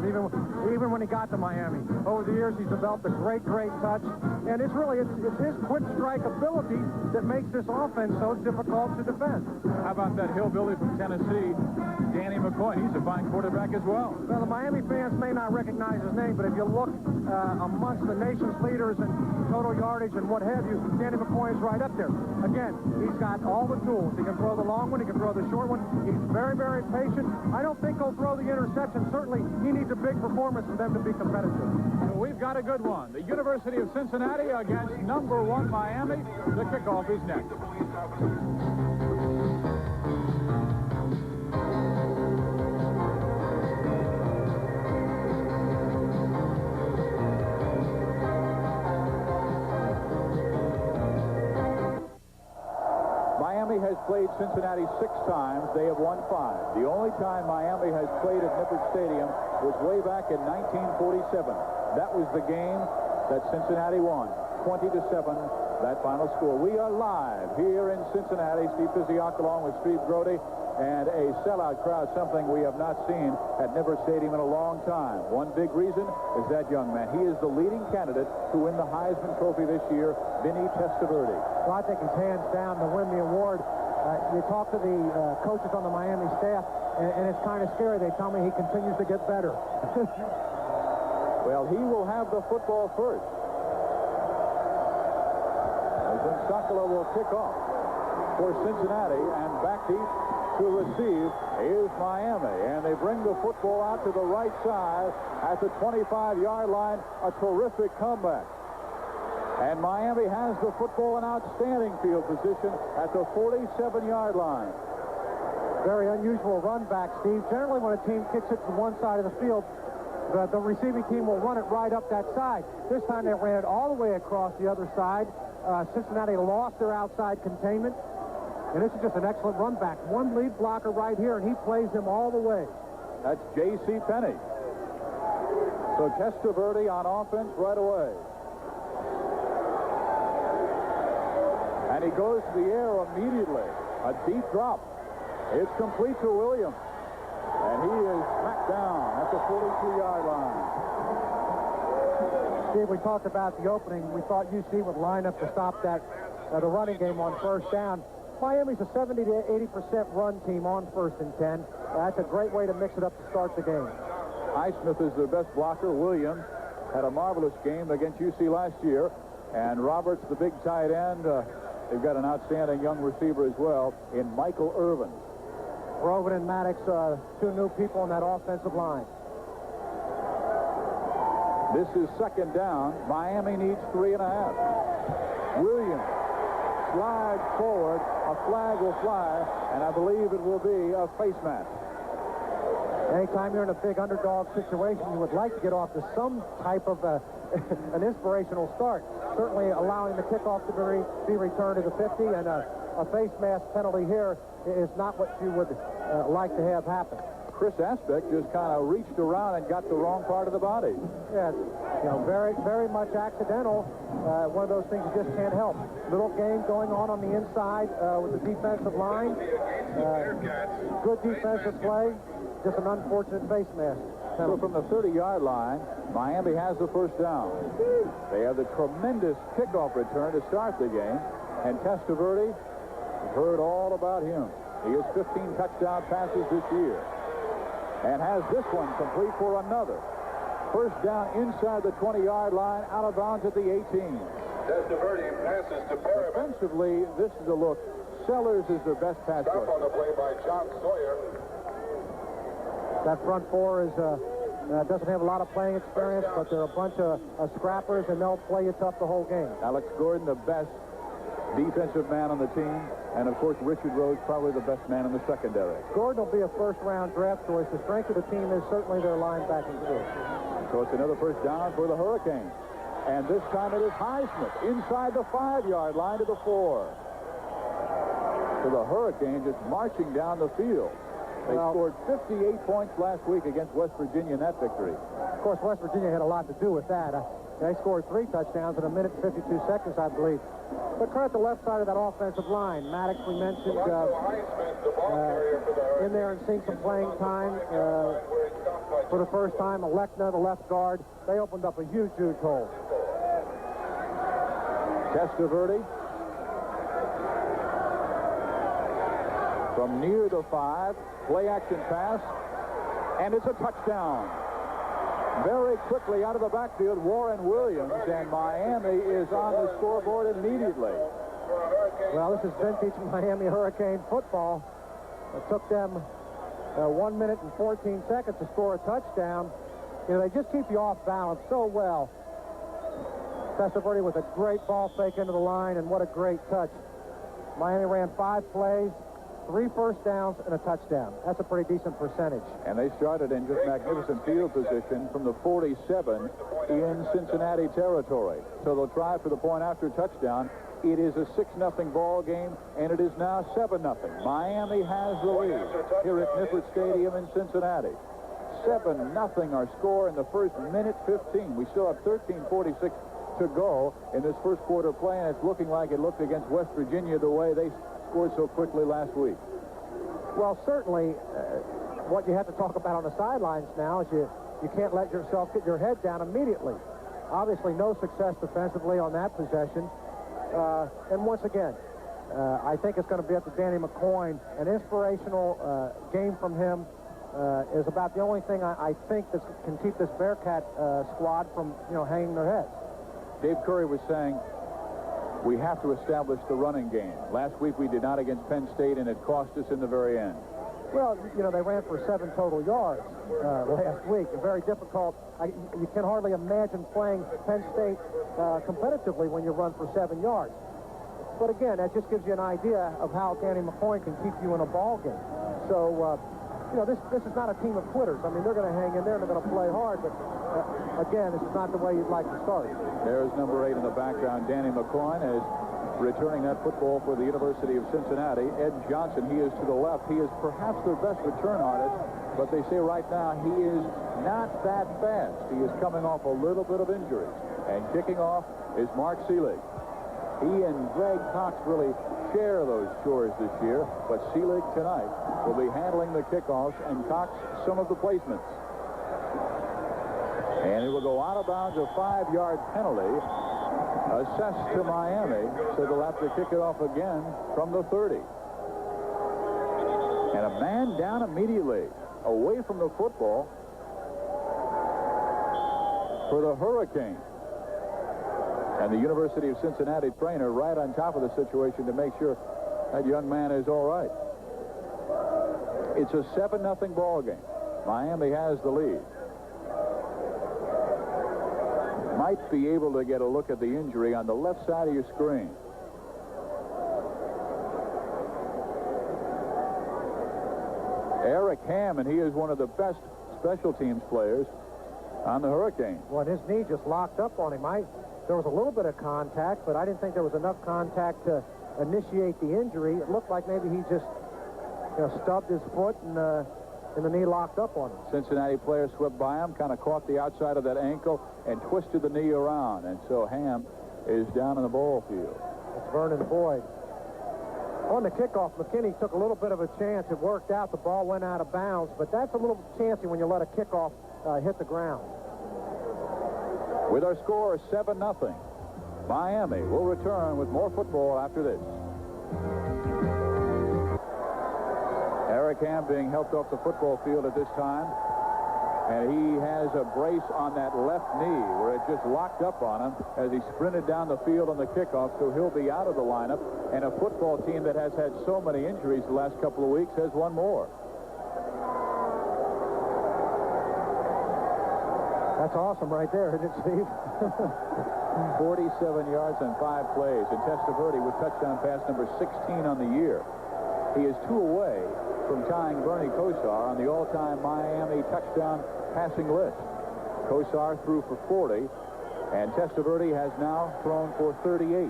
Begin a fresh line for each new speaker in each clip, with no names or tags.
even when he got to Miami. Over the years, he's developed a great touch. And it's his quick strike ability that makes this offense so difficult to defend.
How about that hillbilly from Tennessee, Danny McCoy? He's a fine quarterback as well.
Well, the Miami fans may not recognize his name, but if you look amongst the nation's leaders in total yardage and what have you, Danny McCoy is right up there. Again, he's got all the tools. He can throw the long one. He can throw the short one. He's very, very patient. I don't think he'll throw the interception. Certainly, he needs a big performance for them to be competitive.
So we've got a good one. The University of Cincinnati against #1 Miami. The kickoff is next. Miami has played Cincinnati 6 times. They have won 5. The only time Miami has played at Nippert Stadium was way back in 1947. That was the game that Cincinnati won, 20-7, that final score. We are live here in Cincinnati. Steve Physiak along with Steve Grody, and a sellout crowd, something we have not seen at Nippert Stadium in a long time. One big reason is that young man. He is the leading candidate to win the Heisman Trophy this year, Vinny Testaverde.
Well, I think he's hands down to win the award. You talk to the coaches on the Miami staff, and it's kind of scary. They tell me he continues to get better.
Well, he will have the football first. As Sakala will kick off for Cincinnati, and back deep to receive is Miami. And they bring the football out to the right side at the 25-yard line. A terrific comeback. And Miami has the football in outstanding field position at the 47-yard line.
Very unusual run back, Steve. Generally, when a team kicks it to one side of the field, the receiving team will run it right up that side. This time they ran it all the way across the other side. Cincinnati lost their outside containment. And this is just an excellent run back. One lead blocker right here, and he plays him all the way.
That's J.C. Penney. So Testaverde on offense right away. And he goes to the air immediately. A deep drop. It's complete to Williams. And he is smacked down at the 42-yard line.
Steve, we talked about the opening. We thought UC would line up to stop the running game on first down. Miami's a 70 to 80% run team on 1st and 10. That's a great way to mix it up to start the game.
Highsmith is their best blocker. Williams had a marvelous game against UC last year. And Roberts, the big tight end, they've got an outstanding young receiver as well in Michael Irvin.
Groven and Maddox, 2 new people on that offensive line.
This is 2nd down. Miami needs 3.5. Williams slides forward. A flag will fly, and I believe it will be a face mask.
Anytime you're in a big underdog situation, you would like to get off to some type of an inspirational start. Certainly allowing the kickoff to be returned to the 50, and a face mask penalty here is not what you would like to have happen.
Chris Aspect just kind of reached around and got the wrong part of the body.
Yeah, very, very much accidental. One of those things you just can't help. Little game going on the inside with the defensive line. Good defensive play. Just an unfortunate face mask.
So from the 30-yard line, Miami has the first down. They have the tremendous kickoff return to start the game. And Testaverde, you've heard all about him. He has 15 touchdown passes this year. And has this one complete for another. First down inside the 20-yard line, out of bounds at the 18.
Testaverde passes to Perriman.
Defensively, this is a look. Sellers is their best pass
Stop
rusher.
on the play by John Sawyer.
That front four is doesn't have a lot of playing experience, but they're a bunch of scrappers, and they'll play you tough the whole game.
Alex Gordon, the best defensive man on the team. And, of course, Richard Rose, probably the best man in the secondary.
Gordon will be a first-round draft choice. The strength of the team is certainly their linebacking core.
So it's another first down for the Hurricanes. And this time it is Highsmith inside the 5-yard line to the 4. So the Hurricanes just marching down the field. They scored 58 points last week against West Virginia in that victory.
Of course, West Virginia had a lot to do with that. They scored 3 touchdowns in a minute and 52 seconds, I believe. But try at the left side of that offensive line. Maddox, we mentioned, in there and seeing some playing time. for the first time. Alekna, the left guard, they opened up a huge hole.
Testaverde from near the 5, play action pass, and it's a touchdown. Very quickly out of the backfield, Warren Williams, and Miami is on the scoreboard immediately.
Well, this is vintage Miami Hurricane football. It took them 1 minute and 14 seconds to score a touchdown. You know, they just keep you off balance so well. Testaverde with a great ball fake into the line, and what a great touch. Miami ran 5 plays, 3 first downs, and a touchdown. That's a pretty decent percentage.
And they started in just magnificent field position from the 47 in Cincinnati territory. So they'll try for the point after touchdown. It is a 6-0 ball game, and it is now 7-0. Miami has the lead here at Nippert Stadium in Cincinnati. 7-0 our score in the first minute 15. We still have 13:46 to go in this first quarter play, and it's looking like it looked against West Virginia the way they scored so quickly last week.
Well, certainly what you have to talk about on the sidelines now is you can't let yourself get your head down immediately. Obviously, no success defensively on that possession. And once again, I think it's going to be up to Danny McCoy. An inspirational game from him is about the only thing I think that can keep this Bearcat squad from, hanging their heads.
Dave Curry was saying we have to establish the running game. Last week we did not against Penn State, and it cost us in the very end.
Well, they ran for 7 total yards last week. Very difficult. You can hardly imagine playing Penn State competitively when you run for 7 yards. But again, that just gives you an idea of how Danny McCoy can keep you in a ball game. So, this is not a team of quitters. I mean, they're going to hang in there and they're going to play hard. But again, this is not the way you'd like to start.
There's number 8 in the background. Danny McCoy is returning that football for the University of Cincinnati. Ed Johnson, he is to the left. He is perhaps their best return artist, but they say right now he is not that fast. He is coming off a little bit of injury. And kicking off is Mark Seelig. He and Greg Cox really share those chores this year, but Seelig tonight will be handling the kickoffs and Cox some of the placements. And it will go out of bounds, a 5-yard penalty assessed to Miami, so they'll have to kick it off again from the 30. And a man down immediately, away from the football for the Hurricane. And the University of Cincinnati trainer right on top of the situation to make sure that young man is all right. It's a 7-0 ball game. Miami has the lead. Might be able to get a look at the injury on the left side of your screen. Eric Hammond, he is one of the best special teams players on the Hurricane.
Well, his knee just locked up on him. There was a little bit of contact, but I didn't think there was enough contact to initiate the injury. It looked like maybe he just stubbed his foot and the knee locked up on him.
Cincinnati player swept by him, kind of caught the outside of that ankle and twisted the knee around. And so Ham is down in the ball field.
It's Vernon Boyd. On the kickoff, McKinney took a little bit of a chance. It worked out. The ball went out of bounds, but that's a little chancy when you let a kickoff hit the ground.
With our score 7-0, Miami will return with more football after this. Eric Ham being helped off the football field at this time. And he has a brace on that left knee where it just locked up on him as he sprinted down the field on the kickoff, so he'll be out of the lineup. And a football team that has had so many injuries the last couple of weeks has one more.
That's awesome right there, isn't it, Steve?
47 yards on 5 plays. And Testaverde with touchdown pass number 16 on the year. He is 2 away from tying Bernie Kosar on the all-time Miami touchdown passing list. Kosar threw for 40, and Testaverde has now thrown for 38.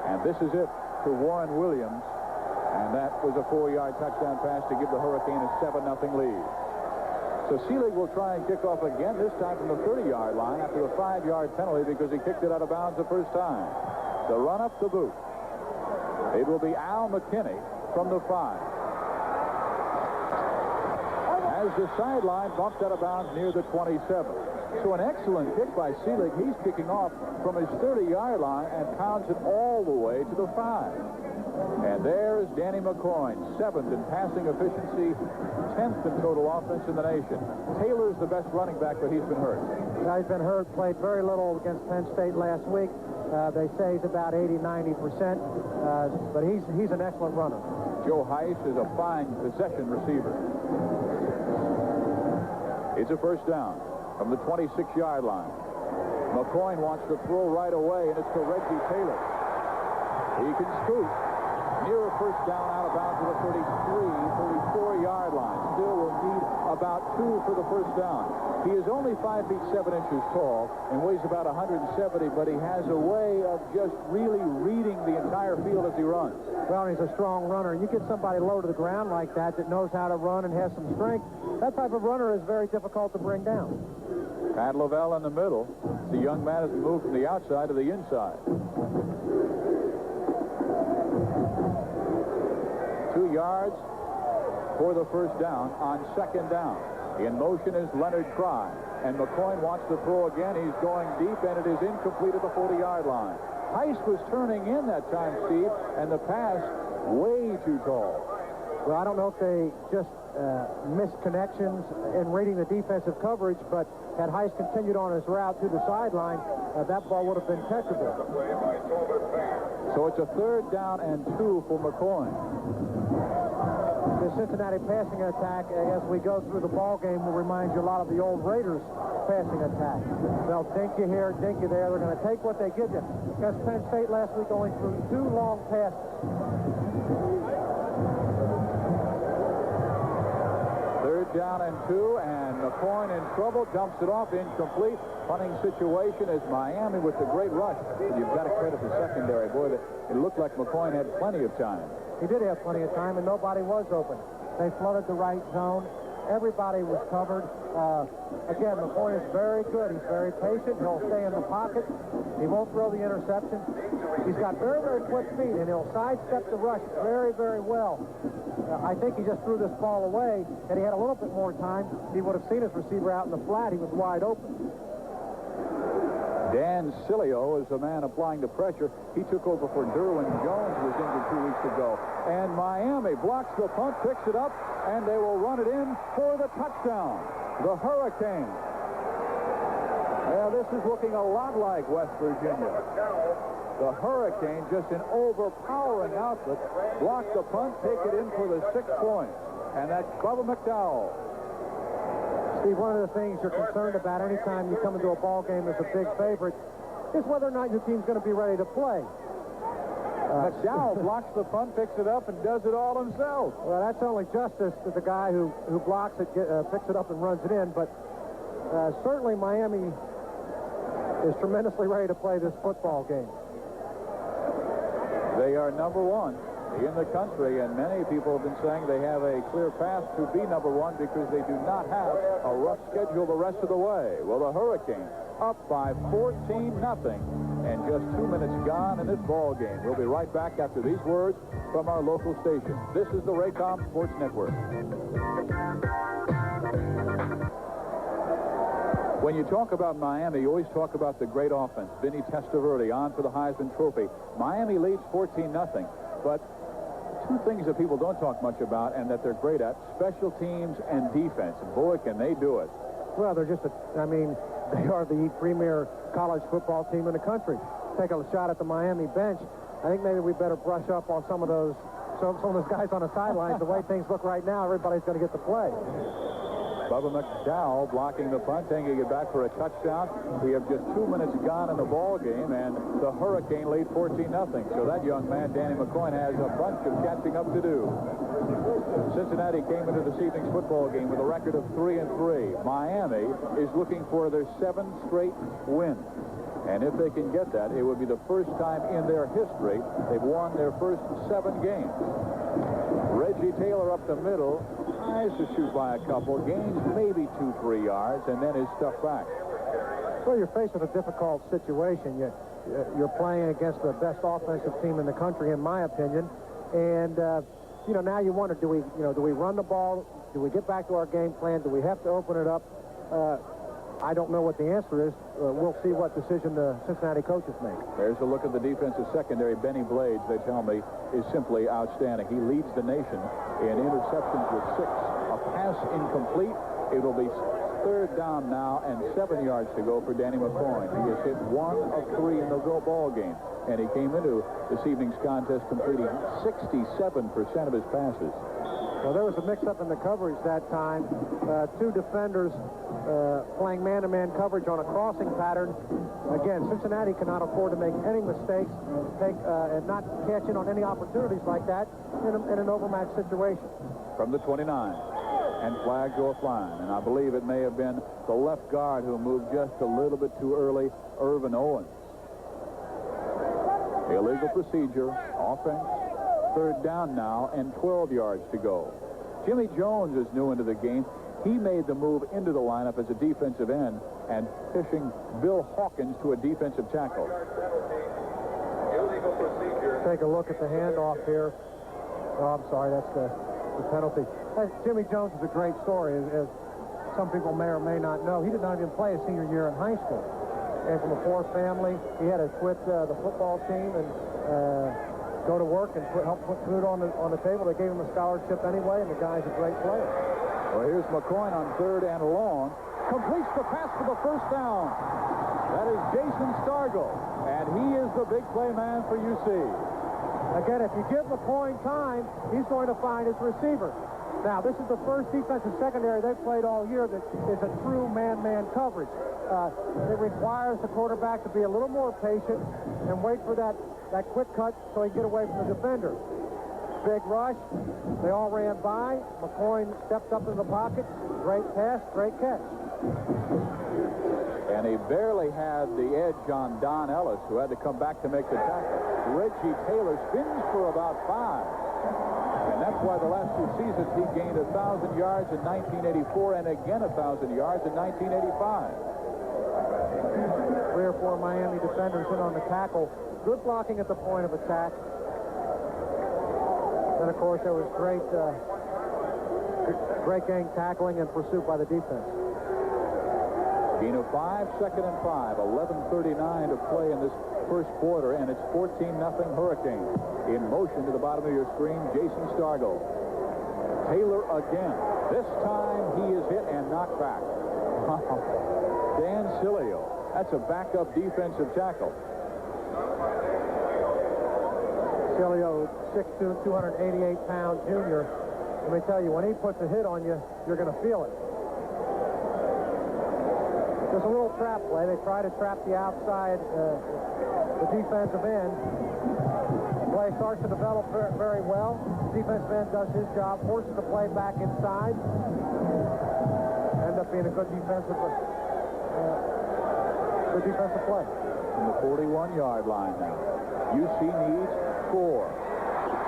And this is it for Warren Williams. And that was a 4-yard touchdown pass to give the Hurricane a 7-0 lead. So Seelig will try and kick off again, this time from the 30-yard line after a 5-yard penalty because he kicked it out of bounds the first time. The run up the boot. It will be Al McKinney from the 5. as the sideline bumped out of bounds near the 27. So an excellent kick by Seelig. He's kicking off from his 30-yard line and pounds it all the way to the 5. And there's Danny McCoy, 7th in passing efficiency, 10th in total offense in the nation. Taylor's the best running back, but he's been hurt.
He's been hurt, played very little against Penn State last week. They say he's about 80-90%, but he's an excellent runner.
Joe Heiss is a fine possession receiver. It's a first down from the 26-yard line. McCoy wants to throw right away, and it's to Reggie Taylor. He can scoot near a first down out of bounds to the 34-yard line. Still will need about 2 for the first down. He is only 5 feet 7 inches tall and weighs about 170, but he has a way of just really reading the entire field as he runs.
Well, he's a strong runner. You get somebody low to the ground like that knows how to run and has some strength. That type of runner is very difficult to bring down.
Pat Lavelle in the middle. The young man has moved from the outside to the inside. 2 yards for the first down on second down. In motion is Leonard Cry, and McCoy wants to throw again. He's going deep, and it is incomplete at the 40-yard line. Heiss was turning in that time, Steve, and the pass way too tall.
Well, I don't know if they just missed connections in reading the defensive coverage, but had Heiss continued on his route to the sideline, that ball would have been catchable.
So it's a third down and 2 for McCoy.
The Cincinnati passing attack, as we go through the ball game, will remind you a lot of the old Raiders passing attack. They'll dink you here, dink you there. They're going to take what they give you. Because Penn State last week only threw 2 long passes.
Third down and 2, and McCoy in trouble, dumps it off, incomplete. Punting situation as Miami with the great rush. And you've got to credit the secondary. Boy, it looked like McCoy had plenty of time.
He did have plenty of time, and nobody was open. They flooded the right zone. Everybody was covered. Again, McCoy is very good. He's very patient. He'll stay in the pocket. He won't throw the interception. He's got very, very quick feet, and he'll sidestep the rush very, very well. I think he just threw this ball away. Had he had a little bit more time, he would have seen his receiver out in the flat. He was wide open.
Dan Cilio is the man applying the pressure. He took over for Derwin Jones, who was injured 2 weeks ago. And Miami blocks the punt, picks it up, and they will run it in for the touchdown. The Hurricane. Now, this is looking a lot like West Virginia. The Hurricane, just an overpowering outfit, block the punt, take it in for the 6 points. And that's Bubba McDowell.
Steve, one of the things you're concerned about anytime you come into a ball game as a big favorite is whether or not your team's going to be ready to play.
McDowell blocks the punt, picks it up, and does it all himself.
Well, that's only justice to the guy who blocks it, picks it up, and runs it in. But certainly Miami is tremendously ready to play this football game.
They are number 1 in the country, and many people have been saying they have a clear path to be number 1 because they do not have a rough schedule the rest of the way. Well, the Hurricane up by 14-0, and just 2 minutes gone in this ball game. We'll be right back after these words from our local station. This is the Raycom Sports Network. When you talk about Miami, you always talk about the great offense. Vinny Testaverde on for the Heisman Trophy. Miami leads 14-0, but 2 things that people don't talk much about and that they're great at, special teams and defense. And boy, can they do it.
Well, they're just they are the premier college football team in the country. Take a shot at the Miami bench. I think maybe we better brush up on some of those guys on the sidelines. The way things look right now, everybody's going to get to play.
Bubba McDowell blocking the punt, taking it back for a touchdown. We have just 2 minutes gone in the ball game, and the Hurricane lead 14-0. So that young man, Danny McCoy, has a bunch of catching up to do. Cincinnati came into this evening's football game with a record of 3-3. Miami is looking for their 7th straight win. And if they can get that, it would be the first time in their history they've won their first 7 games. Reggie Taylor up the middle, tries to shoot by a couple, gains maybe 2-3 yards, and then is stuffed back.
Well, you're faced with a difficult situation. You're playing against the best offensive team in the country, in my opinion. And, now you wonder, do we run the ball Do we get back to our game plan? Do we have to open it up? I don't know what the answer is. We'll see what decision the Cincinnati coaches make.
There's a look at the defensive secondary. Benny Blades, they tell me, is simply outstanding. He leads the nation in interceptions with 6. A pass incomplete. It will be 3rd down now and 7 yards to go for Danny McCoy. He has hit 1 of 3 in the ball game, and he came into this evening's contest completing 67% of his passes.
Well, there was a mix-up in the coverage that time. 2 defenders playing man-to-man coverage on a crossing pattern. Again, Cincinnati cannot afford to make any mistakes and not cash in on any opportunities like that in an overmatched situation.
From the 29, and flags go flying. And I believe it may have been the left guard who moved just a little bit too early, Irvin Owens. Illegal procedure, offense. 3rd down now and 12 yards to go. Jimmy Jones is new into the game. He made the move into the lineup as a defensive end and pushing Bill Hawkins to a defensive tackle.
Illegal procedure.
Take a look at the handoff here. Oh, I'm sorry, that's the penalty. Jimmy Jones is a great story, as some people may or may not know. He did not even play his senior year in high school. Came from a poor family. He had to quit the football team and go to work and help put food on the table. They gave him a scholarship anyway, and the guy's a great player.
Well, here's McCoy on 3rd and long. Completes the pass for the 1st down. That is Jason Stargell, and he is the big play man for UC.
Again, if you give McCoy time, he's going to find his receiver. Now, this is the first defensive secondary they've played all year that is a true man-man coverage. It requires the quarterback to be a little more patient and wait for that quick cut so he can get away from the defender. Big rush. They all ran by. McCoy stepped up in the pocket. Great pass, great catch.
And he barely had the edge on Don Ellis, who had to come back to make the tackle. Reggie Taylor spins for about 5. And that's why the last 2 seasons he gained 1,000 yards in 1984 and again 1,000 yards in 1985.
3 or 4 Miami defenders in on the tackle. Good blocking at the point of attack. And, of course, there was great gang tackling and pursuit by the defense.
Gain of 5, 2nd and 5. 11:39 to play in this first quarter, and it's 14-0 Hurricane. In motion to the bottom of your screen, Jason Stargell. Taylor again. This time he is hit and knocked back. Dan Cilio. That's a backup defensive tackle.
Cilio, 6'2", 288-pound junior. Let me tell you, when he puts a hit on you, you're going to feel it. There's a little trap play. They try to trap the outside, the defensive end. The play starts to develop very well. The defensive end does his job, forces the play back inside. End up being a good defensive play.
From the 41-yard line now. UC needs 4.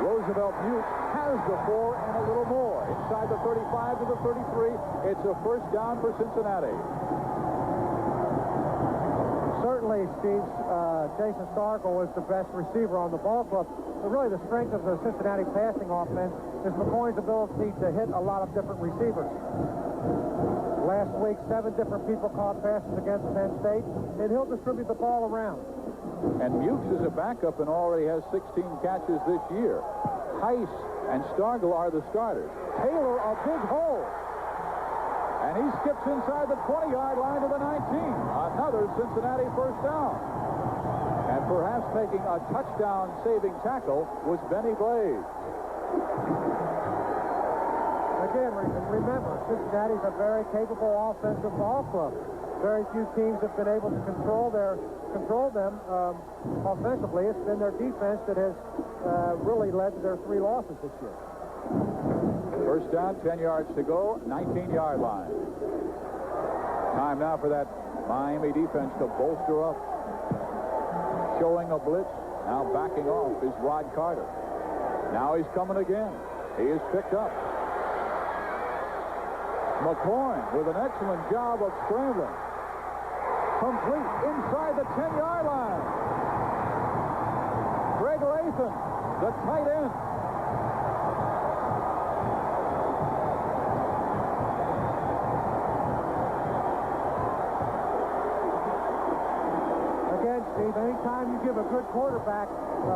Roosevelt Mute has the 4 and a little more. Inside the 35 to the 33. It's a 1st down for Cincinnati.
Certainly, Steve, Jason Stargell was the best receiver on the ball club. But really, the strength of the Cincinnati passing offense is McCoy's ability to hit a lot of different receivers. Last week, 7 different people caught passes against Penn State, and he'll distribute the ball around.
And Mukes is a backup and already has 16 catches this year. Heiss and Stargell are the starters. Taylor, a big hole. And he skips inside the 20-yard line to the 19. Another Cincinnati 1st down. And perhaps making a touchdown-saving tackle was Benny Blades.
Again, remember, Cincinnati's a very capable offensive ball club. Very few teams have been able to control them offensively. It's been their defense that has really led to their 3 losses this year.
1st down, 10 yards to go, 19-yard line. Time now for that Miami defense to bolster up. Showing a blitz. Now backing off is Rod Carter. Now he's coming again. He is picked up. McCoy with an excellent job of scrambling. Complete inside the 10-yard line. Greg Lathan, the tight end.
Steve. Anytime you give a good quarterback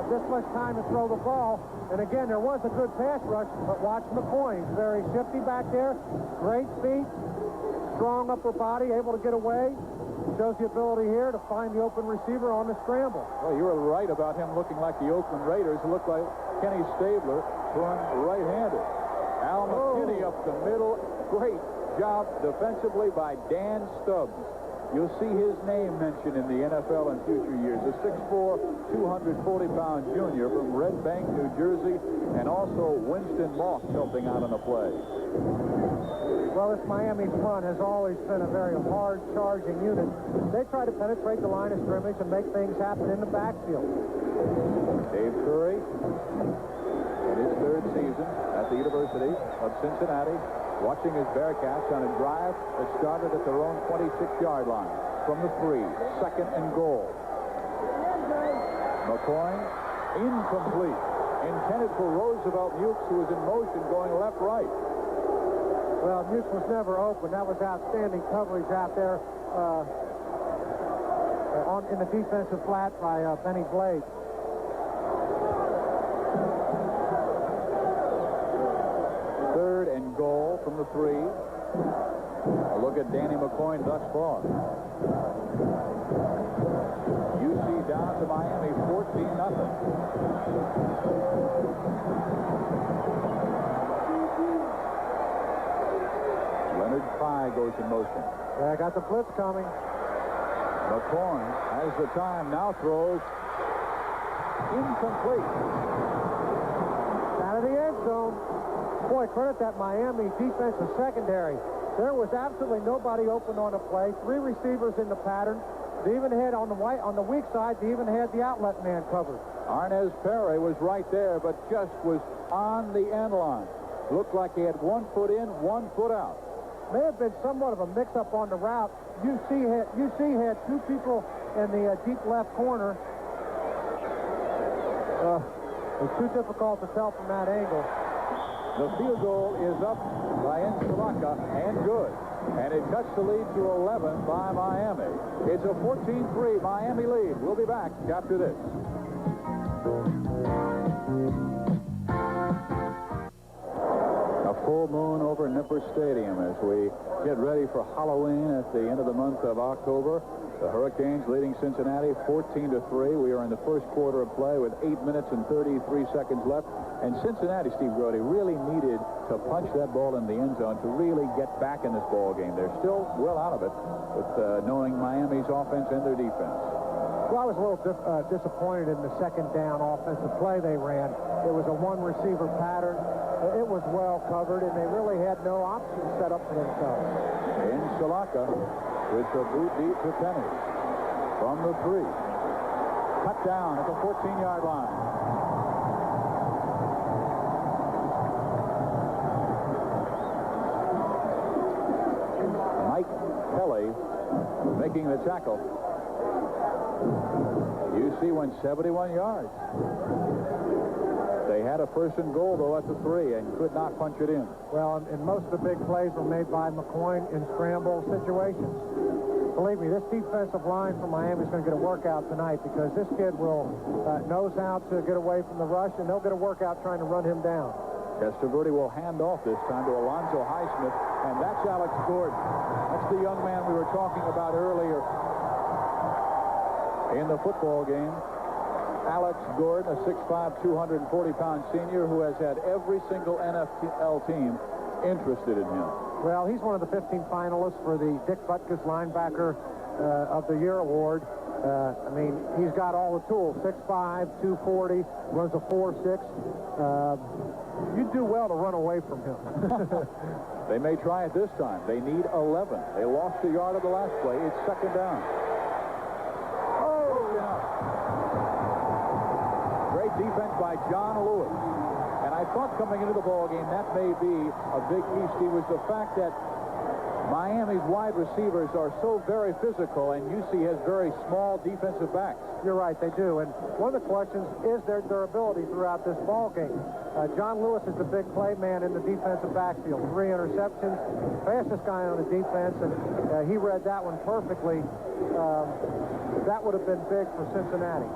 this much time to throw the ball, and again, there was a good pass rush, but watch McCoy. He's very shifty back there. Great feet, strong upper body, able to get away. Shows the ability here to find the open receiver on the scramble.
Well, you were right about him looking like the Oakland Raiders. It looked like Kenny Stabler throwing right-handed. Al McKinney up the middle. Great job defensively by Dan Stubbs. You'll see his name mentioned in the NFL in future years. A 6'4", 240-pound junior from Red Bank, New Jersey, and also Winston Moss helping out on the play.
Well, this Miami front has always been a very hard charging unit. They try to penetrate the line of scrimmage and make things happen in the backfield.
Dave Curry, in his third season at the University of Cincinnati, watching his Bearcats on a drive that started at their own 26-yard line. From the 3, 2nd and goal. McCoy, incomplete. Intended for Roosevelt Mukes, who was in motion going left-right.
Well, Mukes was never open. That was outstanding coverage out there in the defensive flat by Benny Blade.
Third and goal from the 3. A look at Danny McCoy thus far. UC down to Miami 14-0. Leonard Pye goes in motion.
Yeah, got the blitz coming.
McCoy has the time, now throws. Incomplete.
Out of the end zone. Boy, credit that Miami defensive secondary. There was absolutely nobody open on the play. 3 receivers in the pattern. They even had on the weak side, they even had the outlet man covered.
Arnez Perry was right there, but just was on the end line. Looked like he had 1 foot in, 1 foot out.
May have been somewhat of a mix-up on the route. UC had 2 people in the deep left corner. It's too difficult to tell from that angle.
The field goal is up by Ensalaka and good. And it cuts the lead to 11 by Miami. It's a 14-3 Miami lead. We'll be back after this. A full moon over Nippert Stadium as we get ready for Halloween at the end of the month of October. The Hurricanes leading Cincinnati 14-3. We are in the first quarter of play with 8 minutes and 33 seconds left. And Cincinnati, Steve Grody, really needed to punch that ball in the end zone to really get back in this ball game. They're still well out of it with knowing Miami's offense and their defense.
Well, I was a little disappointed in the second down offensive play they ran. It was a 1-receiver pattern. It was well covered, and they really had no options set up for themselves.
In Salaka with the boot deep to Penny. From the 3. Cut down at the 14-yard line. Mike Kelly making the tackle. UC went 71 yards. They had a first and goal, though, at the 3 and could not punch it in.
Well, and most of the big plays were made by McCoy in scramble situations. Believe me, this defensive line from Miami is going to get a workout tonight because this kid knows how to get away from the rush, and they'll get a workout trying to run him down.
Testaverde will hand off this time to Alonzo Highsmith, and that's Alex Gordon. That's the young man we were talking about earlier in the football game. Alex Gordon, a 6'5", 240-pound senior who has had every single NFL team interested in him.
Well, he's one of the 15 finalists for the Dick Butkus Linebacker of the Year award. I mean, he's got all the tools. 6'5", 240, runs a 4.6. You'd do well to run away from him.
They may try it this time. They need 11. They lost a yard of the last play. It's second down. Great defense by John Lewis. And I thought coming into the ball game that may be a big key, Steve, was the fact that Miami's wide receivers are so very physical, and UC has very small defensive backs.
You're right, they do. And one of the questions is their durability throughout this ball game. John Lewis is the big play man in the defensive backfield. 3 interceptions, fastest guy on the defense, and he read that one perfectly. That would have been big for Cincinnati.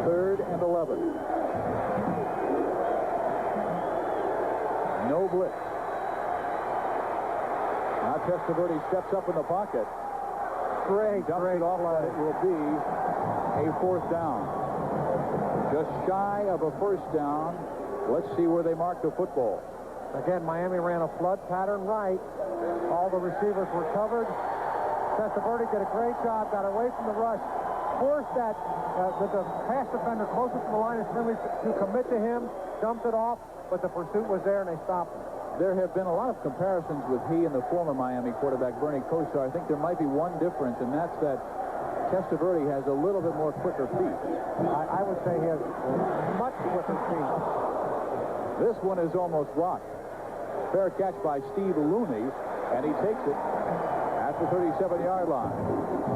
3rd and 11. No blitz. Now Testaverde steps up in the pocket.
Great
It off,
play.
it will be a 4th down. Just shy of a 1st down. Let's see where they mark the football.
Again, Miami ran a flood pattern right. All the receivers were covered. Testaverde did a great job, got away from the rush, forced that the pass defender closest to the line of scrimmage to commit to him, dumped it off, but the pursuit was there and they stopped him.
There have been a lot of comparisons with he and the former Miami quarterback, Bernie Kosar. I think there might be one difference, and that's that Testaverde has a little bit more quicker feet.
I would say he has much quicker feet.
This one is almost blocked. Fair catch by Steve Looney, and he takes it at the 37-yard line.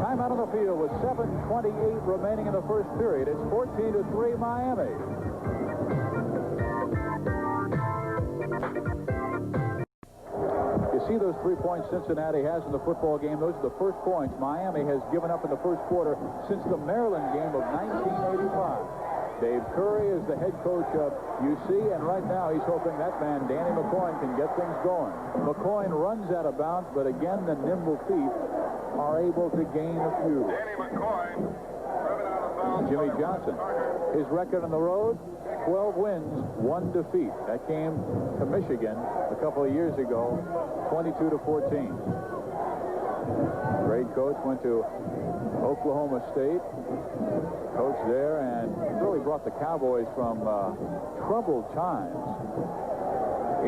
Time out on the field with 7:28 remaining in the first period. It's 14-3 Miami. You see those 3 points Cincinnati has in the football game. Those are the first points Miami has given up in the first quarter since the Maryland game of 1985. Dave Curry is the head coach of UC, and right now he's hoping that man, Danny McCoy, can get things going. McCoy runs out of bounds, but again, the nimble feet are able to gain a few.
Danny McCoy, driven out of bounds.
Jimmy Johnson, his record on the road, 12 wins, 1 defeat. That came to Michigan a couple of years ago, 22-14. Great coach, went to Oklahoma State, coached there, and really brought the Cowboys from troubled times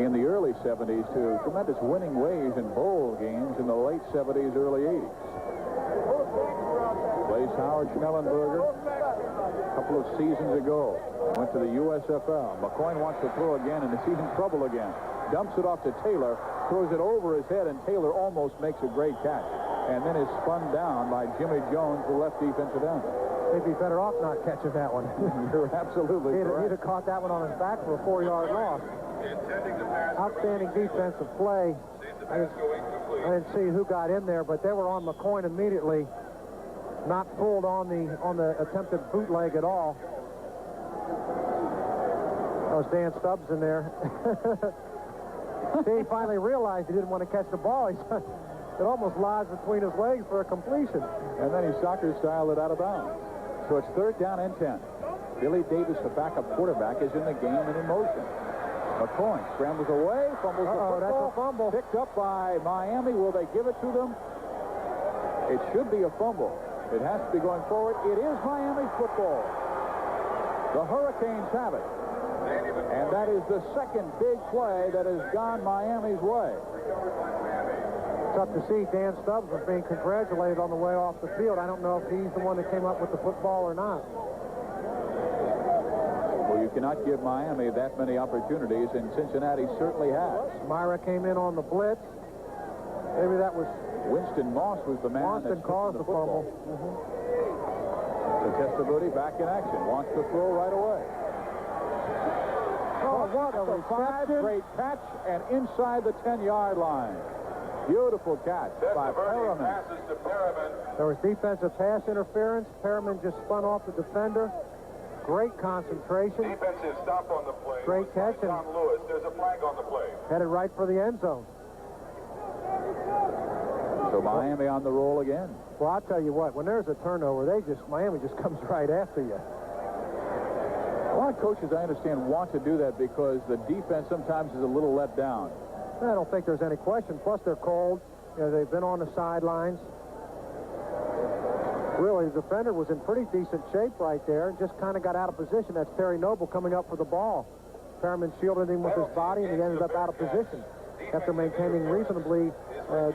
in the early 70s to tremendous winning ways in bowl games in the late 70s, early 80s. Plays Howard Schnellenberger a couple of seasons ago. Went to the USFL. McCoy wants to throw again, and he's in trouble again. Dumps it off to Taylor, throws it over his head, and Taylor almost makes a great catch. And then is spun down by Jimmy Jones, the left defensive end.
He'd be better off not catching that one.
You're absolutely correct.
He'd have caught that one on his back for a 4-yard loss. Outstanding defensive play. I didn't see who got in there, but they were on McCoy immediately. Not pulled on the attempted bootleg at all. That was Dan Stubbs in there. See, he finally realized he didn't want to catch the ball. It almost lies between his legs for a completion.
And then he soccer styled it out of bounds. So it's 3rd down and 10. Billy Davis, the backup quarterback, is in the game and in motion. McCoy scrambles away, fumbles the football.
That's a fumble.
Picked up by Miami. Will they give it to them? It should be a fumble. It has to be going forward. It is Miami's football. The Hurricanes have it. And that is the second big play that has gone Miami's way.
Tough to see. Dan Stubbs was being congratulated on the way off the field. I don't know if he's the one that came up with the football or not.
Well, you cannot give Miami that many opportunities, and Cincinnati certainly has.
Myra came in on the blitz. Maybe that was...
Winston Moss was the man
Boston
that
caused the fumble.
So Testaverde back in action. Wants to throw right away.
Oh, what a reception.
Great catch, and inside the 10-yard line. Beautiful catch by Perriman.
There was defensive pass interference. Perriman just spun off the defender. Great concentration.
Defensive stop on the play.
Great catch. And
John Lewis. There's a flag on the play.
Headed right for the end zone.
So Miami on the roll again.
Well, I'll tell you what, when there's a turnover, Miami just comes right after you.
A lot of coaches, I understand, want to do that because the defense sometimes is a little let down.
I don't think there's any question. Plus, they're cold. You know, they've been on the sidelines. Really, the defender was in pretty decent shape right there and just kind of got out of position. That's Terry Noble coming up for the ball. Perriman shielded him with his body, and he ended up out of position after maintaining reasonably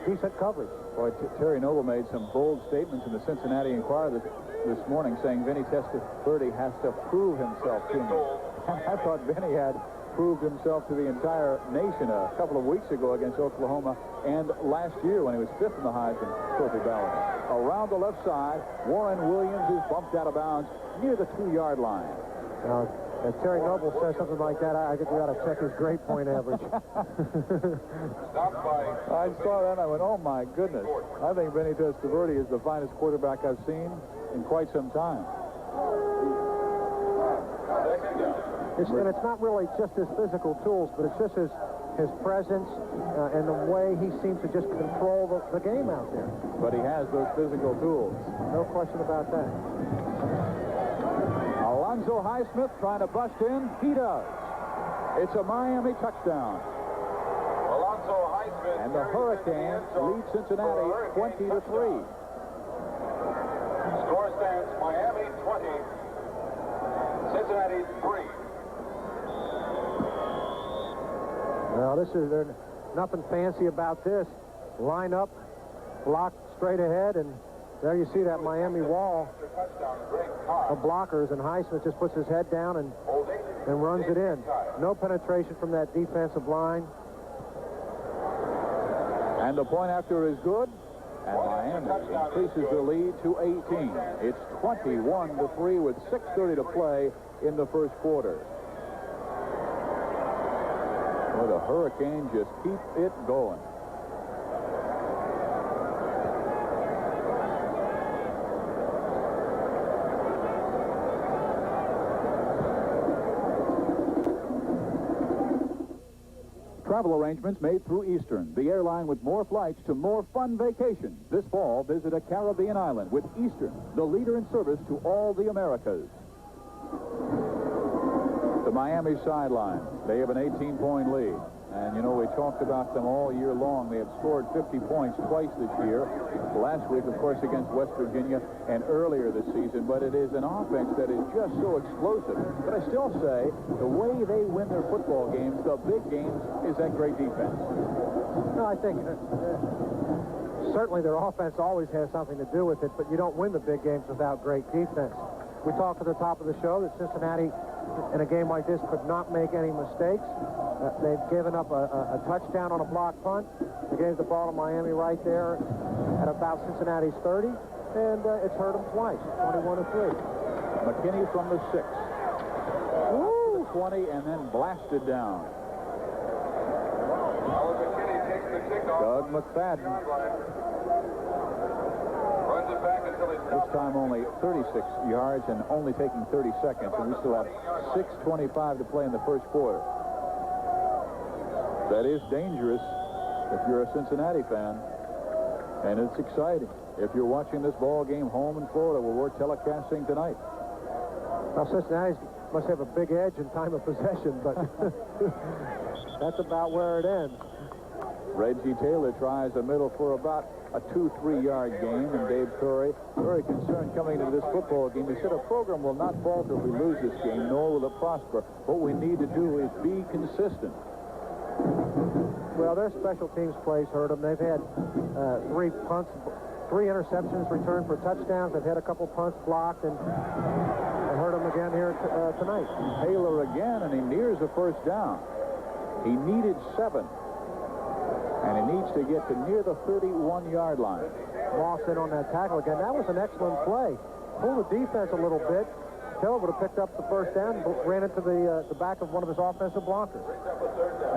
decent coverage.
Boy, Terry Noble made some bold statements in the Cincinnati Enquirer this morning saying Vinny Testaverde has to prove himself to me. And I thought Vinny had proved himself to the entire nation a couple of weeks ago against Oklahoma and last year when he was 5th in the Heisman Trophy ballot. Around the left side, Warren Williams is bumped out of bounds near the 2-yard line.
If Terry Noble says something like that, I think we ought to check his grade point average.
Stopped by...
I saw that and I went, oh my goodness. I think Vinny Testaverde is the finest quarterback I've seen in quite some time.
And it's not really just his physical tools, but it's just his presence and the way he seems to just control the game out there.
But he has those physical tools.
No question about that.
Alonzo Highsmith trying to bust in. He does. It's a Miami touchdown.
Alonzo Highsmith.
And the Hurricanes lead Cincinnati 20-3.
Score stands Miami 20, Cincinnati 3.
Well, there's nothing fancy about this. Line up, block straight ahead, and there you see that Miami wall of blockers, and Highsmith just puts his head down and runs it in. No penetration from that defensive line.
And the point after is good, and Miami increases the lead to 18. It's 21-3 with 6:30 to play in the first quarter. Well, the Hurricanes just keep it going. Travel arrangements made through Eastern, the airline with more flights to more fun vacations. This fall, visit a Caribbean island with Eastern, the leader in service to all the Americas. The Miami sideline. They have an 18-point lead. And, you know, we talked about them all year long. They have scored 50 points twice this year. Last week, of course, against West Virginia and earlier this season. But it is an offense that is just so explosive. But I still say the way they win their football games, the big games, is that great defense.
No, I think certainly their offense always has something to do with it, but you don't win the big games without great defense. We talked at the top of the show that Cincinnati, in a game like this, could not make any mistakes. They've given up a touchdown on a block punt. They gave the ball to Miami right there at about Cincinnati's 30, and it's hurt them twice, 21-3.
McKinney from the 6. Woo! 20 and then blasted down.
McKinney takes the kickoff.
Doug McFadden.
Runs it back until he
This time only 36 yards and only taking 30 seconds, and we still have 6:25 to play in the first quarter. That is dangerous if you're a Cincinnati fan, and it's exciting if you're watching this ball game home in Florida where we're telecasting tonight.
Well, Cincinnati must have a big edge in time of possession, but that's about where it ends.
Reggie Taylor tries the middle for about a 2-3 yard gain, and Dave Curry, very concerned coming into this football game. He said a program will not falter if we lose this game, nor will it prosper. What we need to do is be consistent.
Well, their special teams plays hurt them. They've had 3 punts, 3 interceptions returned for touchdowns. They've had a couple punts blocked, and hurt them again here tonight.
Taylor again, and he nears the first down. He needed 7. And he needs to get to near the 31-yard line.
Moss in on that tackle again. That was an excellent play. Pulled the defense a little bit. Taylor would have picked up the first down and ran into the back of one of his offensive blockers.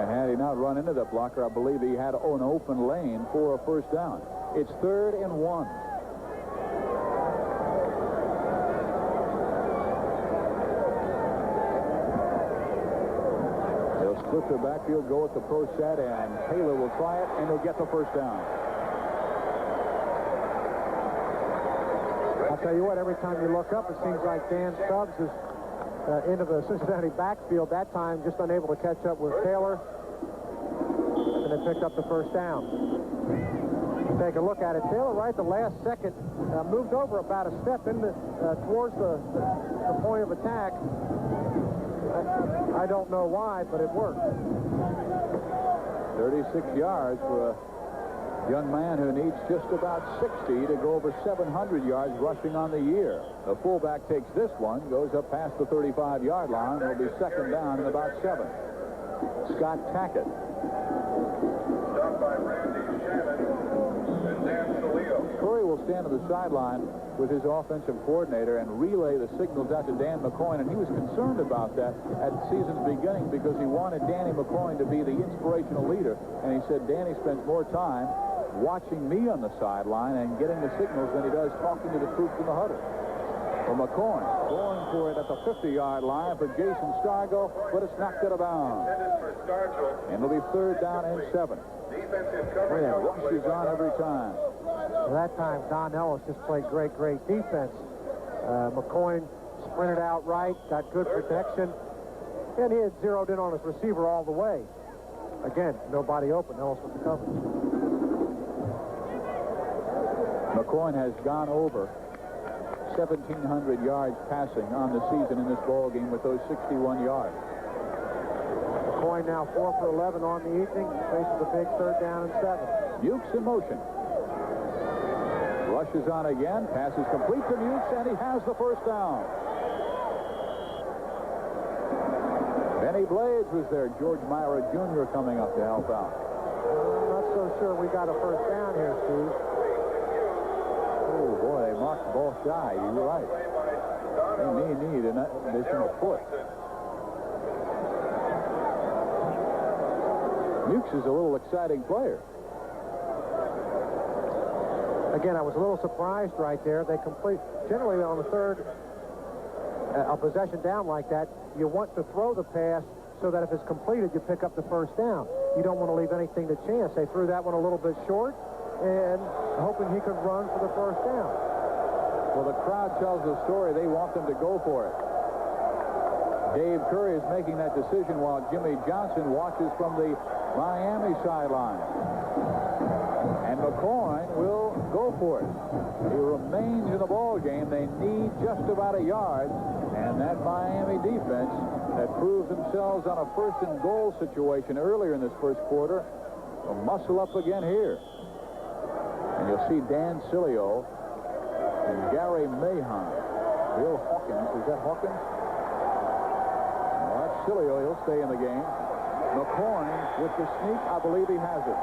And had he not run into that blocker, I believe he had an open lane for a first down. It's 3rd and 1. Split their backfield, go with the pro set, and Taylor will try it, and he'll get the first down.
I'll tell you what, every time you look up, it seems like Dan Stubbs is into the Cincinnati backfield. That time, just unable to catch up with Taylor, and they picked up the first down. Take a look at it. Taylor, right at the last second, moved over about a step towards the point of attack. I don't know why, but it worked.
36 yards for a young man who needs just about 60 to go over 700 yards rushing on the year. The fullback takes this one, goes up past the 35-yard line. It'll be 2nd down and about 7. Scott Tackett.
Stopped by Randy Shannon and Dan Salio.
Curry will stand on the sideline with his offensive coordinator and relay the signals out to Dan McCoy, and he was concerned about that at the season's beginning because he wanted Danny McCoy to be the inspirational leader, and he said Danny spends more time watching me on the sideline and getting the signals than he does talking to the troops in the huddle. For McCoy, going for it at the 50-yard line for Jason Stargo, but it's knocked out of bounds. And it'll be 3rd down and 7.
Defensive coverage
Yeah, rushes on every time.
Well, that time, Don Ellis just played great defense. McCoy sprinted out right, got good protection, and he had zeroed in on his receiver all the way. Again, nobody open. Ellis with the coverage.
McCoy has gone over 1,700 yards passing on the season in this ball game with those 61 yards.
McCoy now 4 for 11 on the evening, faces a big 3rd down and 7.
Mukes in motion. Rushes on again, passes complete to Mukes, and he has the 1st down. Benny Blades was there. George Myra Jr. coming up to help out.
I'm not so sure we got a 1st down here, Steve.
Oh, boy, they marked the ball shy. You're right. They may need an additional foot. Mukes is a little exciting player.
Again, I was a little surprised right there. They complete, generally on the 3rd, a possession down like that, you want to throw the pass so that if it's completed, you pick up the 1st down. You don't want to leave anything to chance. They threw that one a little bit short and hoping he could run for the 1st down.
Well, the crowd tells the story. They want them to go for it. Dave Curry is making that decision while Jimmy Johnson watches from the Miami sideline. And McCoy will go for it. He remains in the ball game. They need just about a yard. And that Miami defense that proved themselves on a 1st and goal situation earlier in this 1st quarter will muscle up again here. And you'll see Dan Sileo and Gary Mahan. Bill Hawkins. Is that Hawkins? No, that's Sileo. He'll stay in the game. McCoy with the sneak. I believe he has it.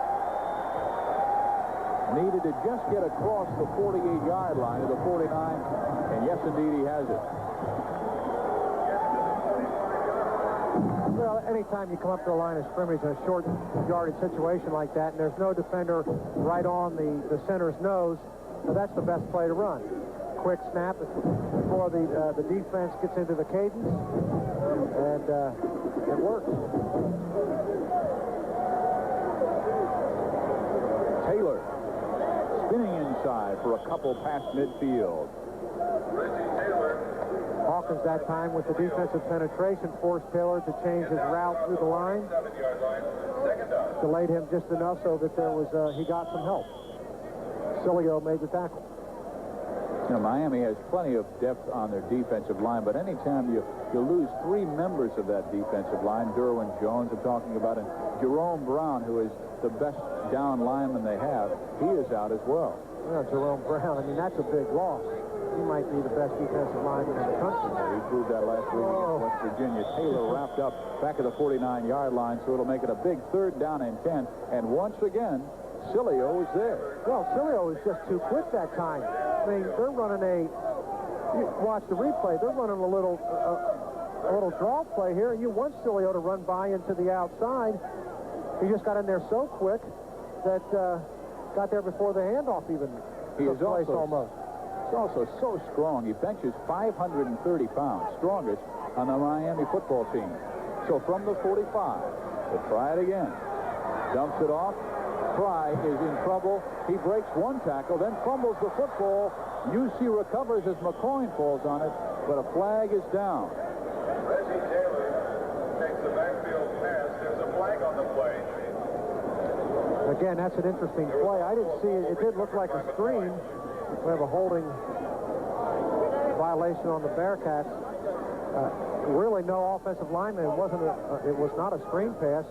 Needed to just get across the 48-yard line to the 49. And yes, indeed, he has it.
Well, anytime you come up to the line of scrimmage in a short yardage situation like that, and there's no defender right on the center's nose, well, that's the best play to run. Quick snap before the defense gets into the cadence, and it works.
Taylor spinning inside for a couple past midfield.
Hawkins that time with the defensive penetration forced Taylor to change his route through the line. Delayed him just enough so that there was he got some help. Sileo made the tackle.
You know, Miami has plenty of depth on their defensive line, but anytime you lose 3 members of that defensive line, Derwin Jones I'm talking about, and Jerome Brown, who is the best down lineman they have, he is out as well.
Well, Jerome Brown, I mean, that's a big loss. He might be the best defensive lineman in the country.
He proved that last week against West Virginia. Taylor wrapped up back at the 49-yard line, so it'll make it a big 3rd down and 10. And once again, Sileo is there.
Well, Sileo is just too quick that time. I mean, they're running watch the replay, they're running a little draw play here, and you want Sileo to run by into the outside. He just got in there so quick that got there before the handoff even took place almost.
He's also so strong. He benches 530 pounds, strongest on the Miami football team. So from the 45, we'll try it again. Dumps it off. Fry is in trouble. He breaks one tackle, then fumbles the football. UC recovers as McCoy falls on it, but a flag is down.
Reggie Taylor takes the backfield pass. There's a flag on the play.
Again, that's an interesting play. I didn't see it. It did look like a screen. We have a holding violation on the Bearcats. Really no offensive lineman. It was not a screen pass.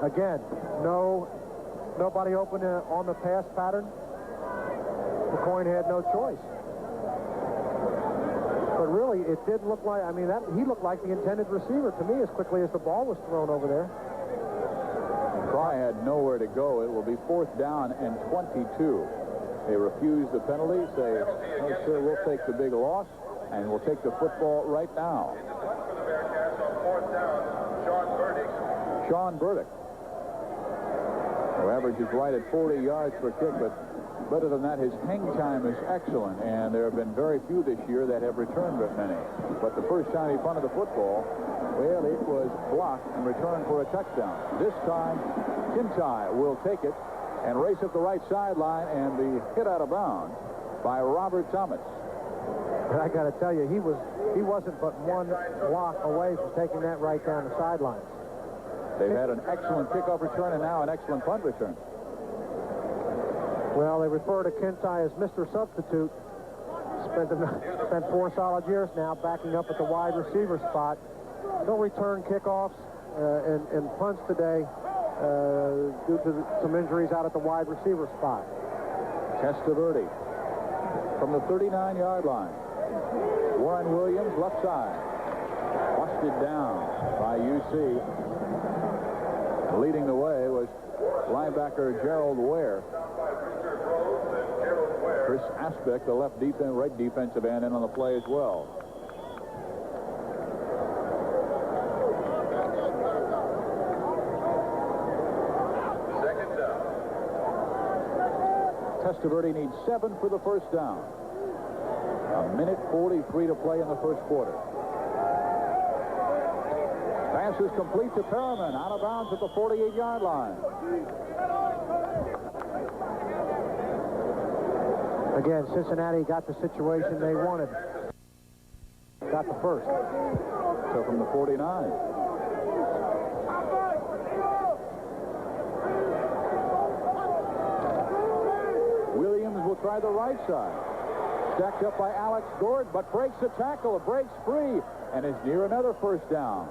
Again, nobody open on the pass pattern. McCoy had no choice. But really, it did look like, I mean, he looked like the intended receiver to me as quickly as the ball was thrown over there.
Fry had nowhere to go. It will be 4th down and 22. They refuse the penalty, say, "No, sir, we'll take the big loss, and we'll take the football right now."
In the punt for the Bearcats on 4th down,
Sean Burdick, who averages right at 40 yards per kick, but better than that, his hang time is excellent, and there have been very few this year that have returned but many. But the first time he punted the football, well, it was blocked and returned for a touchdown. This time, Kintai will take it and race up the right sideline and be hit out of bounds by Robert Thomas.
I got to tell you, he wasn't but one block away from taking that right down the sidelines.
They've had an excellent kickoff return and now an excellent punt return.
Well, they refer to Kintai as Mr. Substitute. Spent 4 solid years now backing up at the wide receiver spot. He'll return kickoffs and punts today due to some injuries out at the wide receiver spot.
Testaverde from the 39-yard line. Warren Williams, left side. Washed it down by UC. Leading the way was linebacker Gerald Ware. Chris Aspect, the right defensive end, in on the play as well.
Second down.
Testaverde needs 7 for the first down. 1:43 to play in the first quarter. Pass is complete to Perriman, out of bounds at the 48-yard line.
Again, Cincinnati got the situation they wanted. Got the first.
So from the 49. Williams will try the right side. Stacked up by Alex Gord, but breaks the tackle, breaks free, and is near another first down.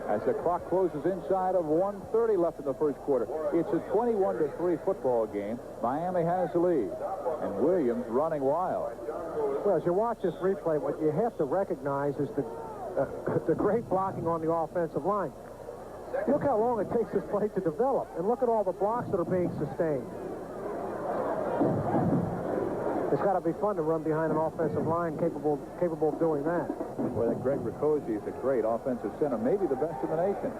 As the clock closes inside of 1:30 left in the first quarter. It's a 21-3 football game. Miami has the lead, and Williams running wild.
Well, as you watch this replay, what you have to recognize is the great blocking on the offensive line. Look how long it takes this play to develop, and look at all the blocks that are being sustained. It's got to be fun to run behind an offensive line capable of doing that.
Well, that Greg Riccozzi is a great offensive center, maybe the best in the nation.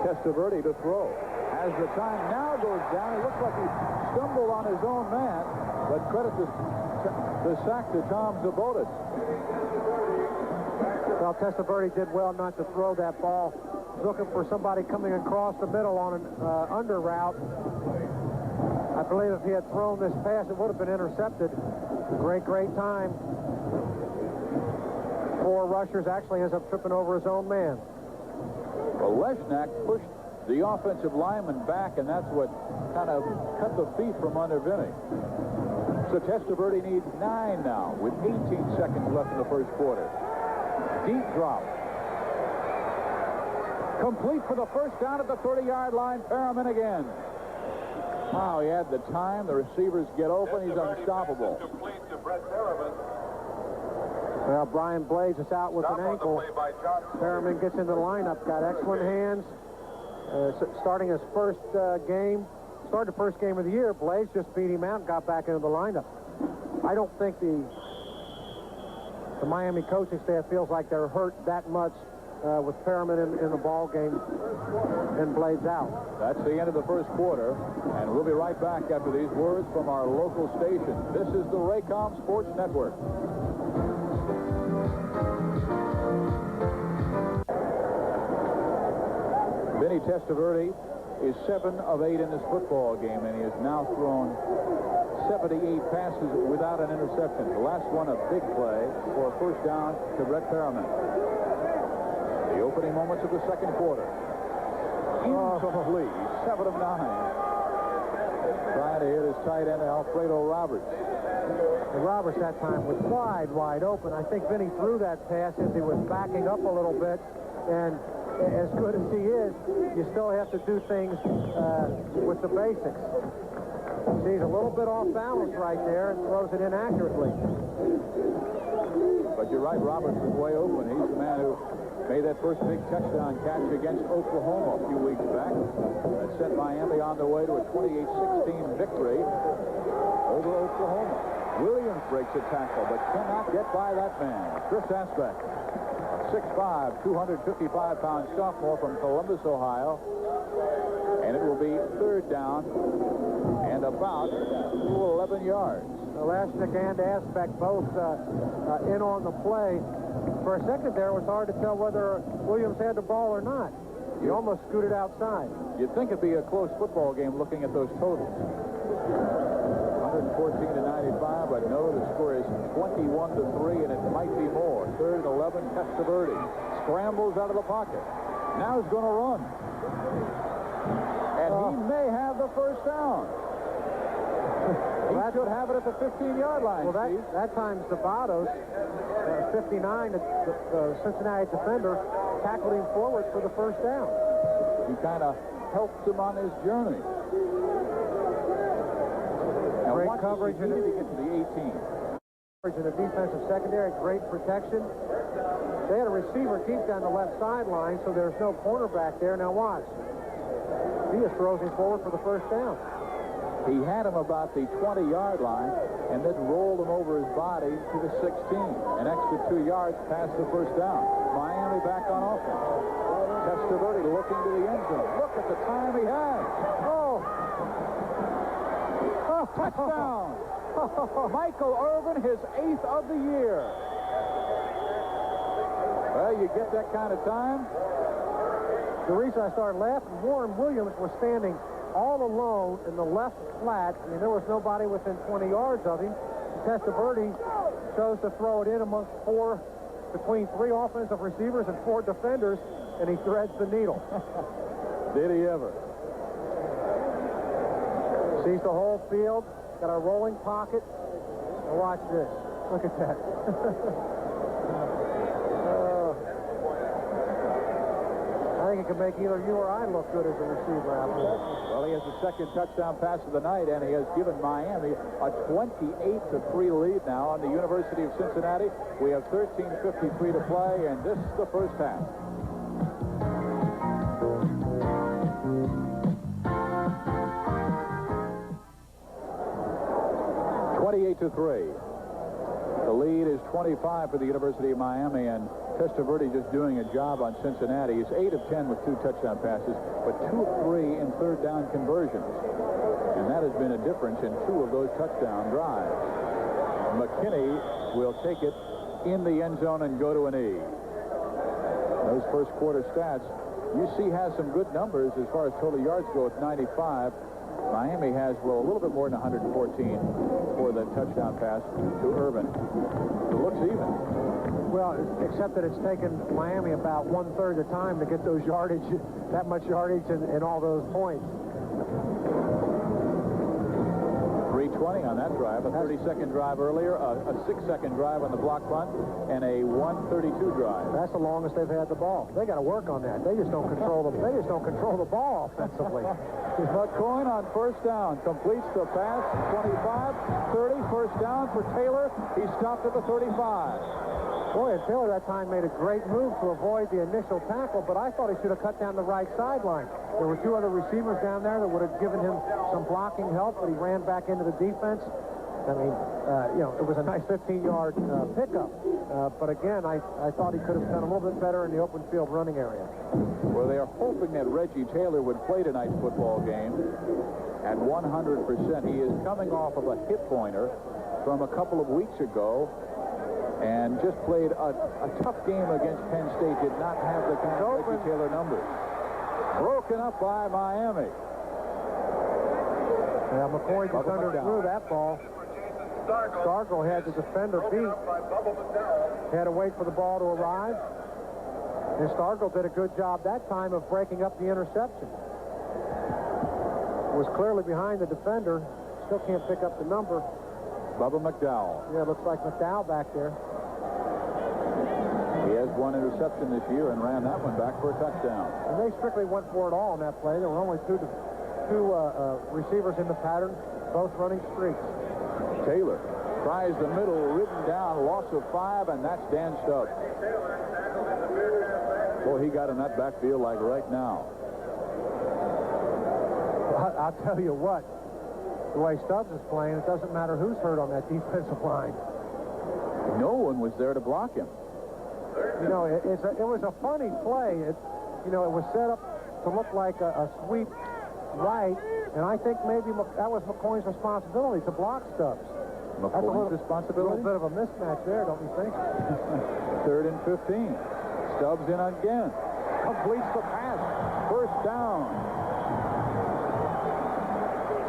Testaverde to throw. As the time now goes down, it looks like he stumbled on his own man, but credit the sack to Tom Zabotis.
Well, Testaverde did well not to throw that ball. He's looking for somebody coming across the middle on an under route. I believe if he had thrown this pass, it would have been intercepted. Great time. 4 rushers actually ends up tripping over his own man.
Well, Lesnak pushed the offensive lineman back, and that's what kind of cut the feet from under Vinny. So Testaverde needs 9 now with 18 seconds left in the first quarter. Deep drop. Complete for the first down at the 30-yard line. Perriman again. Wow, he had the time. The receivers get open. He's unstoppable.
Complete to Brett Perriman.
Well, Brian Blades is out with an ankle. Perriman gets into the lineup. Got excellent hands. Starting his first game. Started the first game of the year. Blades just beat him out and got back into the lineup. I don't think the Miami coaching staff feels like they're hurt that much with Perriman in the ball game and Blades out.
That's the end of the first quarter, and we'll be right back after these words from our local station. This is the Raycom Sports Network. Vinny Testaverde is 7 of 8 in this football game, and he has now thrown 78 passes without an interception. The last one, a big play for a first down to Brett Perriman. The opening moments of the second quarter. Incomplete. 7 of 9. Trying to hit his tight end, Alfredo Roberts.
And Roberts that time was wide open. I think Vinny threw that pass as he was backing up a little bit. And as good as he is, you still have to do things with the basics. See, he's a little bit off balance right there and throws it inaccurately.
But you're right, Roberts is way open. He's the man who Made that first big touchdown catch against Oklahoma a few weeks back. That sent Miami on their way to a 28-16 victory over Oklahoma. Williams breaks a tackle, but cannot get by that man. Chris Aspect, a 6'5", 255-pound sophomore from Columbus, Ohio. And it will be third down and about 11 yards.
Lashnick and Aspect both in on the play. For a second there, it was hard to tell whether Williams had the ball or not. He almost scooted outside.
You'd think it'd be a close football game looking at those totals. 114-95, but no, the score is 21-3, and it might be more. Third and 11, Testaverde scrambles out of the pocket. Now he's going to run. And he may have the first down. He should have it at the 15-yard line.
Well, that time Zabatos, 59, the Cincinnati defender, tackled him forward for the first down.
He kind of helped him on his journey. Now,
great coverage
to get to the 18.
In the defensive secondary, great protection. They had a receiver deep down the left sideline, so there's no cornerback there. Now watch. He just throws him forward for the first down.
He had him about the 20-yard line and then rolled him over his body to the 16. An extra 2 yards past the first down. Miami back on offense. Testaverde looking to the end zone. Look at the time he has. Oh! Touchdown! Michael Irvin, his 8th of the year. Well, you get that kind of time.
The reason I started laughing, Warren Williams was standing all alone in the left flat. I mean, there was nobody within 20 yards of him. Testaverde chose to throw it in amongst between 3 offensive receivers and 4 defenders, and he threads the needle.
Did he ever?
Sees the whole field, got a rolling pocket. Now watch this. Look at that. I think it could make either you or I look good as a receiver out there.
Well, he has the second touchdown pass of the night, and he has given Miami a 28-3 lead now on the University of Cincinnati. We have 13:53 to play, and this is the first half. To 3. The lead is 25 for the University of Miami, and Testaverde just doing a job on Cincinnati. He's 8 of 10 with 2 touchdown passes, but 2 of 3 in third down conversions. And that has been a difference in 2 of those touchdown drives. McKinney will take it in the end zone and go to an E. Those first quarter stats, UC has some good numbers as far as total yards go with 95. Miami has, well, a little bit more than 114 for the touchdown pass to Irvin. It looks even.
Well, except that it's taken Miami about 1/3 the time to get those yardage, that much yardage and all those points.
3:20 on that drive, a 30-second drive earlier, a 6-second drive on the block punt, and a 1:32 drive.
That's the longest they've had the ball. They got to work on that. They just don't control the. They just don't control the ball offensively.
McCoy on first down completes the pass. 25, 30, first down for Taylor. He stopped at the 35.
Boy, and Taylor that time made a great move to avoid the initial tackle, but I thought he should have cut down the right sideline. There were 2 other receivers down there that would have given him some blocking help, but he ran back into the defense. I mean, it was a nice 15-yard pickup. But again, I thought he could have done a little bit better in the open field running area.
Well, they are hoping that Reggie Taylor would play tonight's football game at 100%. He is coming off of a hip pointer from a couple of weeks ago and just played a tough game against Penn State. Did not have the kind of Reggie Taylor numbers. Broken up by Miami.
Yeah, McCoy just underthrew that ball. Stargell had the defender beat. Had to wait for the ball to arrive. And Stargell did a good job that time of breaking up the interception. Was clearly behind the defender. Still can't pick up the number.
Bubba McDowell.
Yeah, looks like McDowell back there.
He has 1 interception this year and ran that one back for a touchdown.
And they strictly went for it all in that play. There were only two receivers in the pattern, both running streaks.
Taylor tries the middle, ridden down, lost of 5, and that's Dan Stubbs. Boy, he got in that backfield like right now.
I'll tell you what, the way Stubbs is playing, it doesn't matter who's hurt on that defensive line.
No one was there to block him.
You know, it was a funny play. It was set up to look like a sweep right, and I think maybe that was McCoy's responsibility to block Stubbs.
McCoy's responsibility?
A little bit of a mismatch there, don't you think?
3rd and 15. Stubbs in again. Completes the pass. First down.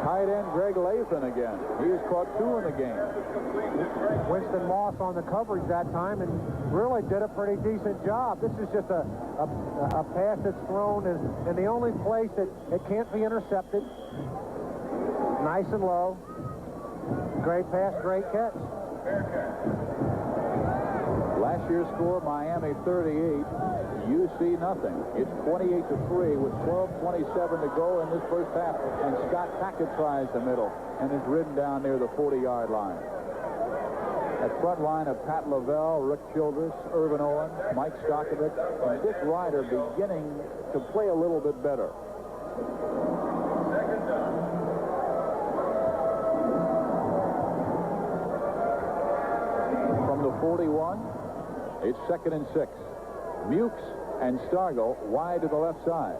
Tight end Greg Lathan again. He has caught 2 in the game.
Winston Moss on the coverage that time and really did a pretty decent job. This is just a pass that's thrown in the only place that it can't be intercepted. Nice and low. Great pass, great catch.
Last year's score, Miami 38, UC nothing. It's 28-3 with 12:27 to go in this first half. And Scott Tackett tries the middle and is ridden down near the 40-yard line. That front line of Pat Lavelle, Rick Childress, Irvin Owen, Mike Stokovic, and Dick Ryder beginning to play a little bit better. From the 41, it's 2nd and 6. Mukes and Stargell wide to the left side.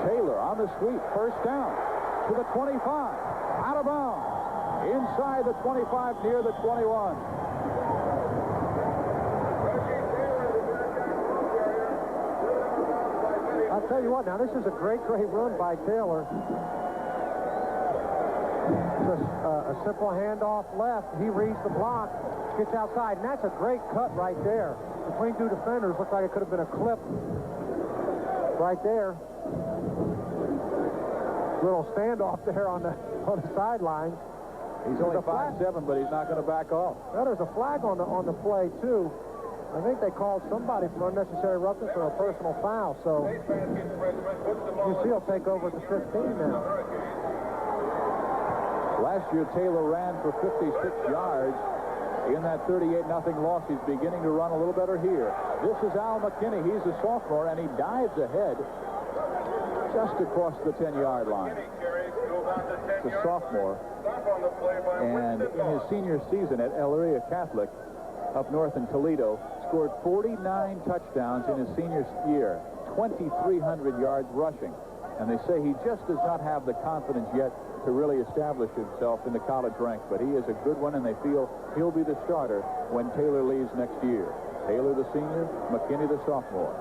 Taylor on the sweep, first down to the 25, out of bounds. Inside the 25, near the 21.
I'll tell you what, now this is a great run by Taylor. Just a simple handoff left. He reads the block, gets outside, and that's a great cut right there. Between 2 defenders, looks like it could have been a clip right there. Little standoff there on the sideline.
He's only 5'7", but he's not going to back off.
Well, there's a flag on the play too. I think they called somebody for unnecessary roughness or a personal foul. So UC will take over at the 15 now.
Last year, Taylor ran for 56 yards in that 38-0 loss. He's beginning to run a little better here. This is Al McKinney. He's a sophomore, and he dives ahead just across the 10-yard line. It's a sophomore, and in his senior season at El Area Catholic up north in Toledo, scored 49 touchdowns in his senior year, 2,300 yards rushing. And they say he just does not have the confidence yet to really establish himself in the college ranks, but he is a good one, and they feel he'll be the starter when Taylor leaves next year. Taylor the senior, McKinney the sophomore.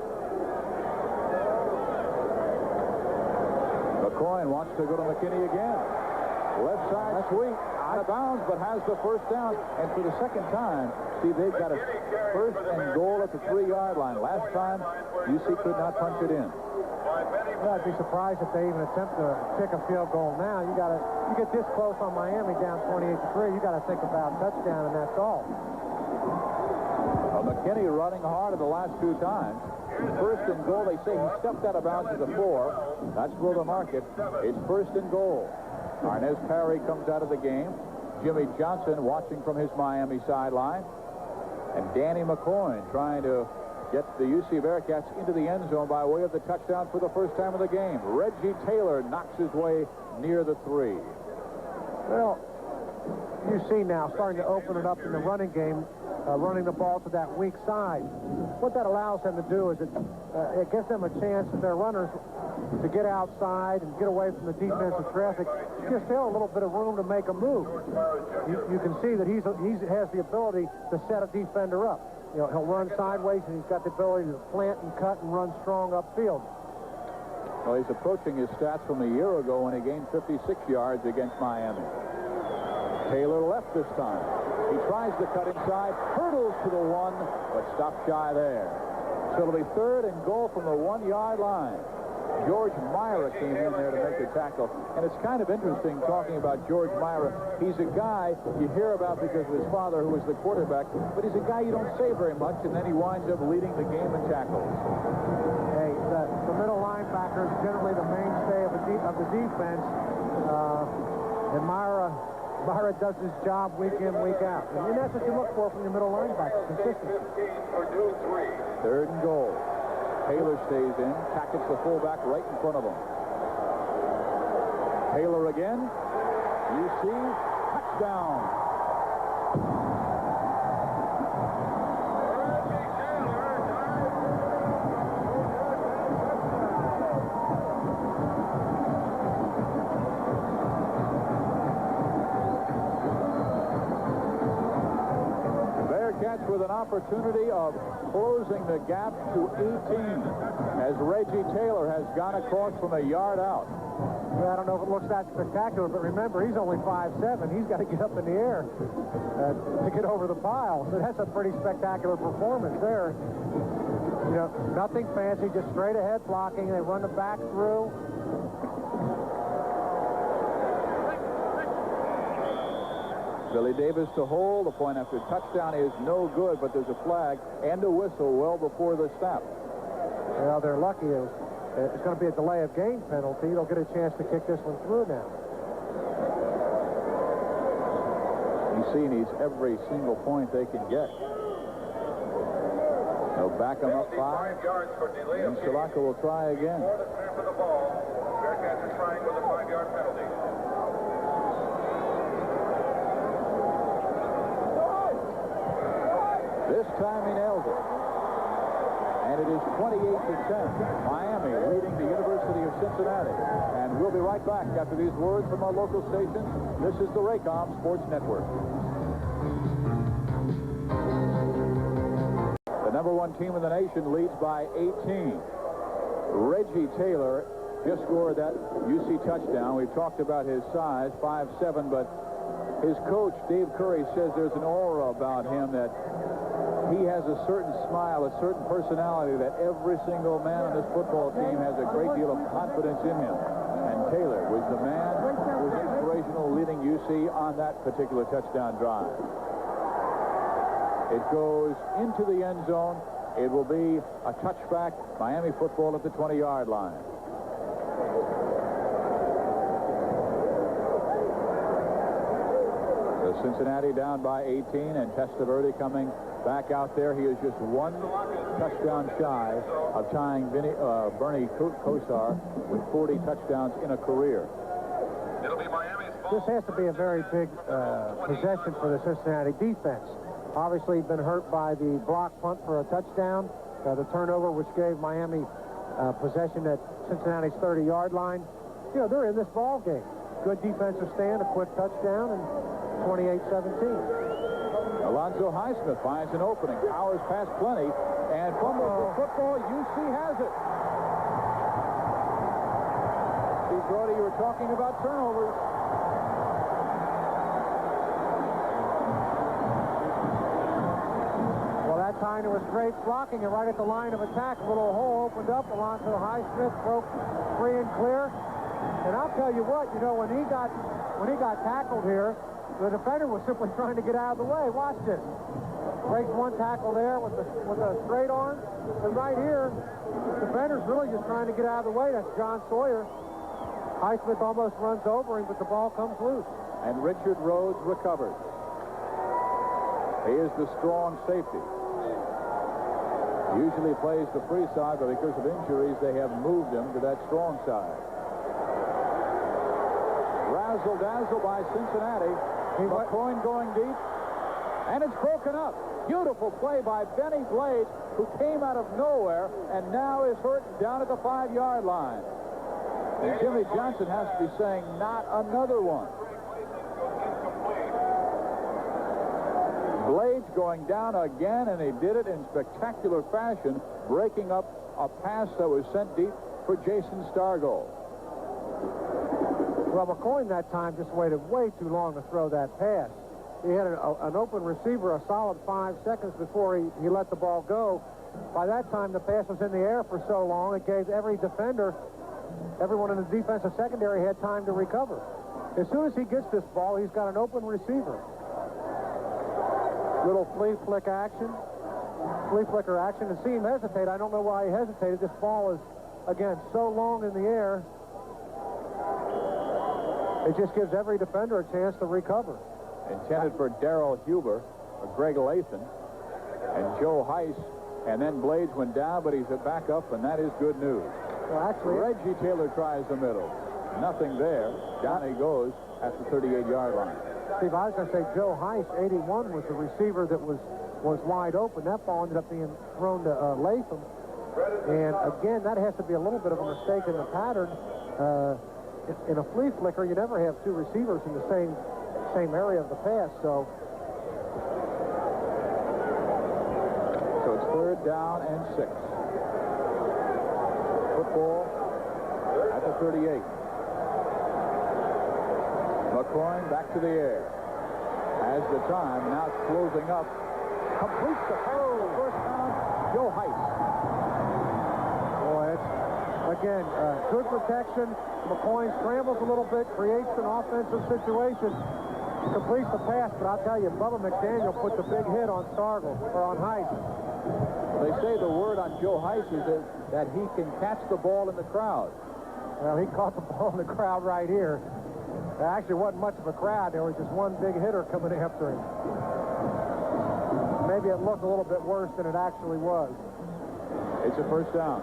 McCoy wants to go to McKinney again. Left side sweep, out of bounds, but has the first down. And for the second time, see, they've got a 1st and goal at the 3-yard line. Last time, UC could not punch it in.
Well, I'd be surprised if they even attempt to kick a field goal now. You get this close on Miami down 28-3. You got to think about touchdown, and that's all.
Well, McKinney running hard at the last 2 times. 1st and goal. They say he stepped out of bounds at the 4. That's where the market. It's 1st and goal. Arnez Perry comes out of the game. Jimmy Johnson watching from his Miami sideline. And Danny McCoy trying to get the UC Bearcats into the end zone by way of the touchdown for the first time of the game. Reggie Taylor knocks his way near the 3.
Well, UC now starting to open it up in the running game, running the ball to that weak side. What that allows them to do is it gives them a chance, if they're runners, to get outside and get away from the defensive traffic. Gives Taylor a little bit of room to make a move. You can see that he has the ability to set a defender up. You know, he'll run sideways, and he's got the ability to plant and cut and run strong upfield.
Well, he's approaching his stats from a year ago when he gained 56 yards against Miami. Taylor left this time. He tries to cut inside, hurdles to the 1, but stops shy there. So it'll be 3rd and goal from the 1-yard line. George Myra came in there to make the tackle. And it's kind of interesting talking about George Myra. He's a guy you hear about because of his father, who was the quarterback, but he's a guy you don't say very much, and then he winds up leading the game in tackles.
Hey, the middle linebacker is generally the mainstay of the defense. And Myra Myra does his job week in, week out. And that's what you look for from your middle linebacker, consistency.
3rd and goal. Taylor stays in, tackles the fullback right in front of him. Taylor again. UC, touchdown. With an opportunity of closing the gap to 18 as Reggie Taylor has gone across from a yard out.
Well, I don't know if it looks that spectacular, but remember, he's only 5'7". He's got to get up in the air to get over the pile. So that's a pretty spectacular performance there. You know, nothing fancy, just straight ahead blocking. They run the back through.
Billy Davis to hold. The point after touchdown is no good, but there's a flag and a whistle well before the snap.
Well, they're lucky. It's going to be a delay of game penalty. They'll get a chance to kick this one through now.
UC needs every single point they can get. They'll back them up 5. And Shalaka will try again.
Before the snap of the ball, Bearcats are trying with a 5-yard penalty.
This time he nails it. And it is 28-10. Miami leading the University of Cincinnati. And we'll be right back after these words from our local stations. This is the Raycom Sports Network. The #1 team in the nation leads by 18. Reggie Taylor just scored that UC touchdown. We've talked about his size, 5'7", but his coach, Dave Curry, says there's an aura about him that he has a certain smile, a certain personality that every single man on this football team has a great deal of confidence in him. And Taylor was the man who was inspirational leading UC on that particular touchdown drive. It goes into the end zone. It will be a touchback. Miami football at the 20-yard line. So Cincinnati down by 18, and Testaverde coming back out there. He is just one touchdown shy of tying Bernie Kosar with 40 touchdowns in a career.
It'll be Miami's
This has to be a very big possession for the Cincinnati defense. Obviously been hurt by the block punt for a touchdown, the turnover which gave Miami possession at Cincinnati's 30-yard line. You know, they're in this ball game. Good defensive stand, a quick touchdown, and 28-17.
Alonzo Highsmith finds an opening, powers past plenty, and fumbles the football. UC has it. Steve Brody, you were talking about turnovers.
Well, that time there was great blocking, and right at the line of attack, a little hole opened up. Alonzo Highsmith broke free and clear. And I'll tell you what, you know, when he got tackled here, the defender was simply trying to get out of the way. Watch this. Breaks one tackle there with a straight arm. And right here, the defender's really just trying to get out of the way. That's John Sawyer. Highsmith almost runs over him, but the ball comes loose.
And Richard Rhodes recovers. He is the strong safety. Usually plays the free side, but because of injuries, they have moved him to that strong side. Razzle-dazzle by Cincinnati. McCoy going deep. And it's broken up. Beautiful play by Benny Blades, who came out of nowhere and now is hurt down at the 5-yard line. And Jimmy Johnson has to be saying, not another one. Blades going down again, and he did it in spectacular fashion, breaking up a pass that was sent deep for Jason Stargell.
Well, McCoy that time just waited way too long to throw that pass. He had an open receiver a solid 5 seconds before he let the ball go. By that time, the pass was in the air for so long, it gave every defender, everyone in the defensive secondary had time to recover. As soon as he gets this ball, he's got an open receiver. Little flea flicker action, and see him hesitate. I don't know why he hesitated. This ball is, again, so long in the air. It just gives every defender a chance to recover.
Intended for Darrell Huber, Greg Lathan, and Joe Heiss. And then Blades went down, but he's back up, and that is good news.
Well, actually,
Reggie Taylor tries the middle. Nothing there. Down he goes at the 38-yard line.
Steve, I was going to say Joe Heiss, 81, was the receiver that was wide open. That ball ended up being thrown to Latham. And again, that has to be a little bit of a mistake in the pattern. In a flea flicker, you never have two receivers in the same area of the pass. So
it's 3rd down and 6. Football at the 38. McCoy back to the air. As the time now it's closing up. Completes the pass for the first down. Joe Heiss.
Boy, it's again good protection. McCoy scrambles a little bit, creates an offensive situation, completes the pass. But I'll tell you, Bubba McDaniel put the big hit on Stargell or on Heiss.
They say the word on Joe Heiss is that he can catch the ball in the crowd.
Well, he caught the ball in the crowd right here. There actually wasn't much of a crowd. There was just one big hitter coming after him. Maybe it looked a little bit worse than it actually was.
It's a first down.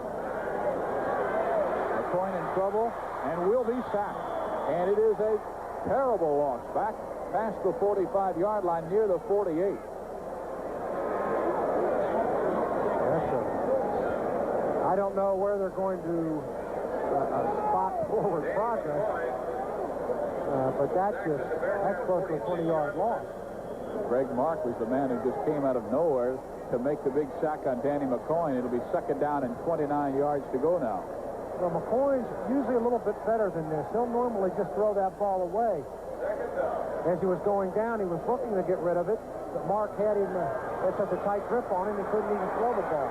McCoy in trouble and will be sacked. And it is a terrible loss back past the 45-yard line near the 48.
I don't know where they're going to spot forward progress, but that's close to a 20-yard loss.
Greg Mark was the man who just came out of nowhere to make the big sack on Danny McCoy. It'll be 2nd down and 29 yards to go now.
Well, McCoy's usually a little bit better than this. He'll normally just throw that ball away. As he was going down, he was looking to get rid of it, but Mark had him had such a tight grip on him, he couldn't even throw the ball.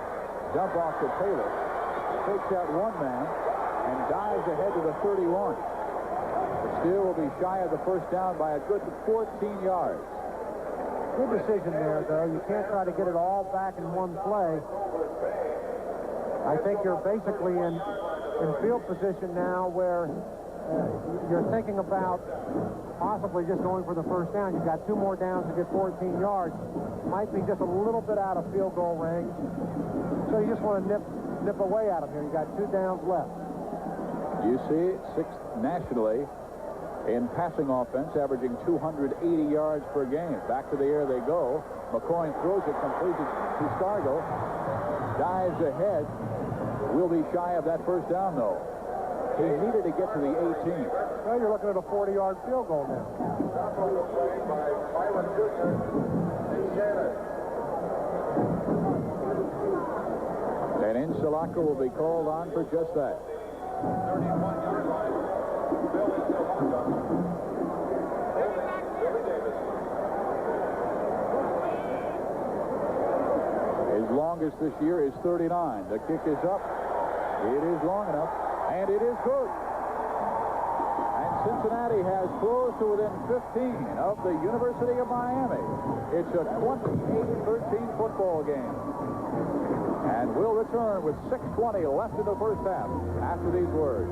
Dump off to Taylor. Takes out one man and dives ahead to the 31. But still will be shy of the first down by a good 14 yards.
Good decision there, though. You can't try to get it all back in one play. I think you're basically in field position now where you're thinking about possibly just going for the first down. You've got 2 more downs to get 14 yards. Might be just a little bit out of field goal range. So you just want to nip away at them here. You got 2 downs left.
You see 6th nationally in passing offense, averaging 280 yards per game. Back to the air they go. McCoy throws it, completes it to Stargell. Dives ahead. Will be shy of that first down, though. He needed to get to the 18.
Well, you're looking at a 40-yard field goal now.
And Insalaka will be called on for just that.
31-yard line. Bill Insalaka. Billy Davis.
His longest this year is 39. The kick is up. It is long enough, and it is good. And Cincinnati has closed to within 15 of the University of Miami. It's a 28-13 football game. And we'll return with 6:20 left in the first half after these words.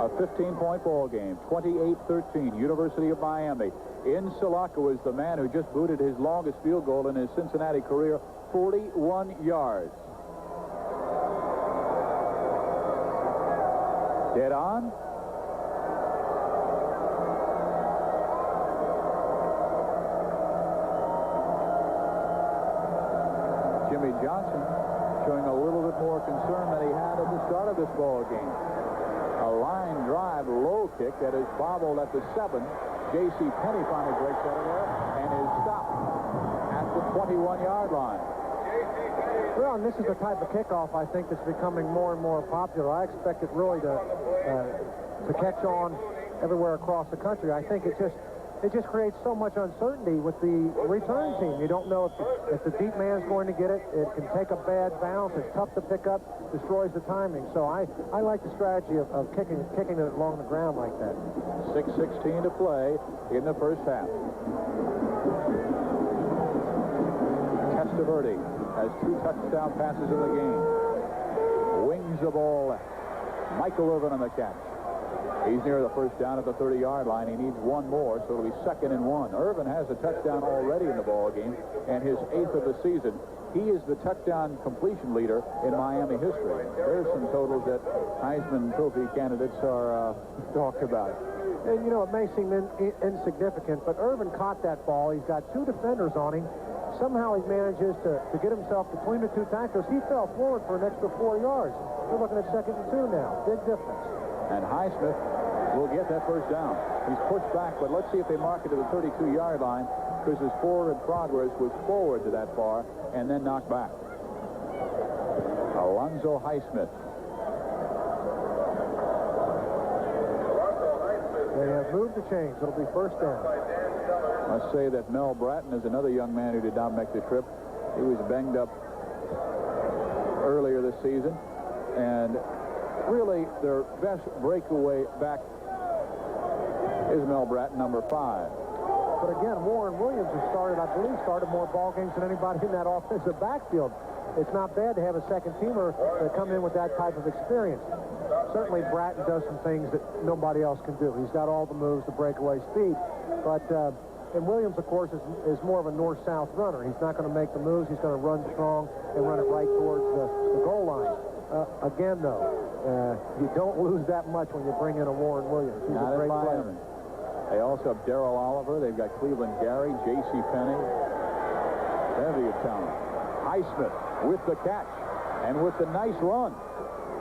A 15-point ball game, 28-13, University of Miami. Insalaka was the man who just booted his longest field goal in his Cincinnati career, 41 yards. Dead on. Jimmy Johnson showing a little bit more concern than he had at the start of this ball game. A line drive low kick that is bobbled at the 7. J.C. Penney finally breaks out of there and is stopped at the 21-yard line.
Well, and this is the type of kickoff I think that's becoming more and more popular. I expect it really to catch on everywhere across the country. I think it just creates so much uncertainty with the return team. You don't know if the deep man's going to get it. It can take a bad bounce. It's tough to pick up, destroys the timing. So I like the strategy of kicking it along the ground like that.
6:16 to play in the first half. Testaverde has 2 touchdown passes in the game. Wings runs the ball left. Michael Irvin on the catch. He's near the first down at the 30-yard line. He needs one more, so it'll be 2nd and 1. Irvin has a touchdown already in the ball game, and his 8th of the season. He is the touchdown completion leader in Miami history. There's some totals that Heisman Trophy candidates are talked about.
And, you know, it may seem insignificant, but Irvin caught that ball. He's got 2 defenders on him. Somehow he manages to get himself between the 2 tackles. He fell forward for an extra 4 yards. We're looking at 2nd and 2 now. Big difference.
And Highsmith will get that first down. He's pushed back, but let's see if they mark it to the 32-yard line, because his forward progress was forward to that far and then knocked back. Alonzo Highsmith.
They have moved the chains. It'll be first down.
I must say that Mel Bratton is another young man who did not make the trip. He was banged up earlier this season, and really their best breakaway back is Mel Bratton, number 5.
But again, Warren Williams has started more ball games than anybody in that offensive backfield. It's not bad to have a second-teamer that come in with that type of experience. Certainly, Bratton does some things that nobody else can do. He's got all the moves, the breakaway speed. But and Williams, of course, is more of a north-south runner. He's not going to make the moves. He's going to run strong and run it right towards the goal line. Again, though, you don't lose that much when you bring in a Warren Williams. He's a great player.
They also have Darrell Oliver. They've got Cleveland Gary, J.C. Penney. Plenty of talent. Highsmith with the catch and with the nice run.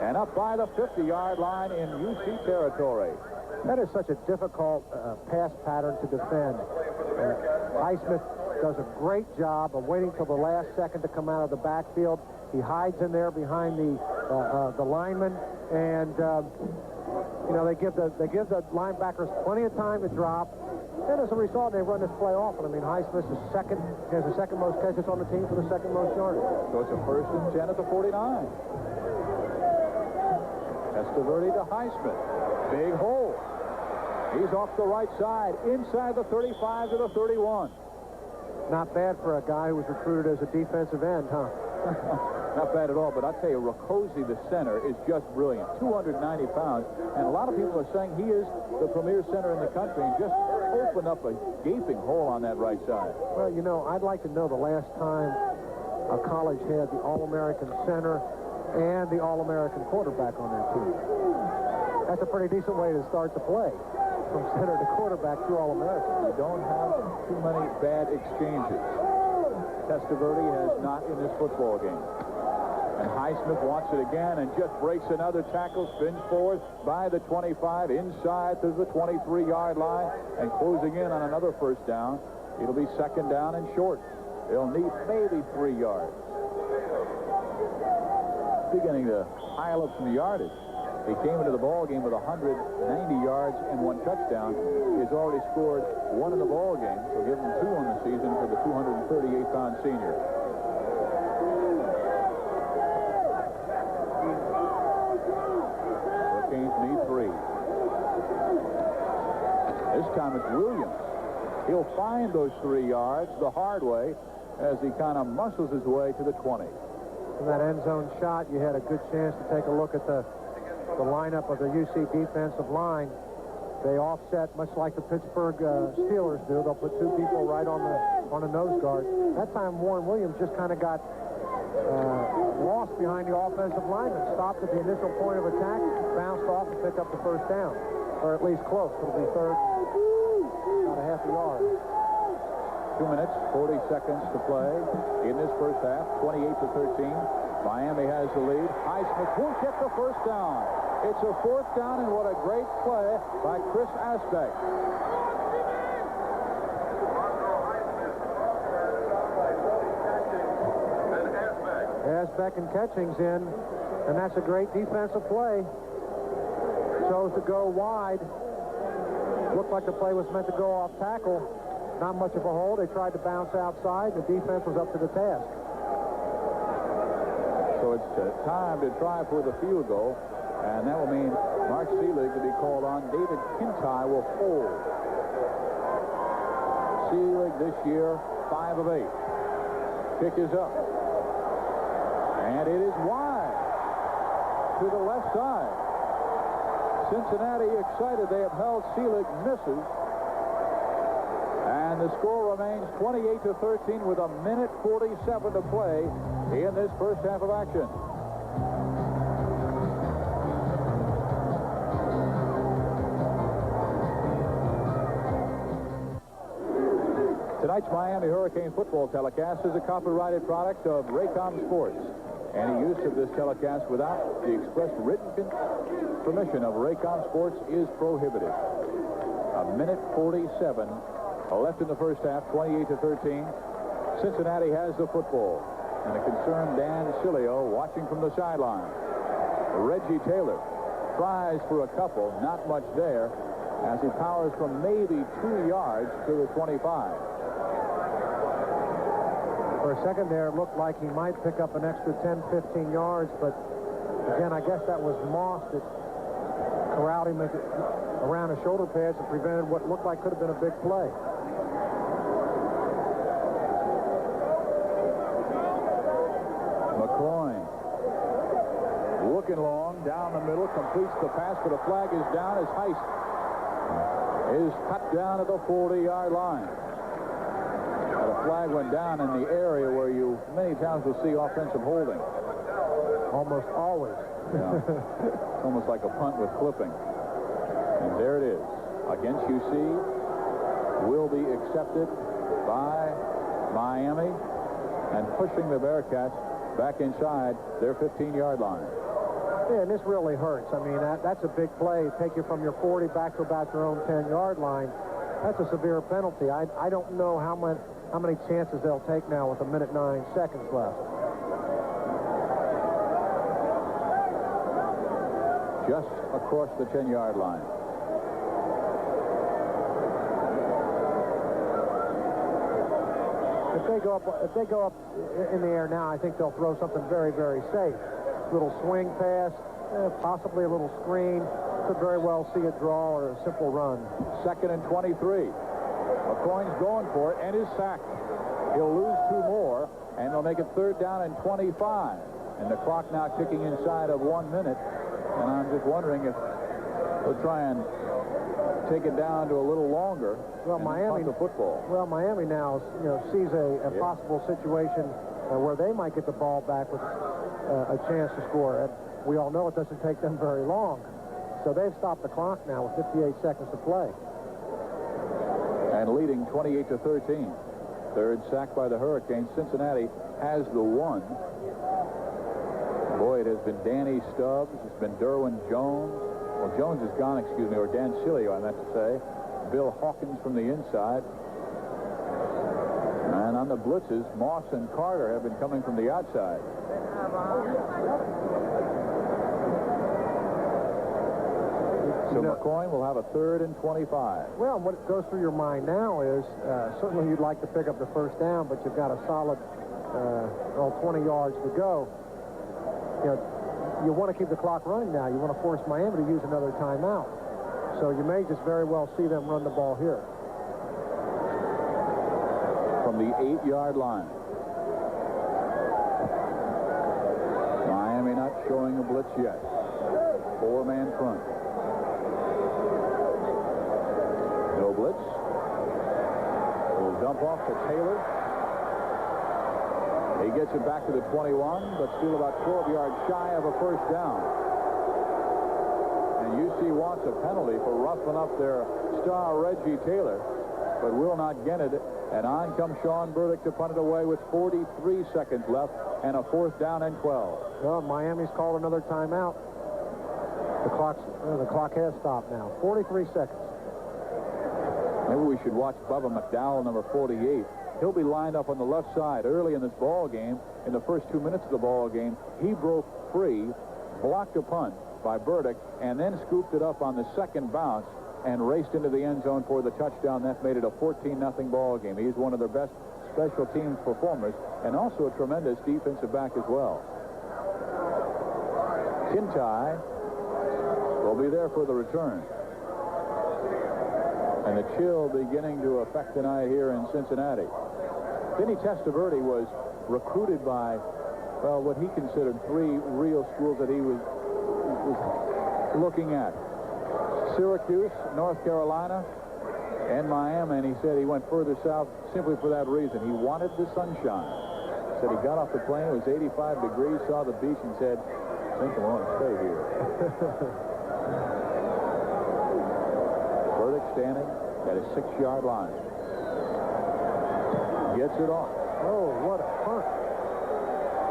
And up by the 50-yard line in UC territory.
That is such a difficult pass pattern to defend. Highsmith does a great job of waiting till the last second to come out of the backfield. He hides in there behind the lineman, and you know, they give the linebackers plenty of time to drop. And as a result, they run this play often. I mean, Highsmith is second, has the second most catches on the team for the second most yards.
So it's a 1st and 10 at the 49. Testaverde to Highsmith. Big hole. He's off the right side, inside the 35 to the 31.
Not bad for a guy who was recruited as a defensive end, huh?
Not bad at all, but I'll tell you, Rakosi, the center, is just brilliant. 290 pounds, and a lot of people are saying he is the premier center in the country, and just opened up a gaping hole on that right side.
Well, you know, I'd like to know the last time a college had the All-American center and the All-American quarterback on their team. That's a pretty decent way to start the play, from center to quarterback to All-American.
You don't have too many bad exchanges. Testaverde has not in this football game. And Highsmith wants it again and just breaks another tackle, spins forward by the 25, inside to the 23-yard line, and closing in on another first down. It'll be 2nd down and short. They'll need maybe 3 yards. Beginning to pile up some yardage. He came into the ball game with 190 yards and 1 touchdown. He's already scored 1 in the ball game, so give him 2 on the season for the 238-pound senior. Hurricanes need 3. This time it's Williams. He'll find those 3 yards the hard way as he kind of muscles his way to the 20.
In that end zone shot, you had a good chance to take a look at the lineup of the UC defensive line. They offset much like the Pittsburgh Steelers do. They'll put 2 people right on the nose guard. That time Warren Williams just kind of got lost behind the offensive lineman, stopped at the initial point of attack, bounced off and picked up the first down, or at least close. It'll be 3rd, about a half a yard.
2 minutes, 40 seconds to play in this first half, 28-13. Miami has the lead. Highsmith will get the first down. It's a 4th down, and what a great play by Chris Asbeck.
Asbeck and Catchings in, and that's a great defensive play. Chose to go wide. Looked like the play was meant to go off tackle. Not much of a hole. They tried to bounce outside. The defense was up to the task.
So it's time to try for the field goal, and that will mean Mark Seelig to be called on. David Kintai will hold. Seelig this year, 5 of 8. Kick is up. And it is wide. to the left side. Cincinnati excited. They have held. Selig misses. And the score remains 28-13 with a minute 47 to play in this first half of action. Tonight's Miami Hurricane football telecast is a copyrighted product of Raycom Sports. Any use of this telecast without the express written permission of Raycom Sports is prohibited. A minute 47 left in the first half, 28-13. Cincinnati has the football. And a concerned Dan Sileo watching from the sideline. Reggie Taylor tries for a couple, not much there, as he powers from maybe 2 yards to the 25.
For a second there, it looked like he might pick up an extra 10, 15 yards, but again, I guess that was Moss that corralled him around his shoulder pads and prevented what looked like could have been a big play.
McCloyne looking long down the middle, completes the pass, but a flag is down as Heist is cut down at the 40-yard line. The flag went down in the area where you many times will see offensive holding.
Almost always.
Yeah. It's almost like a punt with clipping. And there it is. Against UC, will be accepted by Miami and pushing the Bearcats back inside their 15-yard line.
Yeah, and this really hurts. I mean, that's a big play. Take you from your 40 back to about your own 10-yard line. That's a severe penalty. I don't know how many chances they'll take now with a minute 9 seconds left.
Just across the 10-yard line.
If they go up in the air now, I think they'll throw something very, very safe. Little swing pass, possibly a little screen. Could very well see a draw or a simple run.
2nd and 23. McCoyne's going for it and is sacked. He'll lose 2 more, and they'll make it 3rd down and 25. And the clock now ticking inside of 1 minute. And I'm just wondering if they'll try and take it down to a little longer.
Well, Miami
the football.
Well, Miami now, sees a possible situation where they might get the ball back with a chance to score. And we all know it doesn't take them very long. So they've stopped the clock now with 58 seconds to play.
And leading 28-13. 3rd sack by the Hurricanes. Cincinnati has the 1. Boy, it has been Danny Stubbs. It's been Derwin Jones. Well, Jones is gone, excuse me, or Dan Sileo, I meant to say. Bill Hawkins from the inside. And on the blitzes, Moss and Carter have been coming from the outside. So McCoyne will have a 3rd and 25.
Well, what goes through your mind now is certainly you'd like to pick up the first down, but you've got a solid 20 yards to go. You want to keep the clock running now. You want to force Miami to use another timeout. So you may just very well see them run the ball here.
From the 8-yard line. Miami not showing a blitz yet. 4-man front. No blitz. Little dump off to Taylor. He gets it back to the 21, but still about 12 yards shy of a first down. And UC wants a penalty for roughing up their star Reggie Taylor, but will not get it. And on comes Sean Burdick to punt it away with 43 seconds left and a 4th down and 12.
Well, Miami's called another timeout. The clock has stopped now. 43 seconds.
Maybe we should watch Bubba McDowell, number 48. He'll be lined up on the left side early in this ball game. In the first 2 minutes of the ball game, he broke free, blocked a punt by Burdick, and then scooped it up on the second bounce and raced into the end zone for the touchdown. That made it a 14-0 ball game. He's one of their best special teams performers and also a tremendous defensive back as well. Kintai will be there for the return. And the chill beginning to affect the night here in Cincinnati. Vinny Testaverde was recruited by, well, what he considered 3 real schools that he was was looking at. Syracuse, North Carolina, and Miami, and he said he went further south simply for that reason. He wanted the sunshine. Said he got off the plane, it was 85 degrees, saw the beach, and said, I think I want to stay here. Burdick standing at his 6-yard line. Gets it off.
Oh, what a punt.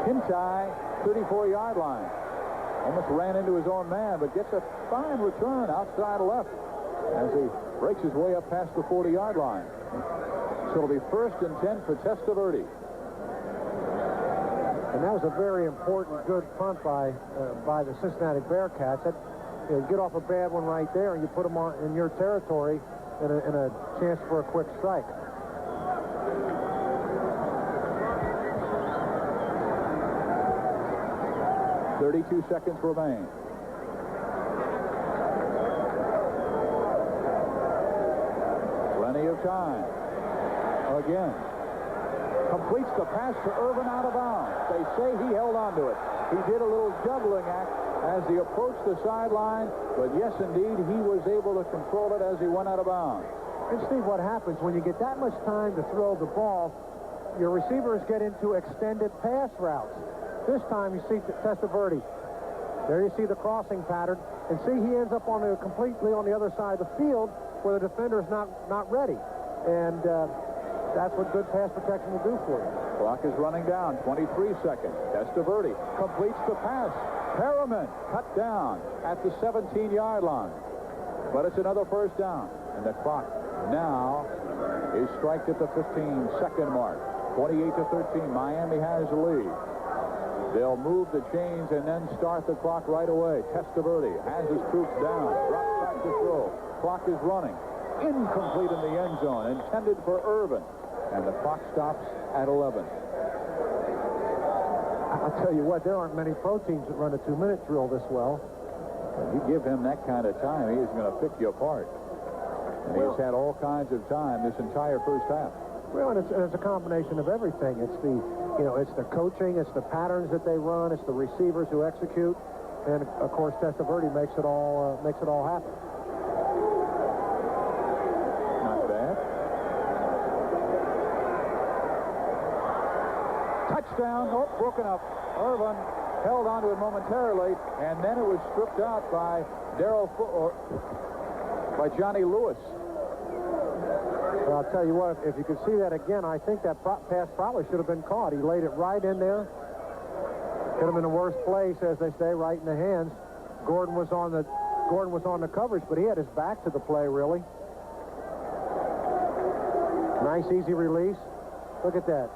Kintai, 34-yard line. Almost ran into his own man, but gets a fine return outside left as he breaks his way up past the 40-yard line. So it'll be 1st and 10 for Testaverde.
And that was a very important, good punt by the Cincinnati Bearcats. That, you get off a bad one right there, and you put them on in your territory in a chance for a quick strike.
.32 seconds remain. Plenty of time. Again. Completes the pass to Irvin out of bounds. They say he held on to it. He did a little juggling act as he approached the sideline, but yes, indeed, he was able to control it as he went out of bounds.
And Steve, what happens when you get that much time to throw the ball, your receivers get into extended pass routes. This time you see Testaverde. There you see the crossing pattern, and see he ends up completely on the other side of the field where the defender is not ready. And that's what good pass protection will do for you.
Clock is running down. 23 seconds. Testaverde completes the pass. Perriman cut down at the 17-yard line. But it's another 1st down. And the clock now is striked at the 15-second mark. 28-13. Miami has the lead. They'll move the chains and then start the clock right away. Testaverde has his troops down. Drops back to throw. Clock is running. Incomplete in the end zone. Intended for Irvin. And the clock stops at 11.
I'll tell you what, there aren't many pro teams that run a 2-minute drill this well.
You give him that kind of time, he's going to pick you apart. And he's had all kinds of time this entire first half.
Well, and it's a combination of everything. It's it's the coaching, it's the patterns that they run, it's the receivers who execute, and of course Testaverde makes it all happen.
Not bad. Touchdown. Oh, broken up. Irvin held onto it momentarily, and then it was stripped out by by Johnny Lewis.
Well, I'll tell you what, if you could see that again, I think that pass probably should have been caught. He laid it right in there. Hit him in the worst place, as they say, right in the hands. Gordon was on the coverage, but he had his back to the play, really. Nice, easy release. Look at that.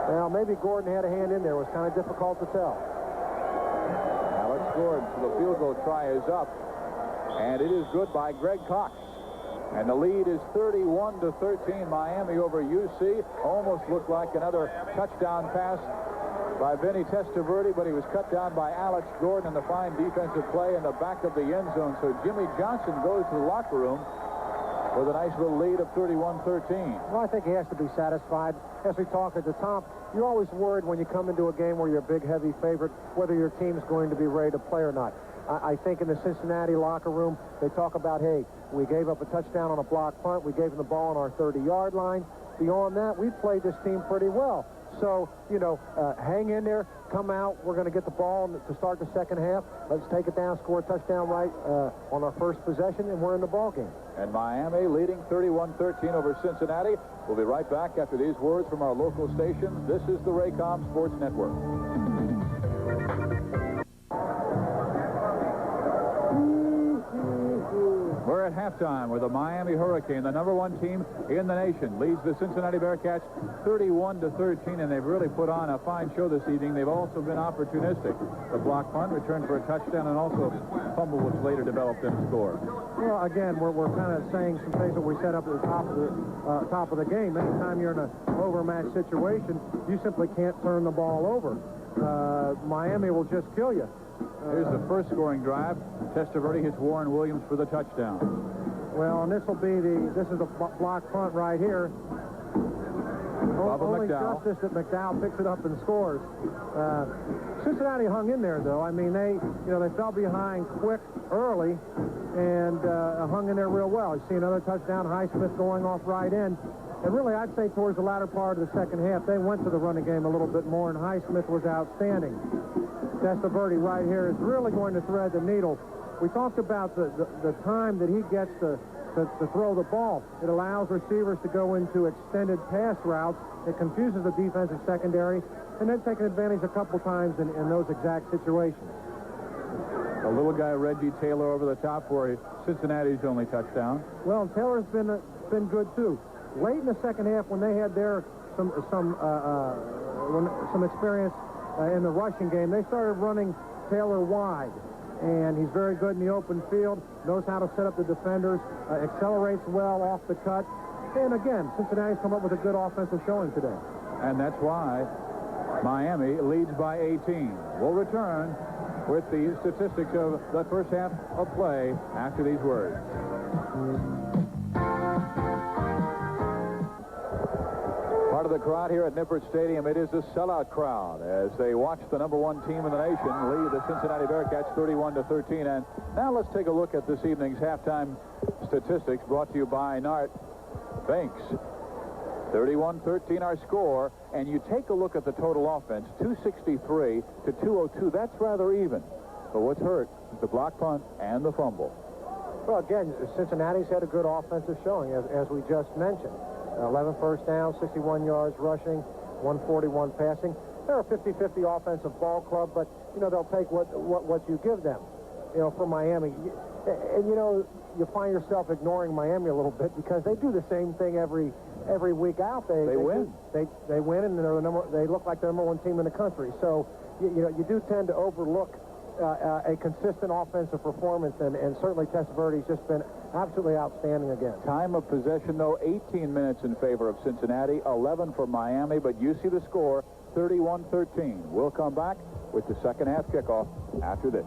Well, maybe Gordon had a hand in there. It was kind of difficult to tell.
Alex Gordon, so the field goal try is up, and it is good by Greg Cox. And the lead is 31-13. Miami over UC. Almost looked like another touchdown pass by Vinny Testaverde, but he was cut down by Alex Gordon in the fine defensive play in the back of the end zone. So Jimmy Johnson goes to the locker room with a nice little lead of 31-13.
Well, I think he has to be satisfied. As we talked at the top, you're always worried when you come into a game where you're a big, heavy favorite, whether your team's going to be ready to play or not. I think in the Cincinnati locker room, they talk about, hey, we gave up a touchdown on a block punt. We gave them the ball on our 30-yard line. Beyond that, we played this team pretty well. So, hang in there, come out. We're going to get the ball to start the second half. Let's take it down, score a touchdown right on our first possession, and we're in the ball game.
And Miami leading 31-13 over Cincinnati. We'll be right back after these words from our local stations. This is the Raycom Sports Network. We're at halftime where the Miami Hurricane, the #1 team in the nation, leads the Cincinnati Bearcats 31-13, and they've really put on a fine show this evening. They've also been opportunistic. The block punt returned for a touchdown and also fumble, which later developed in a score.
Well, again, we're kind of saying some things that we set up at the top of the game. Anytime you're in an overmatched situation, you simply can't turn the ball over. Miami will just kill you.
Here's the first scoring drive. Testaverde hits Warren Williams for the touchdown.
Well, and this is the block punt right here. Only
McDowell.
justice that McDowell picks it up and scores. Cincinnati hung in there, though. I mean, they fell behind quick early and hung in there real well. You see another touchdown, Highsmith going off right in. And really, I'd say towards the latter part of the second half, they went to the running game a little bit more, and Highsmith was outstanding. Testaverde right here is really going to thread the needle. We talked about the time that he gets to throw the ball. It allows receivers to go into extended pass routes. It confuses the defensive secondary, and then taking advantage a couple times in those exact situations.
The little guy, Reggie Taylor, over the top for Cincinnati's only touchdown.
Well, Taylor's been good, too. Late in the second half, when they had some experience in the rushing game, they started running Taylor wide. And he's very good in the open field, knows how to set up the defenders, accelerates well off the cut. And again, Cincinnati's come up with a good offensive showing today.
And that's why Miami leads by 18. We'll return with the statistics of the first half of play after these words. Part of the crowd here at Nippert Stadium, it is a sellout crowd as they watch the #1 team in the nation lead the Cincinnati Bearcats 31-13. And now let's take a look at this evening's halftime statistics brought to you by Nart Banks. 31-13 our score, and you take a look at the total offense, 263 to 202. That's rather even. But what's hurt is the block punt and the fumble.
Well, again, Cincinnati's had a good offensive showing, as we just mentioned. 11 first downs, 61 yards rushing, 141 passing. They're a 50-50 offensive ball club, but, they'll take what you give them, for Miami. And, you find yourself ignoring Miami a little bit because they do the same thing every week out. They
win.
They win, and they look like the #1 team in the country. So, you do tend to overlook a consistent offensive performance, and certainly Testaverde's just been absolutely outstanding again.
Time of possession, though, 18 minutes in favor of Cincinnati, 11 for Miami, but you see the score, 31-13. We'll come back with the second half kickoff after this.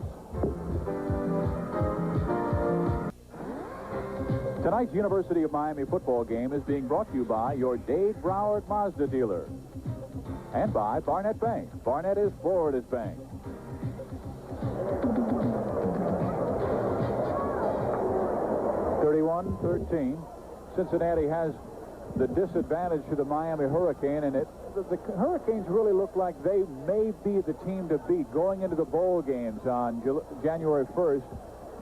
Tonight's University of Miami football game is being brought to you by your Dade Broward Mazda dealer and by Barnett Bank. Barnett is Florida's bank. 31-13. Cincinnati has the disadvantage to the Miami Hurricane, and the Hurricanes really look like they may be the team to beat going into the bowl games on January 1st,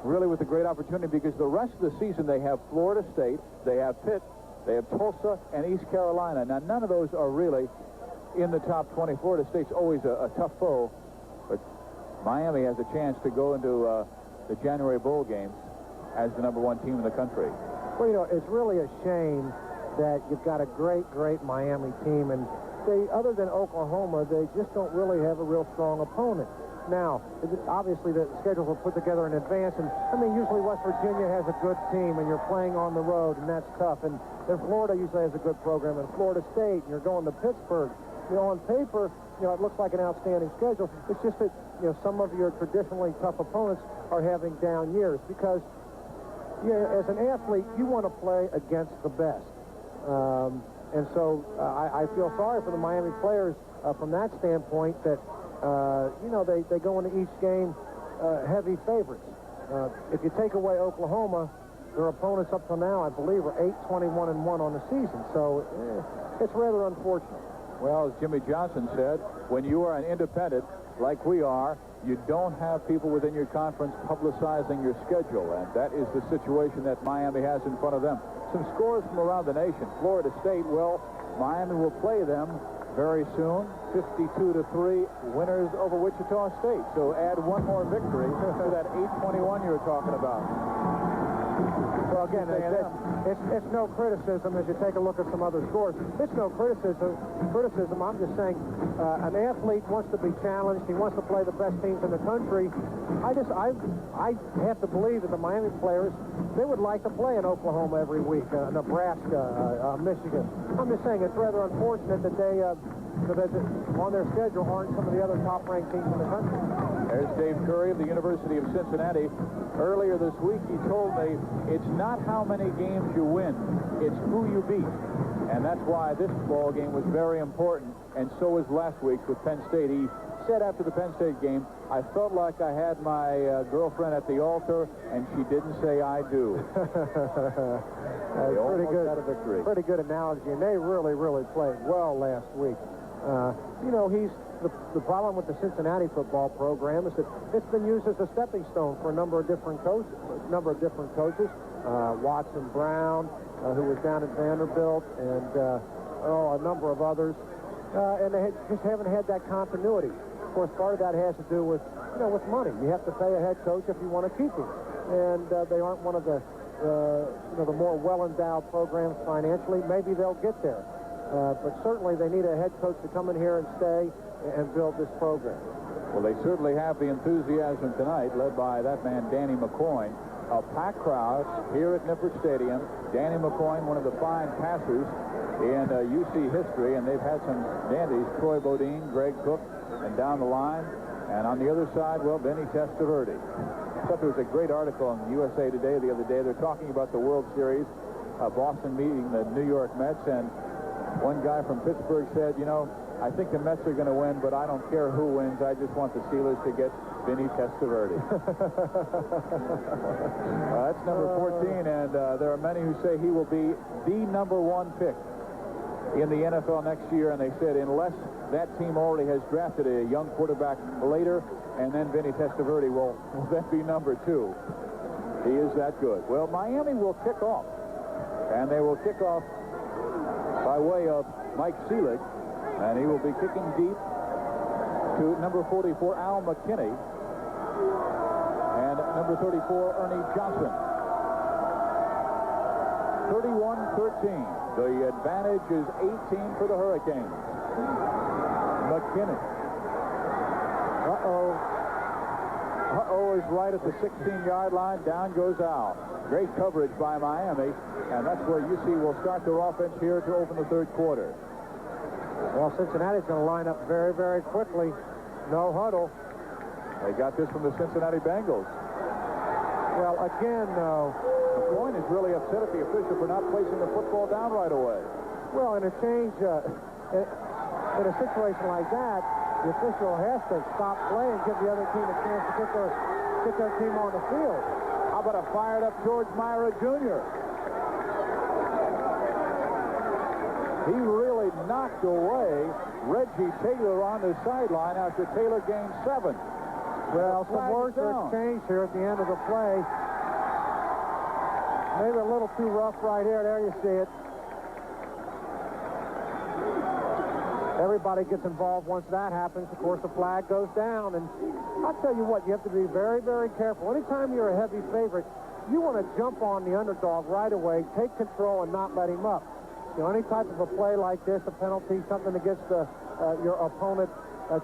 really with a great opportunity because the rest of the season they have Florida State, they have Pitt, they have Tulsa, and East Carolina. Now, none of those are really in the top 20. Florida State's always a tough foe, but Miami has a chance to go into the January bowl games as the #1 team in the country.
Well, it's really a shame that you've got a great Miami team, and other than Oklahoma, they just don't really have a real strong opponent. Now, obviously, the schedules were put together in advance, and, usually West Virginia has a good team, and you're playing on the road, and that's tough. And then Florida usually has a good program, and Florida State, and you're going to Pittsburgh. On paper, it looks like an outstanding schedule. It's just that, some of your traditionally tough opponents are having down years because, as an athlete, you want to play against the best. And so I feel sorry for the Miami players from that standpoint that, they go into each game heavy favorites. If you take away Oklahoma, their opponents up to now, I believe, are 8-21-1 on the season. So it's rather unfortunate.
Well, as Jimmy Johnson said, when you are an independent like we are, you don't have people within your conference publicizing your schedule, and that is the situation that Miami has in front of them. Some scores from around the nation. Florida State, well, Miami will play them very soon, 52-3 winners over Wichita State. So add one more victory to that 8-21 you were talking about.
Well, again, it's no criticism as you take a look at some other scores. It's no criticism. I'm just saying an athlete wants to be challenged. He wants to play the best teams in the country. I have to believe that the Miami players, they would like to play in Oklahoma every week, Nebraska, Michigan. I'm just saying it's rather unfortunate that they, on their schedule, aren't some of the other top-ranked teams in the country.
There's Dave Curry of the University of Cincinnati. Earlier this week, he told me it's not how many games you win, it's who you beat. And that's why this ball game was very important, and so was last week's with Penn State. He said after the Penn State game, I felt like I had my girlfriend at the altar, and she didn't say I do.
That's pretty good.
Got a victory.
Pretty good analogy, and they really, really played well last week. You know, the problem with the Cincinnati football program is that it's been used as a stepping stone for a number of different coaches. Watson Brown, who was down at Vanderbilt, and a number of others, and they just haven't had that continuity. Of course, part of that has to do with with money. You have to pay a head coach if you want to keep him, and they aren't one of the the more well-endowed programs financially. Maybe they'll get there. But certainly they need a head coach to come in here and stay and build this program.
Well, they certainly have the enthusiasm tonight, led by that man, Danny McCoy. A packed crowd here at Nippert Stadium. Danny McCoy, one of the fine passers in UC history, and they've had some dandies, Troy Bodine, Greg Cook, and down the line. And on the other side, well, Vinny Testaverde. I thought there was a great article on USA Today the other day. They're talking about the World Series, Boston meeting the New York Mets, and one guy from Pittsburgh said, I think the Mets are going to win, but I don't care who wins. I just want the Steelers to get Vinny Testaverde. That's number 14, and there are many who say he will be the #1 pick in the NFL next year, and they said unless that team already has drafted a young quarterback later, and then Vinny Testaverde will then be number 2. He is that good. Well, Miami will kick off, and they will kick off by way of Mike Seelig, and he will be kicking deep to number 44, Al McKinney, and number 34, Ernie Johnson. 31-13. The advantage is 18 for the Hurricanes. McKinney. Uh-oh is right at the 16-yard line. Down goes Al. Great coverage by Miami, and that's where UC will start their offense here to open the third quarter.
Well, Cincinnati's going to line up very, very quickly. No huddle.
They got this from the Cincinnati Bengals.
Well, again,
McCoy is really upset at the official for not placing the football down right away.
Well, in a change, in a situation like that, the official has to stop play and give the other team a chance to get their team on the field.
How about a fired-up George Myra Jr.? He really knocked away Reggie Taylor on the sideline after Taylor gained 7.
Well, some words are exchanged here at the end of the play. Maybe a little too rough right here. There you see it. Everybody gets involved once that happens. Of course, the flag goes down. And I'll tell you what, you have to be very, very careful. Anytime you're a heavy favorite, you want to jump on the underdog right away, take control, and not let him up. Any type of a play like this, a penalty, something that gets your opponent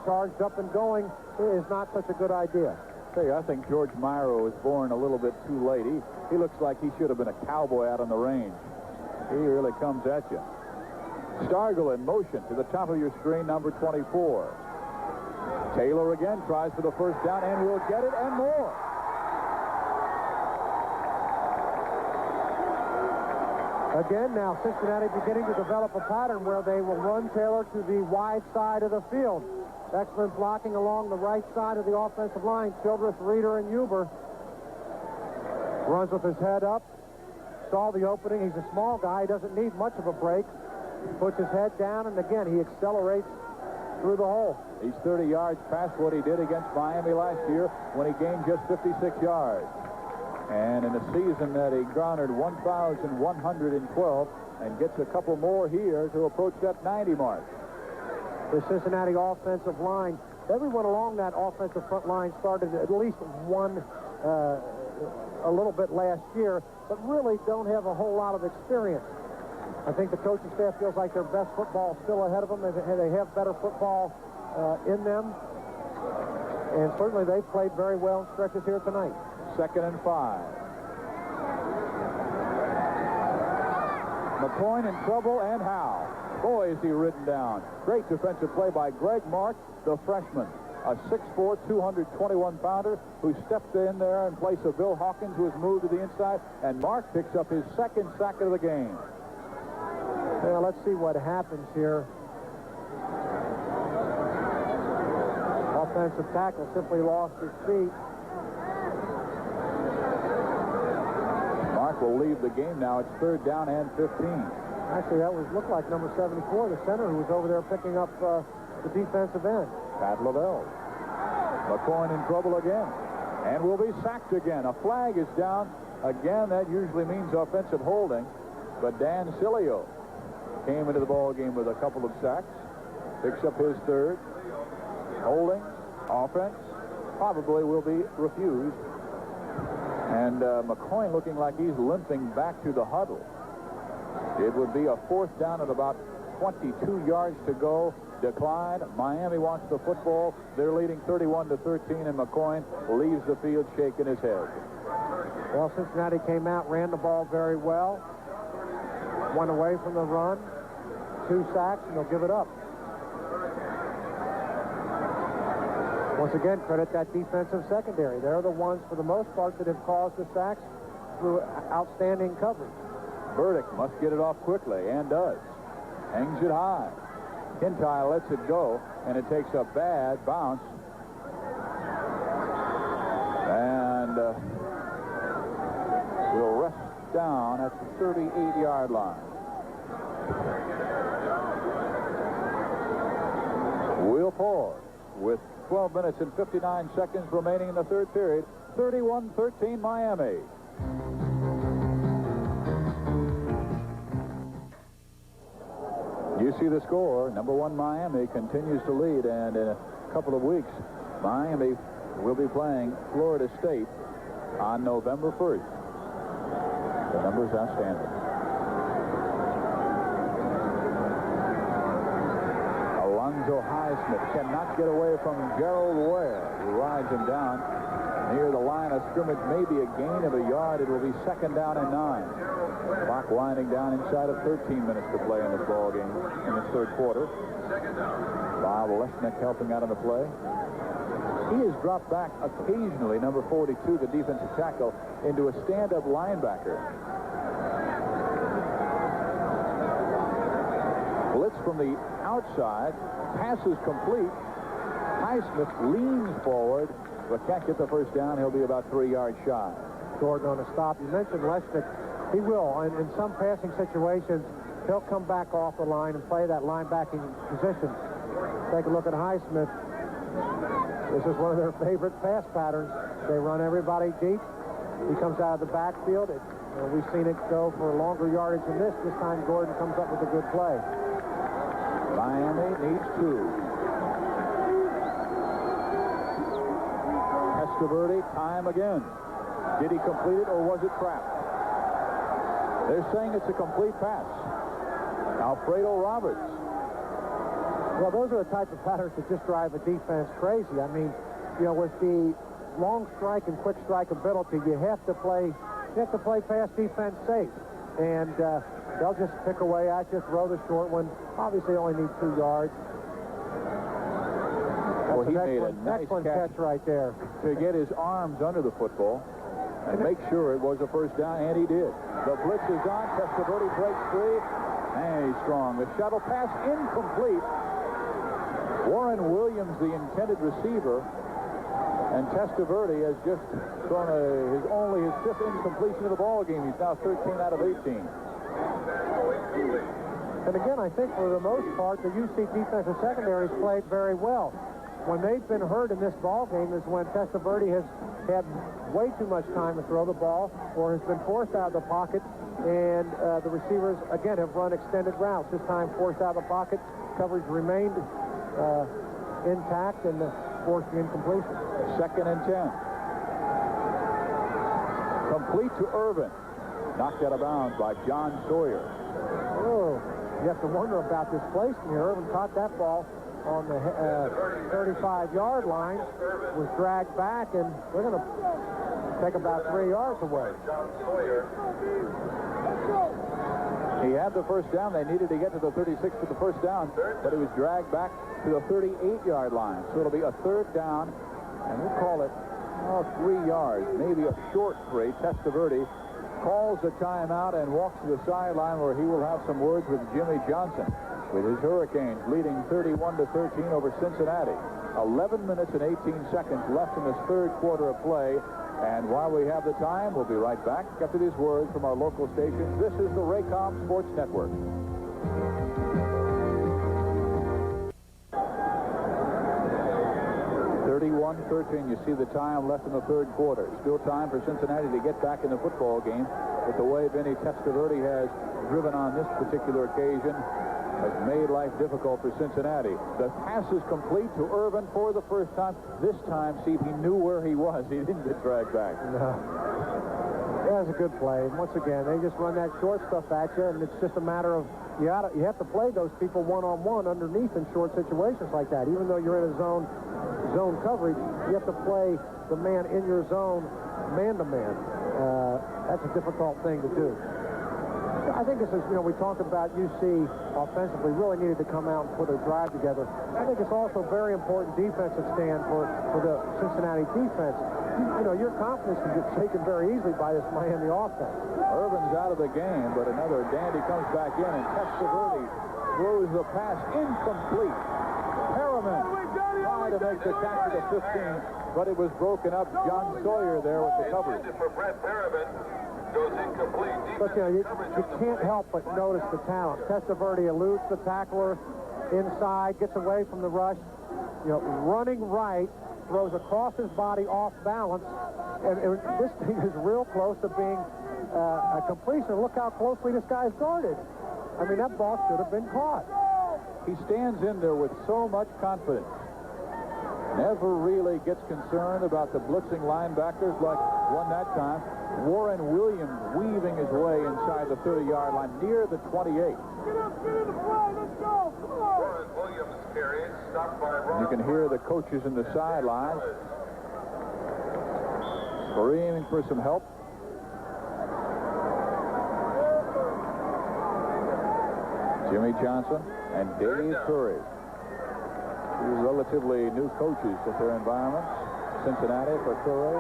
charged up and going, is not such a good idea.
I think George Myra was born a little bit too late. He looks like he should have been a cowboy out on the range. He really comes at you. Stargell in motion to the top of your screen, number 24. Taylor again tries for the first down, and will get it and more.
Again, now Cincinnati beginning to develop a pattern where they will run Taylor to the wide side of the field. Excellent blocking along the right side of the offensive line. Childress, Reeder, and Huber. Runs with his head up. Saw the opening. He's a small guy. He doesn't need much of a break. Puts his head down, and again, he accelerates through the hole.
He's 30 yards past what he did against Miami last year when he gained just 56 yards. And in a season that he garnered 1,112 and gets a couple more here to approach that 90 mark.
The Cincinnati offensive line, everyone along that offensive front line started at least one a little bit last year, but really don't have a whole lot of experience. I think the coaching staff feels like their best football is still ahead of them. They have better football in them. And certainly they've played very well in stretches here tonight.
2nd and 5. McCoy in trouble, and how? Boy, is he ridden down. Great defensive play by Greg Mark, the freshman. A 6'4", 221-pounder who stepped in there in place of Bill Hawkins, who has moved to the inside. And Mark picks up his 2nd sack of the game.
Well, let's see what happens here. Offensive tackle simply lost his feet.
Mark will leave the game now. It's 3rd down and 15.
Actually, that looked like number 74, the center, who was over there picking up the defensive end.
Pat Lavelle. McCoy in trouble again. And will be sacked again. A flag is down. Again, that usually means offensive holding. But Dan Cilio came into the ball game with a couple of sacks. Picks up his 3rd. Holding. Offense. Probably will be refused. And McCoy looking like he's limping back to the huddle. It would be a 4th down at about 22 yards to go. Decline. Miami wants the football. They're leading 31-13, and McCoy leaves the field shaking his head.
Well, Cincinnati came out, ran the ball very well. Went away from the run. 2 sacks, and they'll give it up. Once again, credit that defensive secondary. They're the ones, for the most part, that have caused the sacks through outstanding coverage.
Burdick must get it off quickly, and does. Hangs it high. Kintyre lets it go, and it takes a bad bounce. And will rest down at the 38-yard line. We'll pause with 12 minutes and 59 seconds remaining in the 3rd period. 31-13 Miami. You see the score. Number 1 Miami continues to lead, and in a couple of weeks, Miami will be playing Florida State on November 1st. The number's outstanding. Alonzo Highsmith cannot get away from Gerald Ware, who rides him down near the line of scrimmage. Maybe a gain of a yard. It will be 2nd down and 9. Clock winding down inside of 13 minutes to play in this ball game in the 3rd quarter. Bob Lesnick helping out on the play. He has dropped back occasionally, number 42, the defensive tackle, into a stand-up linebacker. Blitz from the outside. Pass is complete. Highsmith leans forward, but can't get the 1st down. He'll be about 3 yards shy.
Gordon on a stop. You mentioned Lesnick. He will. And in some passing situations, he'll come back off the line and play that linebacking position. Take a look at Highsmith. This is one of their favorite pass patterns. They run everybody deep. He comes out of the backfield. We've seen it go for longer yardage than this. This time Gordon comes up with a good play.
Miami needs 2. Testaverde, time again. Did he complete it, or was it trapped? They're saying it's a complete pass. Alfredo Roberts.
Well, those are the type of patterns that just drive a defense crazy. I mean, with the long strike and quick strike ability, you have to play pass defense safe. And they'll just pick away at you, throw the short one. Obviously only need 2 yards.
Well, he made a nice
catch right there.
To get his arms under the football and make sure it was a 1st down, and he did. The blitz is on. Testaverde breaks free, and he's strong. The shuttle pass incomplete. Warren Williams, the intended receiver, and Testaverde has just thrown his 5th incompletion of the ball game. He's now 13 out of 18.
And again, I think for the most part, the UC defensive secondaries played very well. When they've been hurt in this ball game is when Testaverde has had way too much time to throw the ball, or has been forced out of the pocket, and the receivers, again, have run extended routes. This time forced out of the pocket. Coverage remained intact and forced the incompletion.
2nd and 10. Complete to Irvin. Knocked out of bounds by John Sawyer.
Oh, you have to wonder about this placement here. Irvin caught that ball on the 35-yard line, was dragged back, and they're going to take about 3 yards away.
He had the 1st down. They needed to get to the 36 for the 1st down, but he was dragged back to the 38-yard line. So it'll be a 3rd down, and we'll call it 3 yards, maybe a short 3. Testaverde calls a timeout and walks to the sideline where he will have some words with Jimmy Johnson, with his Hurricanes leading 31-13 over Cincinnati. 11 minutes and 18 seconds left in this third quarter of play. And while we have the time, we'll be right back after these words from our local stations. This is the Raycom Sports Network. 31-13. You see the time left in the third quarter. Still time for Cincinnati to get back in the football game. But the way Vinny Testaverde has driven on this particular occasion has made life difficult for Cincinnati. The pass is complete to Irvin for the first time. This time, Steve, he knew where he was. He didn't get dragged back.
No. Yeah, it was a good play. And once again, they just run that short stuff at you, and it's just a matter of you have to play those people one-on-one underneath in short situations like that. Even though you're in a zone coverage, you have to play the man in your zone man-to-man. That's a difficult thing to do. I think this is, we talked about UC offensively really needed to come out and put a drive together. I think it's also very important defensive stand for the Cincinnati defense. Your confidence can get shaken very easily by this Miami offense.
Irvin's out of the game, but another dandy comes back in, and Testaverde throws the pass incomplete. Perriman tried to make the catch at the 15, but it was broken up. John Sawyer there with the coverage.
For Brett Perriman. Goes incomplete.
But you can't help but notice the talent. Testaverde eludes the tackler inside, gets away from the rush, running right, throws across his body off balance, and this thing is real close to being a completion. Look how closely this guy's guarded. I mean, that ball should have been caught.
He stands in there with so much confidence. Never really gets concerned about the blitzing linebackers like one that time. Warren Williams weaving his way inside the 30-yard line near the 28.
Get in the fly, let's go! Come on! Warren Williams carries, stopped by Ron.
You can hear the coaches in the sidelines screaming for some help. Jimmy Johnson and Dave Curry. Two relatively new coaches at their environments. Cincinnati for Curry.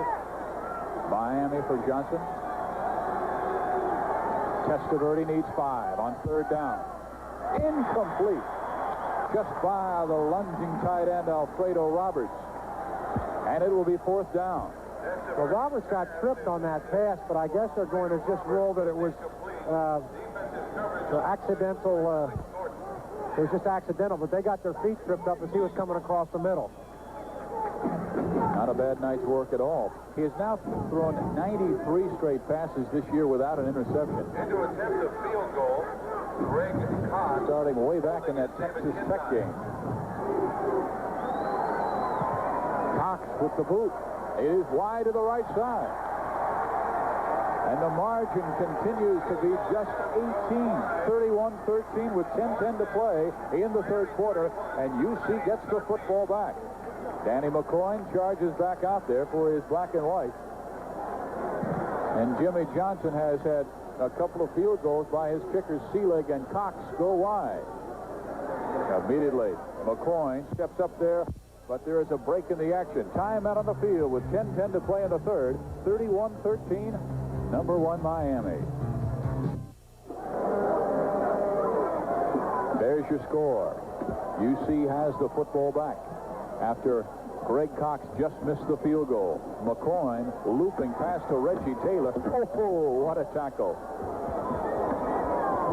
Miami for Johnson. Testaverde needs 5 on third down. Incomplete. Just by the lunging tight end Alfredo Roberts. And it will be fourth down.
Well, Roberts got tripped on that pass, but I guess they're going to just rule that it was accidental. It was just accidental, but they got their feet tripped up as he was coming across the middle.
Not a bad night's work at all. He has now thrown 93 straight passes this year without an interception.
Into attempt a field goal, Greg Cox.
Starting way back in that Texas Tech game. Cox with the boot. It is wide to the right side. And the margin continues to be just 18. 31-13 with 10:10 to play in the third quarter. And UC gets the football back. Danny McCoy charges back out there for his black and white. And Jimmy Johnson has had a couple of field goals by his kickers Seelig and Cox go wide. Immediately, McCoy steps up there, but there is a break in the action. Time out on the field with 10:10 to play in the third. 31-13, number 1 Miami. There's your score. UC has the football back after Greg Cox just missed the field goal. McCoy looping pass to Reggie Taylor. Oh, what a tackle.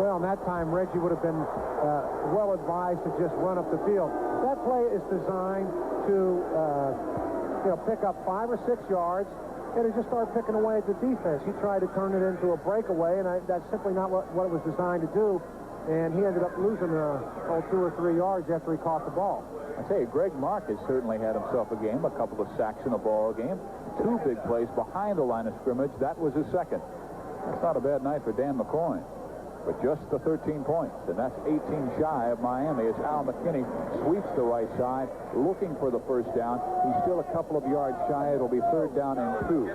Well, in that time, Reggie would have been well advised to just run up the field. That play is designed to pick up 5 or 6 yards and to just start picking away at the defense. He tried to turn it into a breakaway, and that's simply not what it was designed to do. And he ended up losing 2 or 3 yards after he caught the ball.
I tell you, Greg Mark has certainly had himself a game, a couple of sacks in a ball game, 2 big plays behind the line of scrimmage. That was his second. That's not a bad night for Dan McCoy. But just the 13 points, and that's 18 shy of Miami as Al McKinney sweeps the right side, looking for the first down. He's still a couple of yards shy. It'll be third down and 2.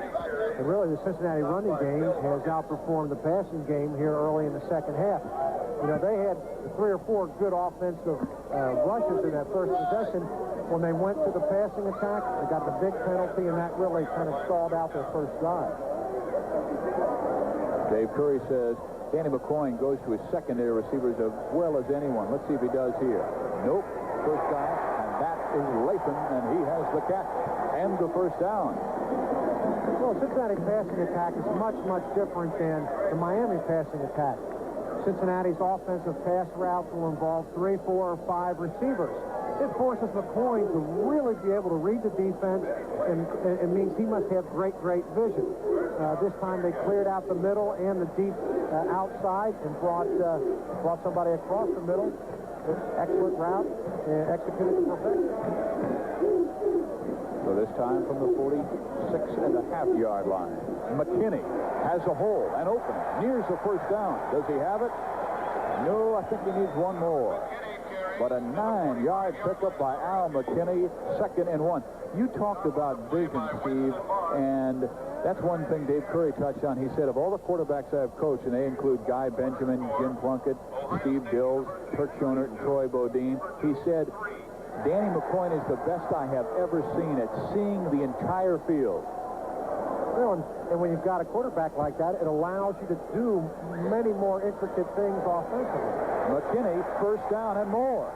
And really, the Cincinnati running game has outperformed the passing game here early in the second half. They had 3 or 4 good offensive rushes in that first possession. When they went to the passing attack, they got the big penalty, and that really kind of stalled out their first drive.
Dave Curry says Danny McCoy goes to his secondary receivers as well as anyone. Let's see if he does here. Nope. First guy, and that is Latham, and he has the catch and the first down.
Well, Cincinnati's passing attack is much, much different than the Miami passing attack. Cincinnati's offensive pass routes will involve 3, 4, or 5 receivers. It forces McCoy to really be able to read the defense, and it means he must have great vision. This time they cleared out the middle and the deep outside and brought somebody across the middle. Excellent route, executed to perfection.
So this time from the 46.5-yard line. McKinney has a hole, an opening, nears the first down. Does he have it? No, I think he needs one more. But a 9-yard pickup by Al McKinney, 2nd and 1. You talked about vision, Steve, and that's one thing Dave Curry touched on. He said, of all the quarterbacks I have coached, and they include Guy Benjamin, Jim Plunkett, Steve Dills, Kirk Schoenert, and Troy Bodine, he said, Danny McCoy is the best I have ever seen at seeing the entire field.
Well, and when you've got a quarterback like that, it allows you to do many more intricate things offensively.
McKinney, first down and more.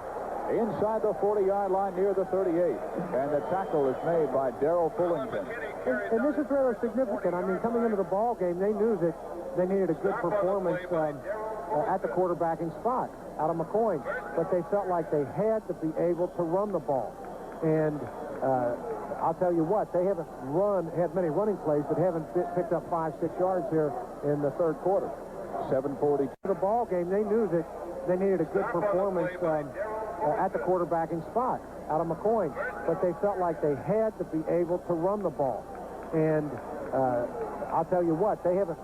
Inside the 40-yard line near the 38. And the tackle is made by Darrell Fullington.
And this is rather significant. I mean, coming into the ball game, they knew that they needed a good performance at the quarterbacking spot out of McCoy. But they felt like they had to be able to run the ball. And I'll tell you what, they haven't had many running plays, but haven't picked up 5-6 yards here in the third quarter.
7:40.
The ball game, they knew that they needed a good performance at the quarterbacking spot out of McCoy, but they felt like they had to be able to run the ball. And I'll tell you what, they haven't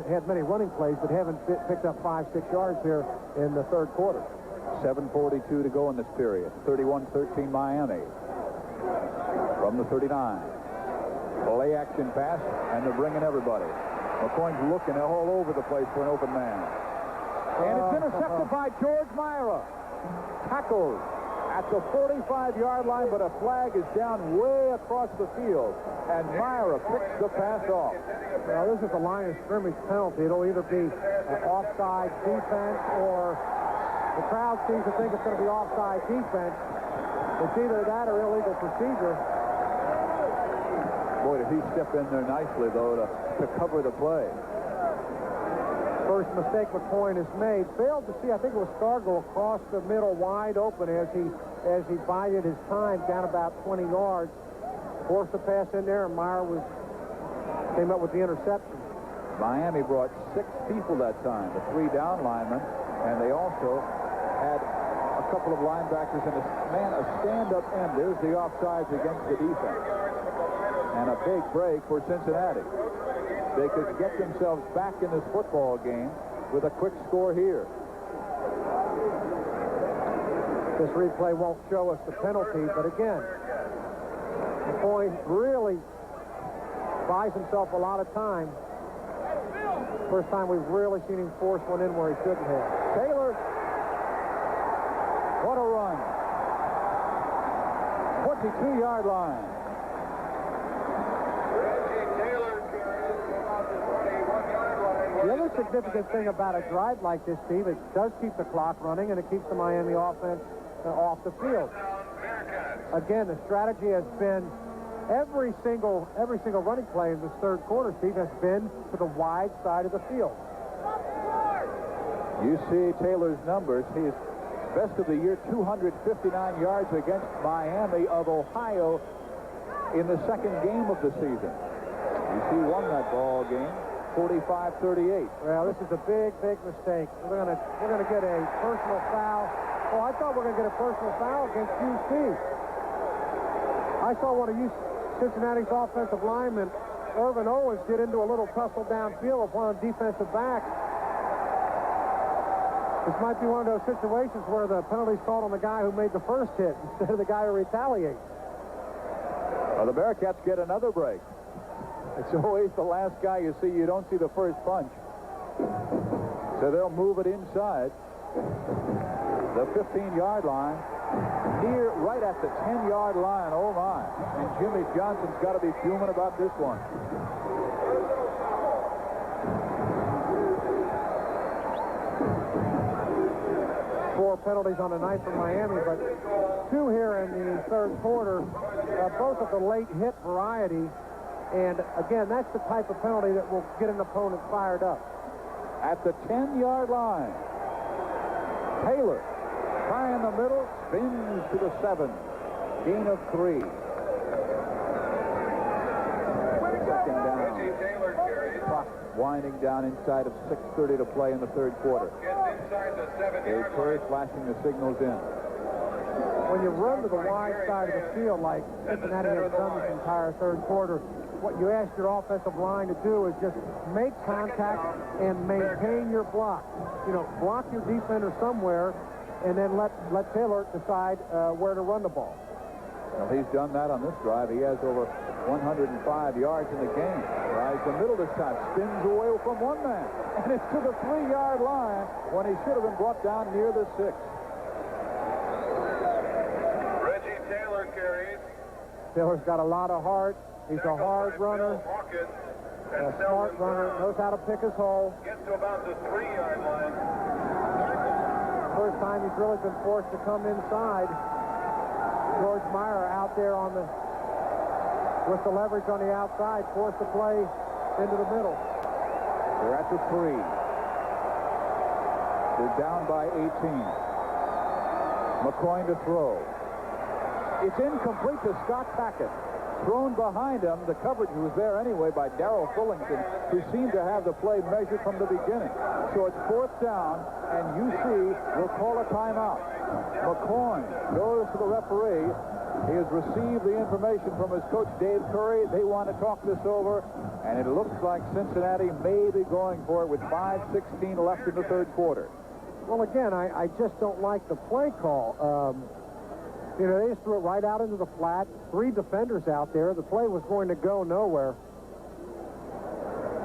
had many running plays, but haven't picked up 5-6 yards here in the third quarter.
7:42 to go in this period. 31-13 Miami. From the 39. Play action pass, and they're bringing everybody. McCoy's looking all over the place for an open man. And it's intercepted by George Myra. Tackled at the 45-yard line, but a flag is down way across the field. And Myra picks the pass off.
Now, this is a line of scrimmage penalty. It'll either be an offside defense, or the crowd seems to think it's going to be offside defense. It's either that or illegal procedure.
Boy, did he step in there nicely, though, to cover the play.
First mistake McCoy has made. Failed to see, I think it was Stargo across the middle wide open as he bided his time down about 20 yards. Forced the pass in there, and Meyer came up with the interception.
Miami brought 6 people that time, the 3 down linemen, and they also had a couple of linebackers and a stand-up end. There's the offsides against the defense. And a big break for Cincinnati. They could get themselves back in this football game with a quick score here.
This replay won't show us the penalty, but again, McCoy really buys himself a lot of time. First time we've really seen him force one in where he shouldn't have.
Taylor. What a run. 22-yard line.
The other significant thing about a drive like this, Steve, it does keep the clock running, and it keeps the Miami offense off the field. Again, the strategy has been every single running play in this third quarter, Steve, has been to the wide side of the field.
You see Taylor's numbers. He's best of the year, 259 yards against Miami of Ohio in the second game of the season. UC won that ball game, 45-38.
Well, this is a big mistake. We're gonna get a personal foul. Oh, I thought we were gonna get a personal foul against UC. I saw one of Cincinnati's offensive linemen, Irvin Owens, get into a little tussle downfield with one of the defensive backs. This might be one of those situations where the penalty's called on the guy who made the first hit instead of the guy who retaliates.
Well, the Bearcats get another break. It's always the last guy you see. You don't see the first punch. So they'll move it inside the 15-yard line, right at the 10-yard line. Oh, my. And Jimmy Johnson's got to be fuming about this one.
4 penalties on the night for Miami, but 2 here in the third quarter, both of the late hit variety. And again, that's the type of penalty that will get an opponent fired up.
At the 10-yard line, Taylor, high in the middle, spins to the 7. Gain of 3. Second down. Clock winding down inside of 6:30 to play in the third quarter. Dave Curry flashing the signals in.
When you run to the wide side of the field like Cincinnati has done this entire third quarter, what you ask your offensive line to do is just make contact and maintain your block. You know, block your defender somewhere, and then let Taylor decide where to run the ball.
Well, he's done that on this drive. He has over 105 yards in the game. Tries the middle this time, spins away from one man, and it's to the 3-yard line when he should have been brought down near the 6.
Reggie Taylor carries.
Taylor's got a lot of heart. He's a hard runner, a smart runner, knows how to pick his hole.
Gets to about the 3-yard line.
First time he's really been forced to come inside. George Meyer out there on the with the leverage on the outside, forced to play into the middle.
They're at the 3. They're down by 18. McCoy to throw. It's incomplete to Scott Packett. Thrown behind him. The coverage was there anyway by Darrell Fullington, who seemed to have the play measured from the beginning. So it's 4th down, and UC will call a timeout. McCoy goes to the referee. He has received the information from his coach, Dave Curry. They want to talk this over, and it looks like Cincinnati may be going for it with 5:16 left in the third quarter.
Well, again, I just don't like the play call. You know, they just threw it right out into the flat. 3 defenders out there. The play was going to go nowhere.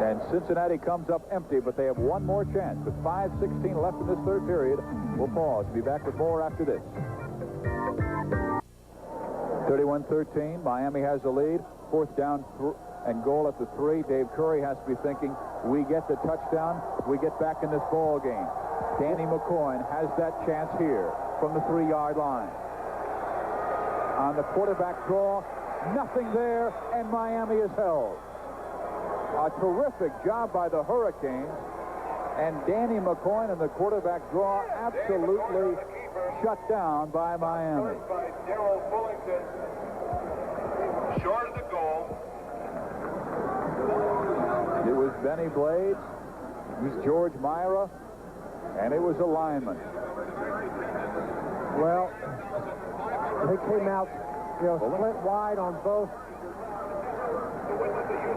And Cincinnati comes up empty, but they have one more chance. With 5:16 left in this third period, we'll pause. Be back with more after this. 31-13. Miami has the lead. 4th down and goal at the 3. Dave Curry has to be thinking, we get the touchdown, we get back in this ball game. Danny McCoy has that chance here from the 3-yard line. On the quarterback draw, nothing there, and Miami is held. A terrific job by the Hurricanes, and Danny McCoy and the quarterback draw absolutely shut down by Miami.
By Darrell Fullington. Short of the goal.
It was Benny Blades, it was George Myra, and it was a lineman.
Well, they came out, split wide on both,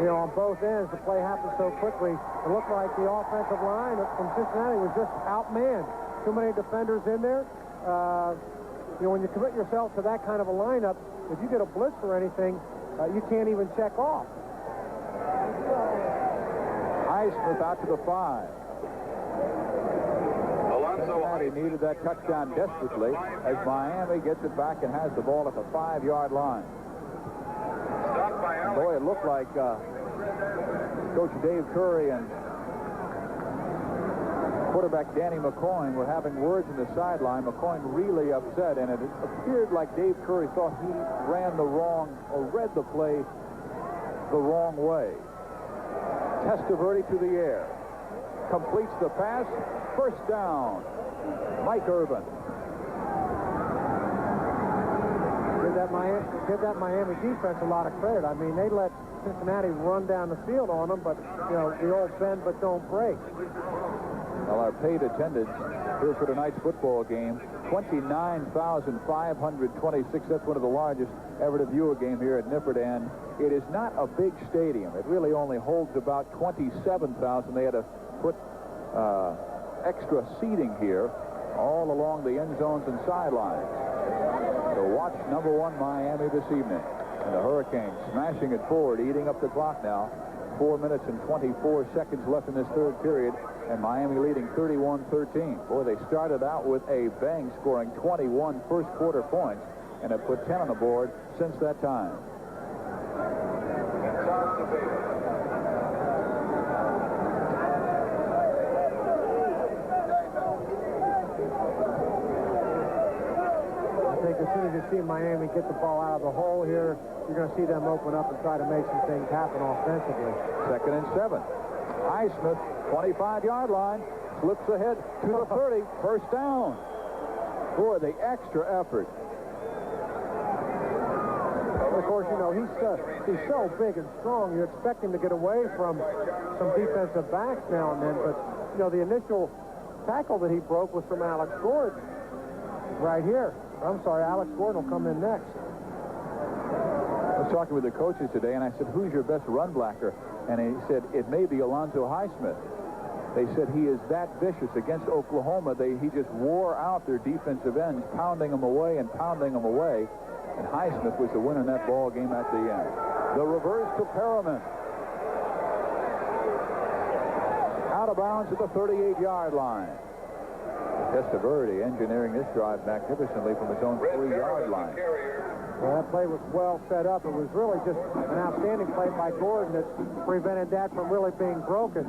on both ends. The play happened so quickly. It looked like the offensive line from Cincinnati was just outmanned. Too many defenders in there. When you commit yourself to that kind of a lineup, if you get a blitz or anything, you can't even check off.
Highsmith out to the 5. Cincinnati needed that touchdown desperately as Miami gets it back and has the ball at the 5-yard line. Boy, it looked like Coach Dave Curry and quarterback Danny McCoy were having words in the sideline. McCoy really upset, and it appeared like Dave Curry thought he ran the wrong or read the play the wrong way. Testaverde to the air. Completes the pass. First down. Mike Irvin.
Give that Miami defense a lot of credit. I mean, they let Cincinnati run down the field on them, but, the old bend but don't break.
Well, our paid attendance here for tonight's football game, 29,526. That's one of the largest ever to view a game here at Nippert, and it is not a big stadium. It really only holds about 27,000. They had to put extra seating here all along the end zones and sidelines. So watch number 1 Miami this evening. And the Hurricanes smashing it forward, eating up the clock now. 4 minutes and 24 seconds left in this third period, and Miami leading 31-13. Boy, they started out with a bang, scoring 21 first-quarter points, and have put 10 on the board since that time.
you see Miami get the ball out of the hole here, you're going to see them open up and try to make some things happen offensively.
2nd and 7. Highsmith, 25-yard line, slips ahead to the 30. First down. Boy, the extra effort.
Of course, you know, he's so big and strong, you expect him to get away from some defensive backs now and then, but, you know, the initial tackle that he broke was from Alex Gordon right here. I'm sorry, Alex Gordon will come in next.
I was talking with the coaches today, and I said, who's your best run blocker? And he said, it may be Alonzo Highsmith. They said he is that vicious. Against Oklahoma, he just wore out their defensive ends, pounding them away and pounding them away. And Highsmith was the winner in that ball game at the end. The reverse to Perriman. Out of bounds at the 38-yard line. Testaverde engineering this drive magnificently from his own 3-yard line.
Well, that play was well set up. It was really just an outstanding play by Gordon that prevented that from really being broken.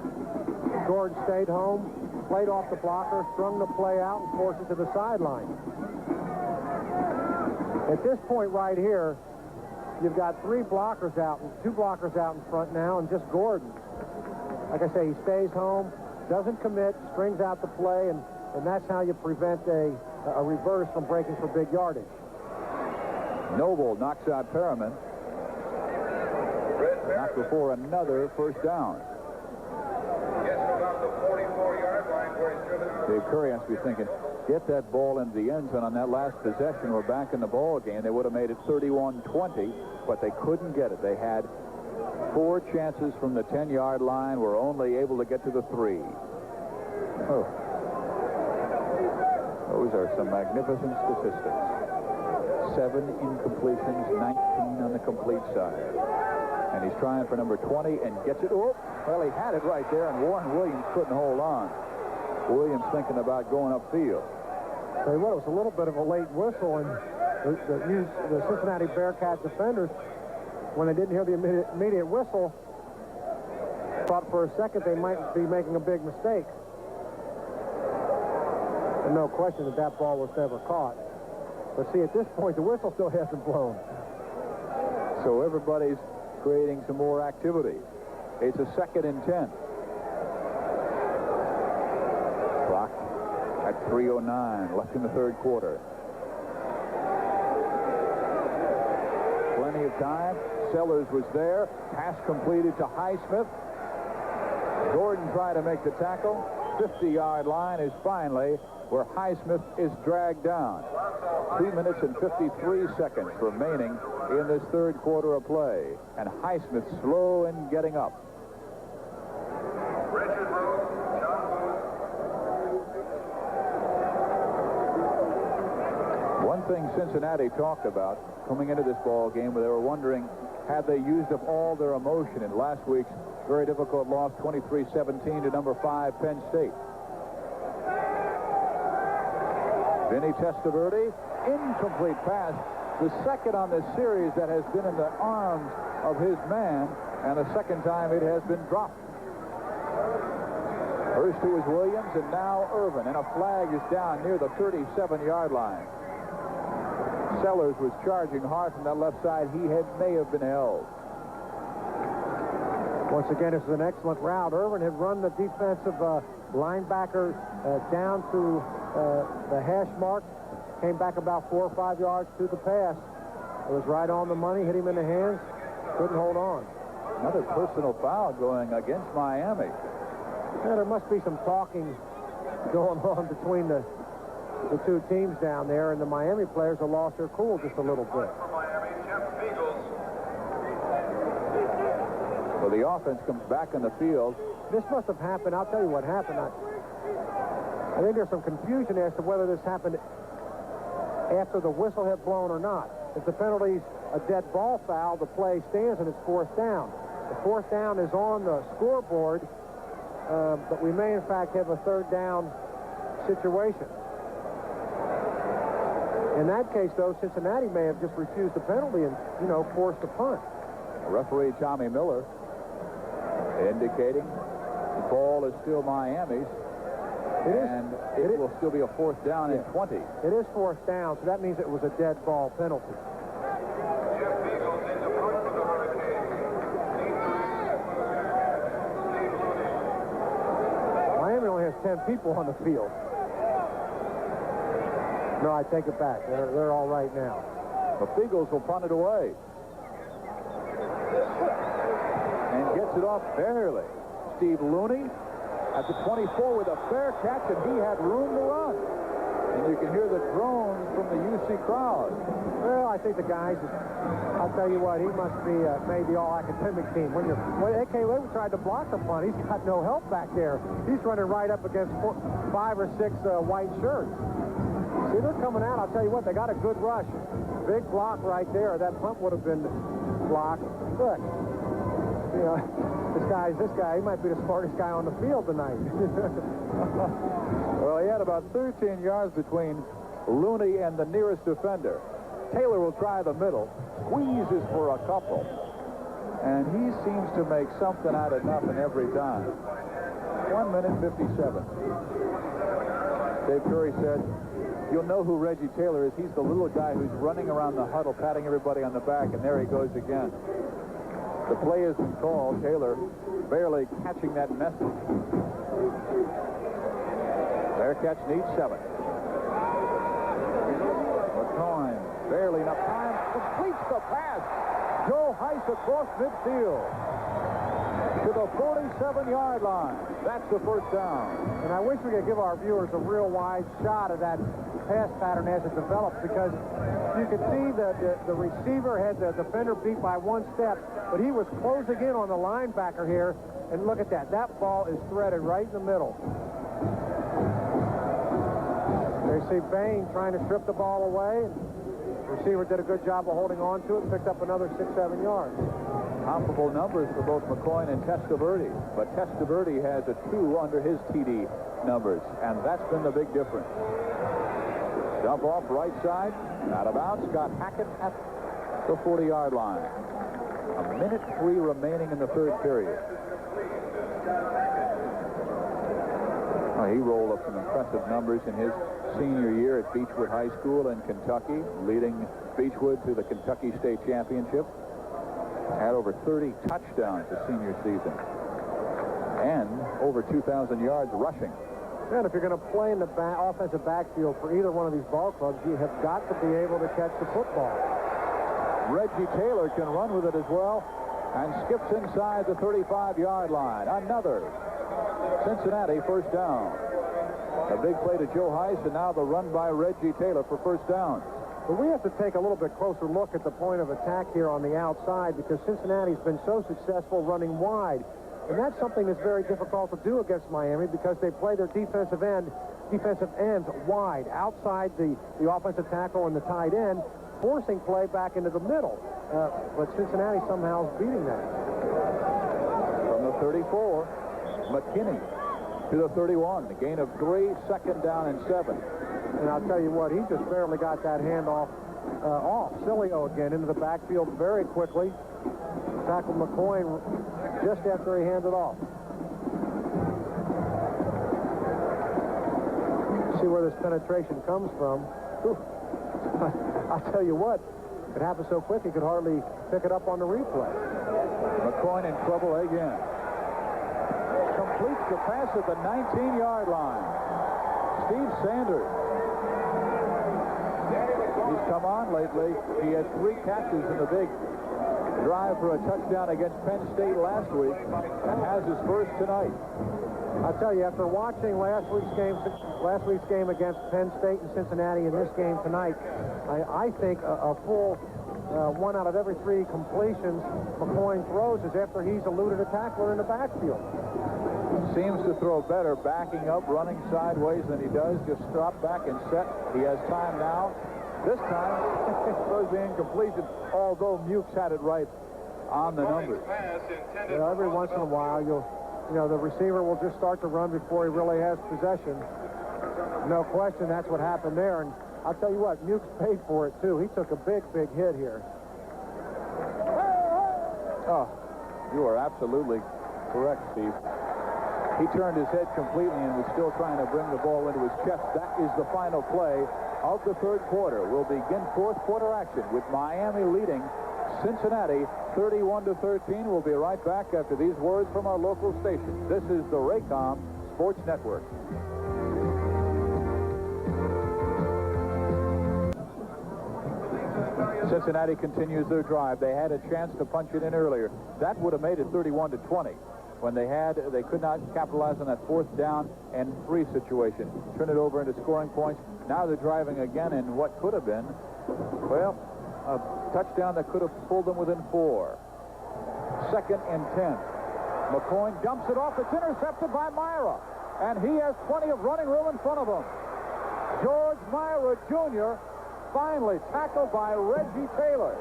Gordon stayed home, played off the blocker, strung the play out, and forced it to the sideline. At this point right here, you've got 3 blockers out, 2 blockers out in front now, and just Gordon. Like I say, he stays home, doesn't commit, strings out the play, and that's how you prevent a reverse from breaking for big yardage.
Noble knocks out Perriman. Not before another first down.
Gets about the 44-yard line where he should have.
Dave Curry has to be thinking, get that ball into the end zone on that last possession. We're back in the ball game. They would have made it 31-20, but they couldn't get it. They had 4 chances from the 10-yard line. Were only able to get to the 3. Oh. Those are some magnificent statistics. 7 incompletions, 19 on the complete side. And he's trying for number 20 and gets it. Oh, well, he had it right there, and Warren Williams couldn't hold on. Williams thinking about going upfield.
Tell you what, it was a little bit of a late whistle, and the Cincinnati Bearcat defenders, when they didn't hear the immediate whistle, thought for a second they might be making a big mistake. And no question that ball was never caught. But see, at this point, the whistle still hasn't blown.
So everybody's creating some more activity. It's a 2nd and 10. Clock at 3:09 left in the 3rd quarter. Plenty of time. Sellers was there. Pass completed to Highsmith. Gordon tried to make the tackle. 50-yard line is finally where Highsmith is dragged down. 2 minutes and 53 seconds remaining in this 3rd quarter of play. And Highsmith slow in getting up.
Richard Rose, John Booth.
One thing Cincinnati talked about coming into this ball game, where they were wondering, had they used up all their emotion in last week's very difficult loss, 23-17 to number 5 Penn State. Vinny Testaverde, incomplete pass, the second on this series that has been in the arms of his man, and the second time it has been dropped. First it was Williams, and now Irvin, and a flag is down near the 37-yard line. Sellers was charging hard from that left side. He may have been held.
Once again, this is an excellent route. Irvin had run the defensive linebacker down to the hash mark, came back about 4 or 5 yards to the pass. It was right on the money, hit him in the hands, couldn't hold on.
Another personal foul going against Miami.
Yeah, there must be some talking going on between the 2 teams down there, and the Miami players have lost their cool just a little bit.
Well, the offense comes back in the field.
This must have happened. I'll tell you what happened. I think there's some confusion as to whether this happened after the whistle had blown or not. If the penalty's a dead ball foul, the play stands and it's 4th down. The 4th down is on the scoreboard, but we may in fact have a 3rd down situation. In that case, though, Cincinnati may have just refused the penalty and, forced a punt.
Referee Tommy Miller indicating the ball is still Miami's. It will still be a 4th down and 20.
It is 4th down, so that means it was a dead ball penalty. Miami only has 10 people on the field. No, I take it back. They're all right now.
The Beagles will punt it away. And gets it off barely. Steve Looney at the 24 with a fair catch, and he had room to run. And you can hear the drones from the UC crowd.
Well, I think the guys, I'll tell you what, he must be made the all-academic team. When AK Lewis tried to block the punt, he's got no help back there. He's running right up against 5 or 6 white shirts. See, they're coming out. I'll tell you what, they got a good rush. Big block right there. That punt would have been blocked. Look, you know, this guy, he might be the smartest guy on the field tonight.
Well, he had about 13 yards between Looney and the nearest defender. Taylor will try the middle, squeezes for a couple, and he seems to make something out of nothing every time. 1 minute 57. Dave Curry said, you'll know who Reggie Taylor is. He's the little guy who's running around the huddle, patting everybody on the back, and there he goes again. The play isn't called. Taylor barely catching that message. Their catch needs 7. McCoy barely enough time. Completes the pass. Joe Heiss across midfield to the 47-yard line. That's the 1st down.
And I wish we could give our viewers a real wide shot of that pass pattern as it develops, because you could see that the receiver had the defender beat by 1 step, but he was closing in on the linebacker here. And look at that. That ball is threaded right in the middle. There you see Bain trying to strip the ball away. The receiver did a good job of holding on to it, picked up another 6-7 yards.
Comparable numbers for both McCoy and Testaverde, but Testaverde has a 2 under his TD numbers, and that's been the big difference. Dump off right side, out of bounds. Scott Hackett at the 40-yard line. 1 minute 3 remaining in the 3rd period. Oh, he rolled up some impressive numbers in his senior year at Beechwood High School in Kentucky, leading Beechwood to the Kentucky State Championship. Had over 30 touchdowns his senior season, and over 2,000 yards rushing.
And if you're going to play in the offensive backfield for either one of these ball clubs, you have got to be able to catch the football.
Reggie Taylor can run with it as well, and skips inside the 35-yard line. Another Cincinnati 1st down. A big play to Joe Heiss, and now the run by Reggie Taylor for 1st down.
But we have to take a little bit closer look at the point of attack here on the outside, because Cincinnati's been so successful running wide. And that's something that's very difficult to do against Miami, because they play their defensive ends wide, outside the offensive tackle and the tight end, forcing play back into the middle. But Cincinnati somehow is beating that.
From the 34, McKinney to the 31. A gain of 3, 2nd down and 7.
And I'll tell you what, he just barely got that handoff off. Cilio again into the backfield very quickly. Tackled McCoy just after he handed off. See where this penetration comes from. I'll tell you what, it happened so quick he could hardly pick it up on the replay.
McCoy in trouble again. Completes the pass at the 19-yard line. Steve Sanders. He's come on lately. He had 3 catches in the big drive for a touchdown against Penn State last week, and has his 1st tonight.
I'll tell you, after watching last week's game against Penn State and Cincinnati, and this game tonight, I think a full 1 out of every 3 completions McCoy throws is after he's eluded a tackler in the backfield.
Seems to throw better backing up, running sideways than he does just drop back and set. He has time now. This time, it throws the incompletion, although Mukes had it right on the numbers.
You know, every once in a while, the receiver will just start to run before he really has possession. No question, that's what happened there. And I'll tell you what, Mukes paid for it, too. He took a big, big hit here.
Oh, you are absolutely correct, Steve. He turned his head completely and was still trying to bring the ball into his chest. That is the final play of the third quarter. We'll begin fourth quarter action with Miami leading Cincinnati 31-13. We'll be right back after these words from our local station. This is the Raycom Sports Network. Cincinnati continues their drive. They had a chance to punch it in earlier. That would have made it 31-20. When they could not capitalize on that 4th down and 3 situation. Turn it over into scoring points. Now they're driving again in what could have been, well, a touchdown that could have pulled them within 4. 2nd and 10. McCoy dumps it off. It's intercepted by Myra. And he has plenty of running room in front of him. George Myra Jr. finally tackled by Reggie Taylor.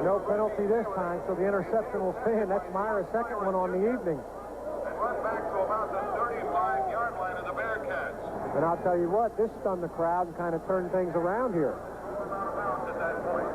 No penalty this time, so the interception will stand. That's Myra's 2nd one on the evening.
And run back to about the 35-yard line of the Bearcats.
And I'll tell you what, this stunned the crowd and kind of turned things around here.
At that point.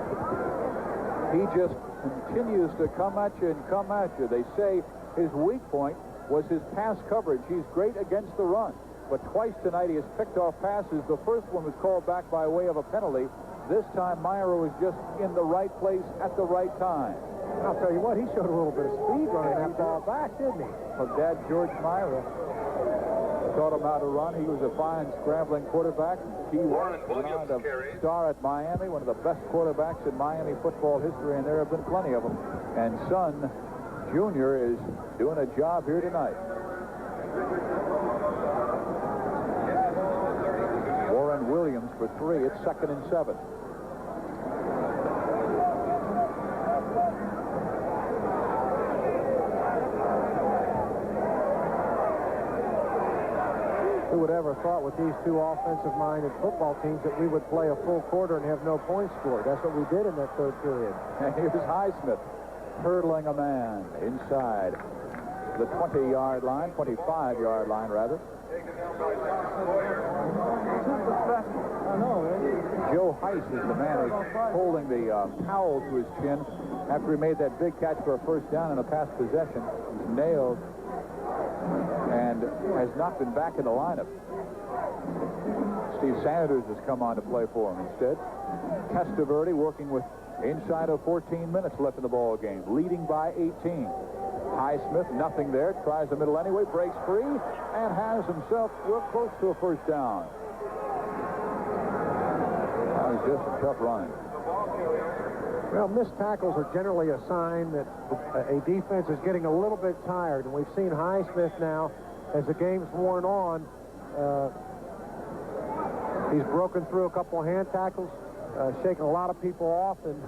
He just continues to come at you and come at you. They say his weak point was his pass coverage. He's great against the run. But twice tonight he has picked off passes. The first one was called back by way of a penalty. This time, Myra was just in the right place at the right time.
I'll tell you what, he showed a little bit of speed running that ball back, didn't he?
Well, Dad, George Myra, taught him how to run. He was a fine scrambling quarterback. He went on to star at Miami, one of the best quarterbacks in Miami football history, and there have been plenty of them. And Son Jr. is doing a job here tonight. Warren Williams for 3. It's 2nd and 7.
Who would ever thought with these two offensive-minded football teams that we would play a full quarter and have no points scored? That's what we did in that 3rd period.
And here's Highsmith hurdling a man inside the 20-yard line, 25-yard line, rather. Joe Heiss is the man who's holding the towel to his chin after he made that big catch for a 1st down in a pass possession. He's nailed and has not been back in the lineup. Steve Sanders has come on to play for him instead. Testaverde working with inside of 14 minutes left in the ball game, leading by 18. Highsmith, nothing there, tries the middle anyway, breaks free, and has himself real close to a 1st down. That was just a tough run.
Well, missed tackles are generally a sign that a defense is getting a little bit tired, and we've seen Highsmith now, as the game's worn on, he's broken through a couple of hand tackles, shaking a lot of people off, and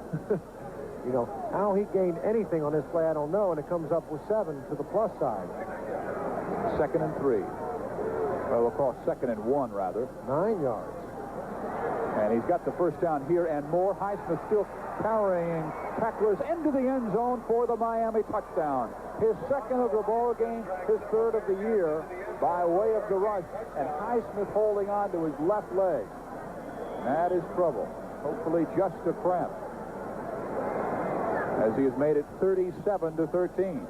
you know, how he gained anything on this play, I don't know, and it comes up with 7 to the plus side.
2nd and 3. Well, we'll call 2nd and 1, rather.
9 yards.
And he's got the 1st down here and more. Highsmith still carrying tacklers into the end zone for the Miami touchdown. His 2nd of the ball game, his 3rd of the year by way of the rush. And Highsmith holding on to his left leg. That is trouble. Hopefully just a cramp, as he has made it 37-13.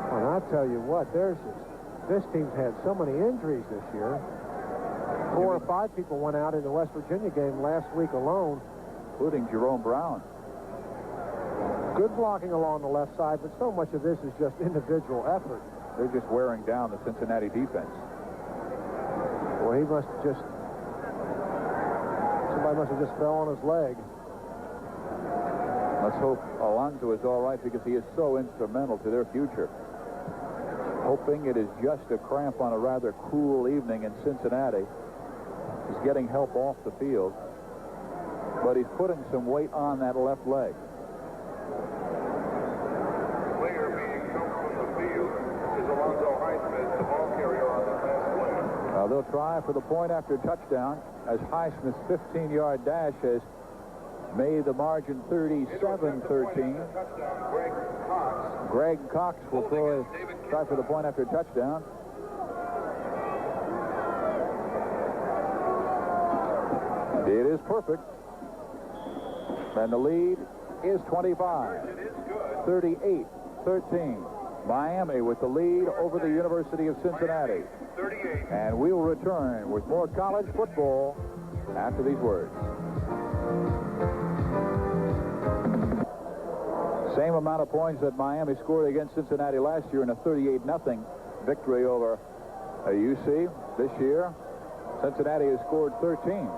Well, I'll tell you what, this team's had so many injuries this year. 4 or 5 people went out in the West Virginia game last week alone,
including Jerome Brown.
Good blocking along the left side, but so much of this is just individual effort.
They're just wearing down the Cincinnati defense.
Well, somebody must have just fell on his leg.
Let's hope Alonso is all right, because he is so instrumental to their future. Hoping it is just a cramp on a rather cool evening in Cincinnati. He's getting help off the field, but he's putting some weight on that left leg.
Player being helped from the field is Alonzo Highsmith, the ball carrier on that last play.
They'll try for the point after touchdown, as Highsmith's 15-yard dash has made the margin 37-13. Greg Cox will try for the point after touchdown. It is perfect. And the lead is 25. 38 38-13. Miami with the lead over the University of Cincinnati.
38.
And we will return with more college football after these words. Same amount of points that Miami scored against Cincinnati last year in a 38-0 victory over UC. This year, Cincinnati has scored 13,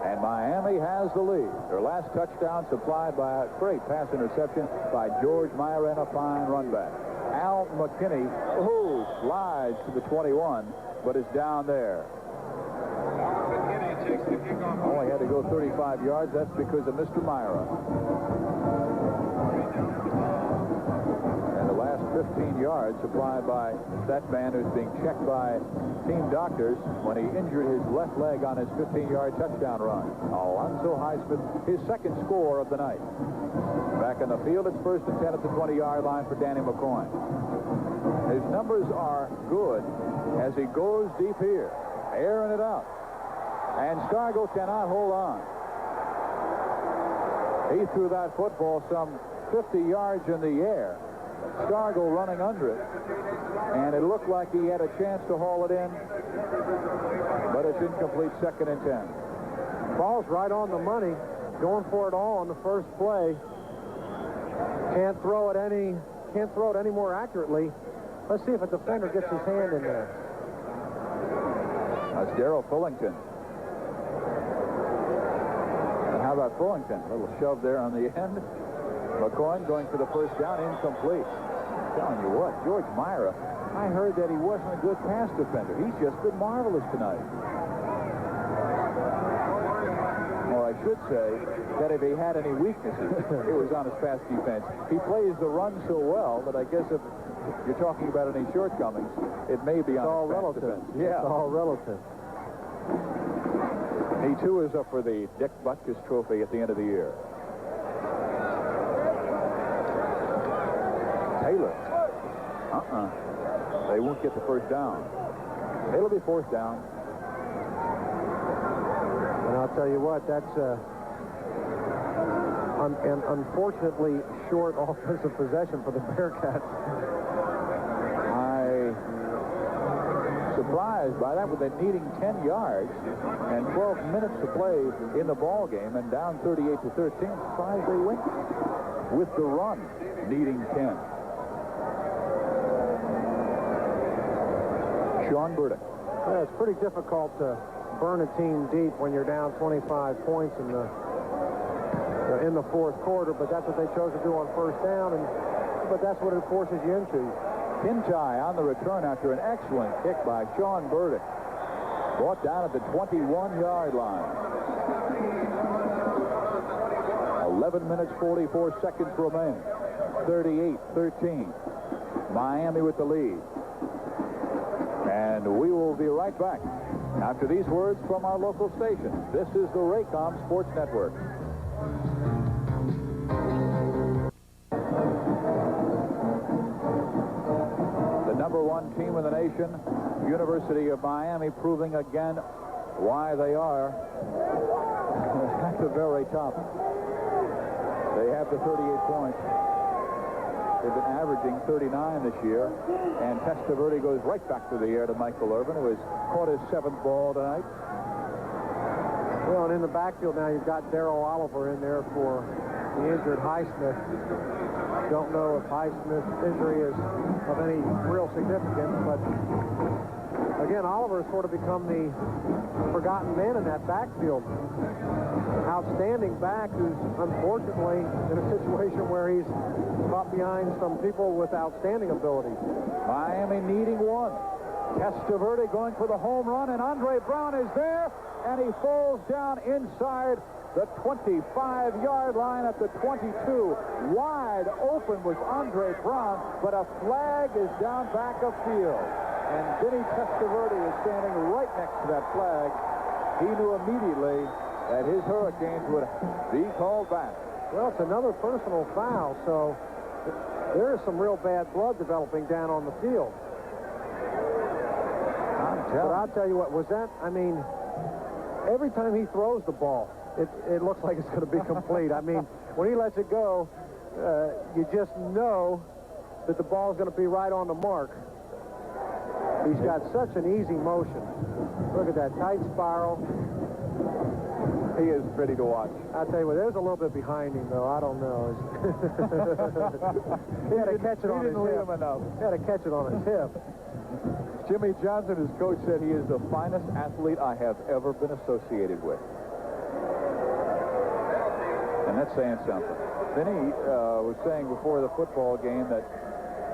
and Miami has the lead. Their last touchdown supplied by a great pass interception by George Myra and a fine run back. Al McKinney, who slides to the 21, but is down there.
McKinney takes the kickoff.
Only had to go 35 yards. That's because of Mr. Myra. And the last 15 yards supplied by that man who's being checked by team doctors when he injured his left leg on his 15-yard touchdown run. Alonzo Highsmith, his second score of the night. Back in the field, it's 1st and 10 at the 20-yard line for Danny McCoy. His numbers are good as he goes deep here, airing it out. And Stargo cannot hold on. He threw that football some 50 yards in the air. Stargo running under it. And it looked like he had a chance to haul it in. But it's incomplete, 2nd and 10.
Ball's right on the money. Going for it all on the first play. Can't throw it any more accurately. Let's see if a defender gets his hand in there.
That's Darrell Fullington. And how about Fullington? A little shove there on the end. McCoy going for the first down, incomplete. I'm telling you what, George Myra, I heard that he wasn't a good pass defender. He's just been marvelous tonight. Or I should say that if he had any weaknesses, it was on his pass defense. He plays the run so well that I guess if you're talking about any shortcomings, it may be on his pass defense. Yeah.
It's all relative.
He, too, is up for the Dick Butkus Trophy at the end of the year. Taylor. They won't get the first down. It'll be 4th down.
And I'll tell you what, that's an unfortunately short offensive possession for the Bearcats.
I'm surprised by that with them needing 10 yards and 12 minutes to play in the ball game and down 38-13. Surprised they went with the run, needing 10. Sean Burdick.
Yeah, it's pretty difficult to burn a team deep when you're down 25 points in the 4th quarter, but that's what they chose to do on first down, but that's what it forces you into.
Kintai on the return after an excellent kick by Sean Burdick. Brought down at the 21-yard line. 11 minutes, 44 seconds remaining. 38-13. Miami with the lead. And we will be right back after these words from our local station. This is the Raycom Sports Network. The #1 team in the nation, University of Miami, proving again why they are at the very top. They have the 38 points. They've been averaging 39 this year. And Testaverde goes right back to the air to Michael Irvin, who has caught his 7th ball tonight.
Well, and in the backfield now, you've got Darrell Oliver in there for the injured Highsmith. Don't know if Highsmith's injury is of any real significance, but again, Oliver has sort of become the forgotten man in that backfield. Outstanding back who's unfortunately in a situation where he's caught behind some people with outstanding abilities.
Miami needing 1. Testaverde going for the home run, and Andre Brown is there, and he falls down inside the 25-yard line at the 22. Wide open was Andre Brown, but a flag is down back of field. And Vinny Testaverde is standing right next to that flag. He knew immediately that his Hurricanes would be called back.
Well, it's another personal foul, so there is some real bad blood developing down on the field. But I'll tell you what, was that, I mean, every time he throws the ball, it looks like it's going to be complete. I mean, when he lets it go, you just know that the ball is going to be right on the mark. He's got such an easy motion. Look at that tight spiral.
He is pretty to watch.
I'll tell you what, there's a little bit behind him, though. I don't know. He had to catch it on his hip.
He didn't lead him enough.
He had to catch it on his hip.
Jimmy Johnson, his coach, said he is the finest athlete I have ever been associated with. And that's saying something. Then he was saying before the football game that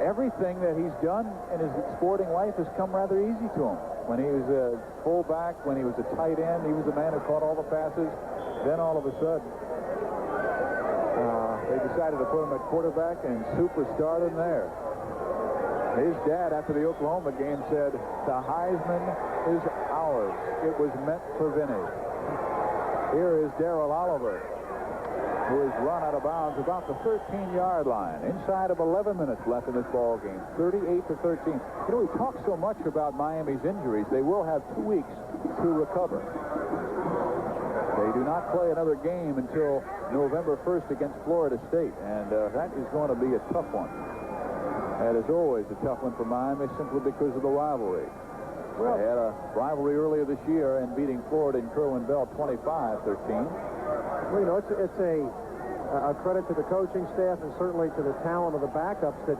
everything that he's done in his sporting life has come rather easy to him. When he was a fullback, when he was a tight end, he was the man who caught all the passes. Then all of a sudden, they decided to put him at quarterback and superstar him there. His dad, after the Oklahoma game, said, "The Heisman is ours. It was meant for Vinny." Here is Darrell Oliver, who has run out of bounds about the 13-yard line. Inside of 11 minutes left in this ball game, 38-13. You know, we talk so much about Miami's injuries. They will have 2 weeks to recover. They do not play another game until November 1st against Florida State, and that is going to be a tough one. That is always a tough one for Miami simply because of the rivalry. They had a rivalry earlier this year in beating Florida in Kerwin-Bell 25-13.
Well, you know, it's a credit to the coaching staff and certainly to the talent of the backups that,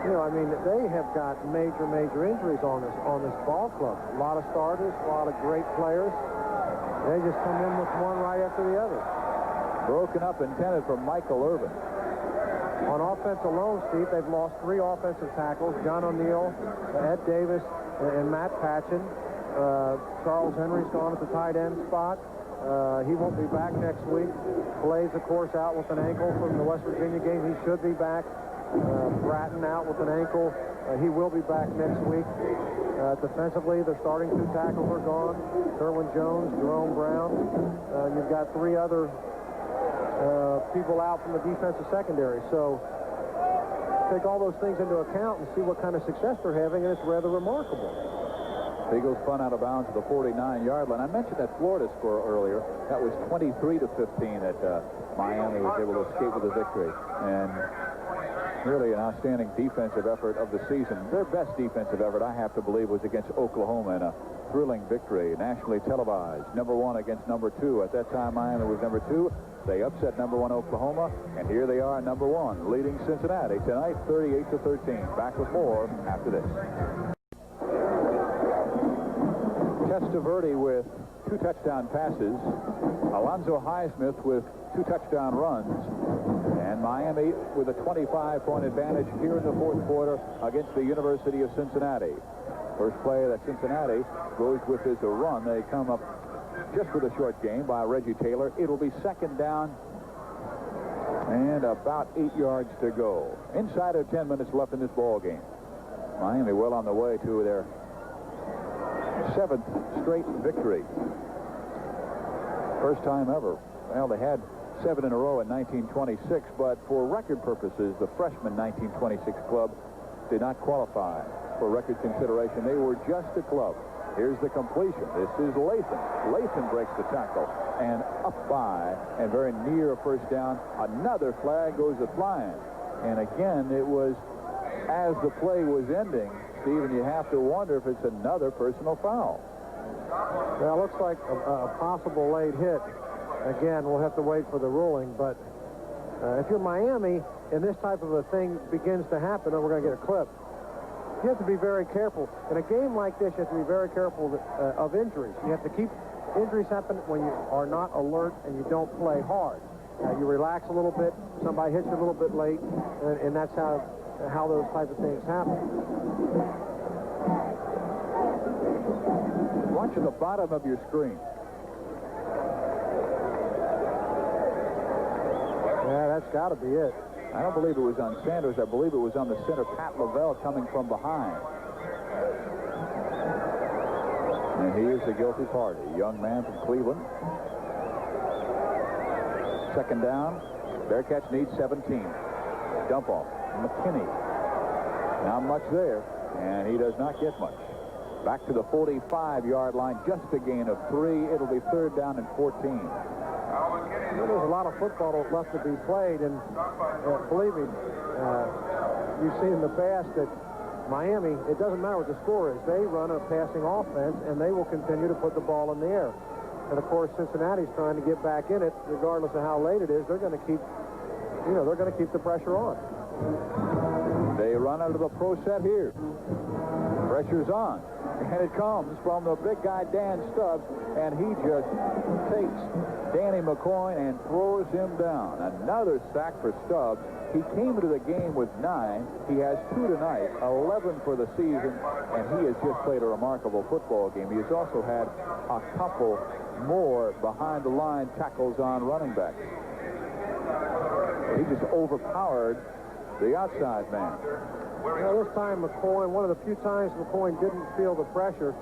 you know, I mean, they have got major injuries on this ball club. A lot of starters, a lot of great players. They just come in with one right after the other.
Broken up intended for Michael Irvin.
On offense alone, Steve, they've lost 3 offensive tackles: John O'Neill, Ed Davis, and Matt Patchen. Charles Henry's gone at the tight end spot. He won't be back next week. Blaze, of course, out with an ankle from the West Virginia game. He should be back. Bratton out with an ankle. He will be back next week. Defensively, the starting 2 tackles are gone. Kerwin Jones, Jerome Brown. You've got 3 other people out from the defensive secondary. So take all those things into account and see what kind of success they're having, and it's rather remarkable.
Eagles spun out of bounds at the 49-yard line. I mentioned that Florida score earlier. That was 23-15 that Miami was able to escape with a victory. And really an outstanding defensive effort of the season. Their best defensive effort, I have to believe, was against Oklahoma in a thrilling victory, nationally televised. Number 1 against number 2. At that time, Miami was number 2. They upset number 1 Oklahoma, and here they are, number 1, leading Cincinnati tonight, 38-13. Back with more after this. Testaverde with 2 touchdown passes. Alonzo Highsmith with 2 touchdown runs. And Miami with a 25-point advantage here in the 4th quarter against the University of Cincinnati. First play that Cincinnati goes with is a run. They come up just with a short gain by Reggie Taylor. It'll be 2nd down and about 8 yards to go. Inside of 10 minutes left in this ball game. Miami well on the way to their 7th straight victory. First time ever. Well, they had 7 in a row in 1926, but for record purposes, the freshman 1926 club did not qualify for record consideration. They were just a club. Here's the completion. This is Lathan. Lathan breaks the tackle and up by and very near a first down. Another flag goes flying. And again, it was as the play was ending, Stephen, you have to wonder if it's another personal foul.
Well, it looks like a possible late hit. Again, we'll have to wait for the ruling, but if you're Miami and this type of a thing begins to happen, then we're going to get a clip. You have to be very careful. In a game like this, you have to be very careful of injuries. You have to keep injuries happen when you are not alert and you don't play hard. You relax a little bit, somebody hits you a little bit late, and that's how those type of things happen.
Watch at the bottom of your screen.
Yeah, that's got to be it.
I don't believe it was on Sanders. I believe it was on the center, Pat Lavelle, coming from behind. And he is the guilty party. Young man from Cleveland. 2nd down. Bearcats need 17. Dump off. McKinney. Not much there. And he does not get much. Back to the 45-yard line. Just a gain of 3. It'll be 3rd down and 14.
Well, there's a lot of football left to be played, and believe me, you've seen in the past that Miami, it doesn't matter what the score is, they run a passing offense, and they will continue to put the ball in the air. And, of course, Cincinnati's trying to get back in it, regardless of how late it is. They're going to keep, they're going to keep the pressure on.
They run out of the pro set here. Pressure's on. And it comes from the big guy, Dan Stubbs, and he just takes Danny McCoy and throws him down. Another sack for Stubbs. He came into the game with 9. He has 2 tonight, 11 for the season, and he has just played a remarkable football game. He has also had a couple more behind-the-line tackles on running backs. He just overpowered the outside man.
Well, this time McCoy, one of the few times McCoy didn't feel the pressure.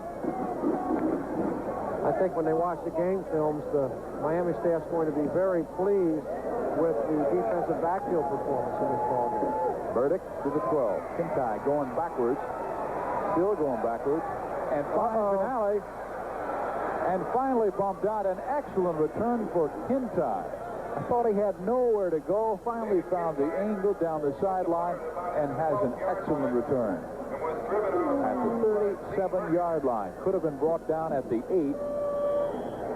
I think when they watch the game films, the Miami staff's going to be very pleased with the defensive backfield performance in this ballgame.
Burdick to the 12. Kintai going backwards. Still going backwards. And finds an alley. And finally bumped out. An excellent return for Kintai. I thought he had nowhere to go. Finally found the angle down the sideline and has an excellent return. At the 37-yard line. Could have been brought down at the 8.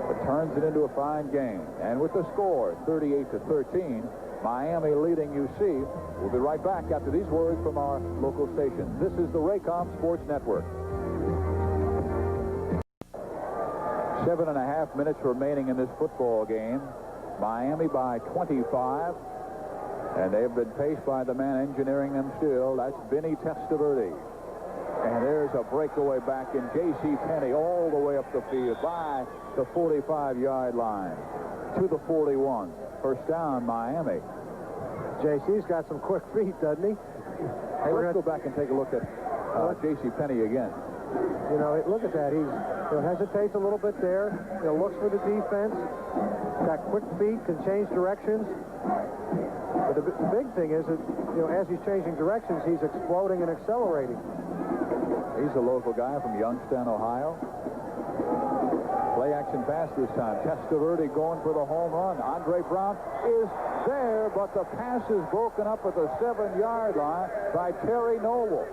But turns it into a fine game. And with the score, 38-13, Miami leading UC. We'll be right back after these words from our local station. This is the Raycom Sports Network. 7.5 minutes remaining in this football game. Miami by 25. And they've been paced by the man engineering them still. That's Vinny Testaverde. And there's a breakaway back in J.C. Penney all the way up the field by the 45-yard line to the 41. First down, Miami.
J.C.'s got some quick feet, doesn't he?
Hey, let's go back and take a look at J.C. Penney again.
Look at that. He hesitates a little bit there. Looks for the defense. Got quick feet, can change directions. But the big thing is that, as he's changing directions, he's exploding and accelerating.
He's a local guy from Youngstown, Ohio. Play action pass this time. Testaverde going for the home run. Andre Brown is there, but the pass is broken up at the 7-yard line by Terry Noble.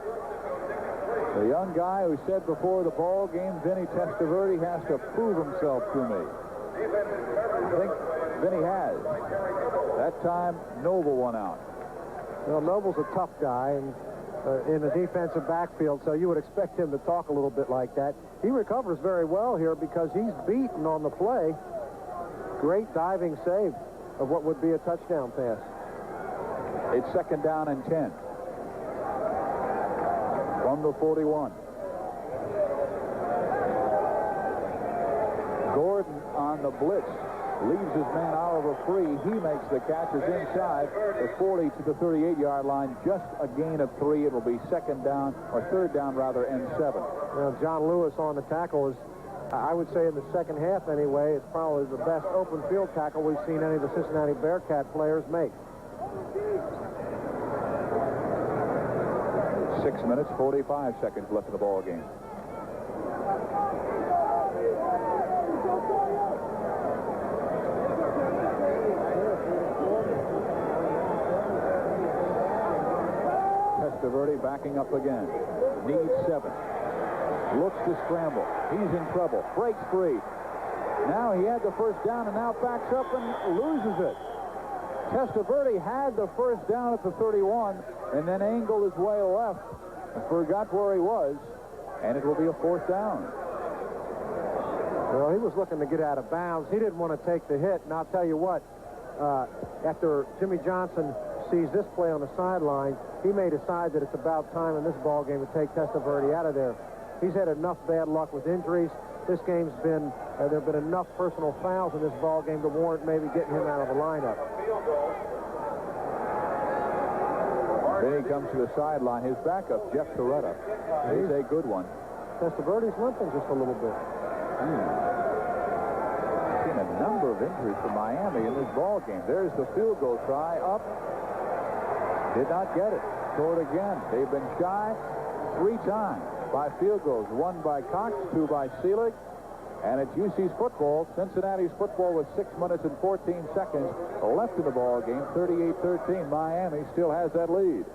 The young guy who said before the ball game, Vinny Testaverde has to prove himself to me. I think Vinny has. That time, Noble won out.
Well, Noble's a tough guy and in the defensive backfield, so you would expect him to talk a little bit like that. He recovers very well here because he's beaten on the play. Great diving save of what would be a touchdown pass.
It's second down and 10. From the 41. Gordon on the blitz. Leaves his man Oliver free. He makes the catches inside the 40 to the 38-yard line. Just a gain of 3. It will be second down, or third down rather, and 7.
Well, John Lewis on the tackle is, I would say in the second half anyway, it's probably the best open field tackle we've seen any of the Cincinnati Bearcat players make.
6 minutes, 45 seconds left in the ball game. Testaverde backing up again. Needs 7. Looks to scramble. He's in trouble. Breaks free. Now he had the first down and now backs up and loses it. Testaverde had the first down at the 31 and then angled his way left and forgot where he was, and it will be a fourth down.
Well, he was looking to get out of bounds. He didn't want to take the hit, and I'll tell you what, after Jimmy Johnson sees this play on the sideline, he may decide that it's about time in this ball game to take Testaverde out of there. He's had enough bad luck with injuries. This game's been, there have been enough personal fouls in this ball game to warrant maybe getting him out of the lineup.
Then he comes to the sideline. His backup, Jeff Toretta, is a good one.
Testaverde's limping just a little bit.
Seen a number of injuries for Miami in this ball game. There's the field goal try. Up. Did not get it. Scored again. They've been shy 3 times by field goals. 1 by Cox, 2 by Selig, And it's UC's football. Cincinnati's football with 6 minutes and 14 seconds left in the ball game. 38-13. Miami still has that lead.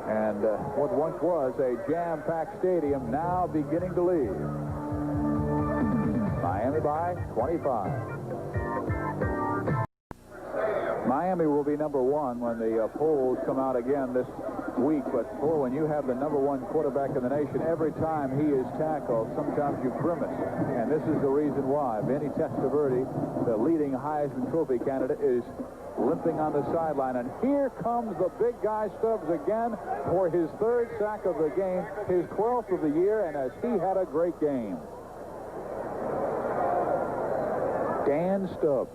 And what once was a jam-packed stadium now beginning to lead. Miami by 25. Miami will be number one when the polls come out again this week. But, boy, when you have the number one quarterback in the nation, every time he is tackled, sometimes you grimace. And this is the reason why. Vinny Testaverde, the leading Heisman Trophy candidate, is limping on the sideline. And here comes the big guy Stubbs again for his third sack of the game, his 12th of the year, and as he had a great game. Dan Stubbs.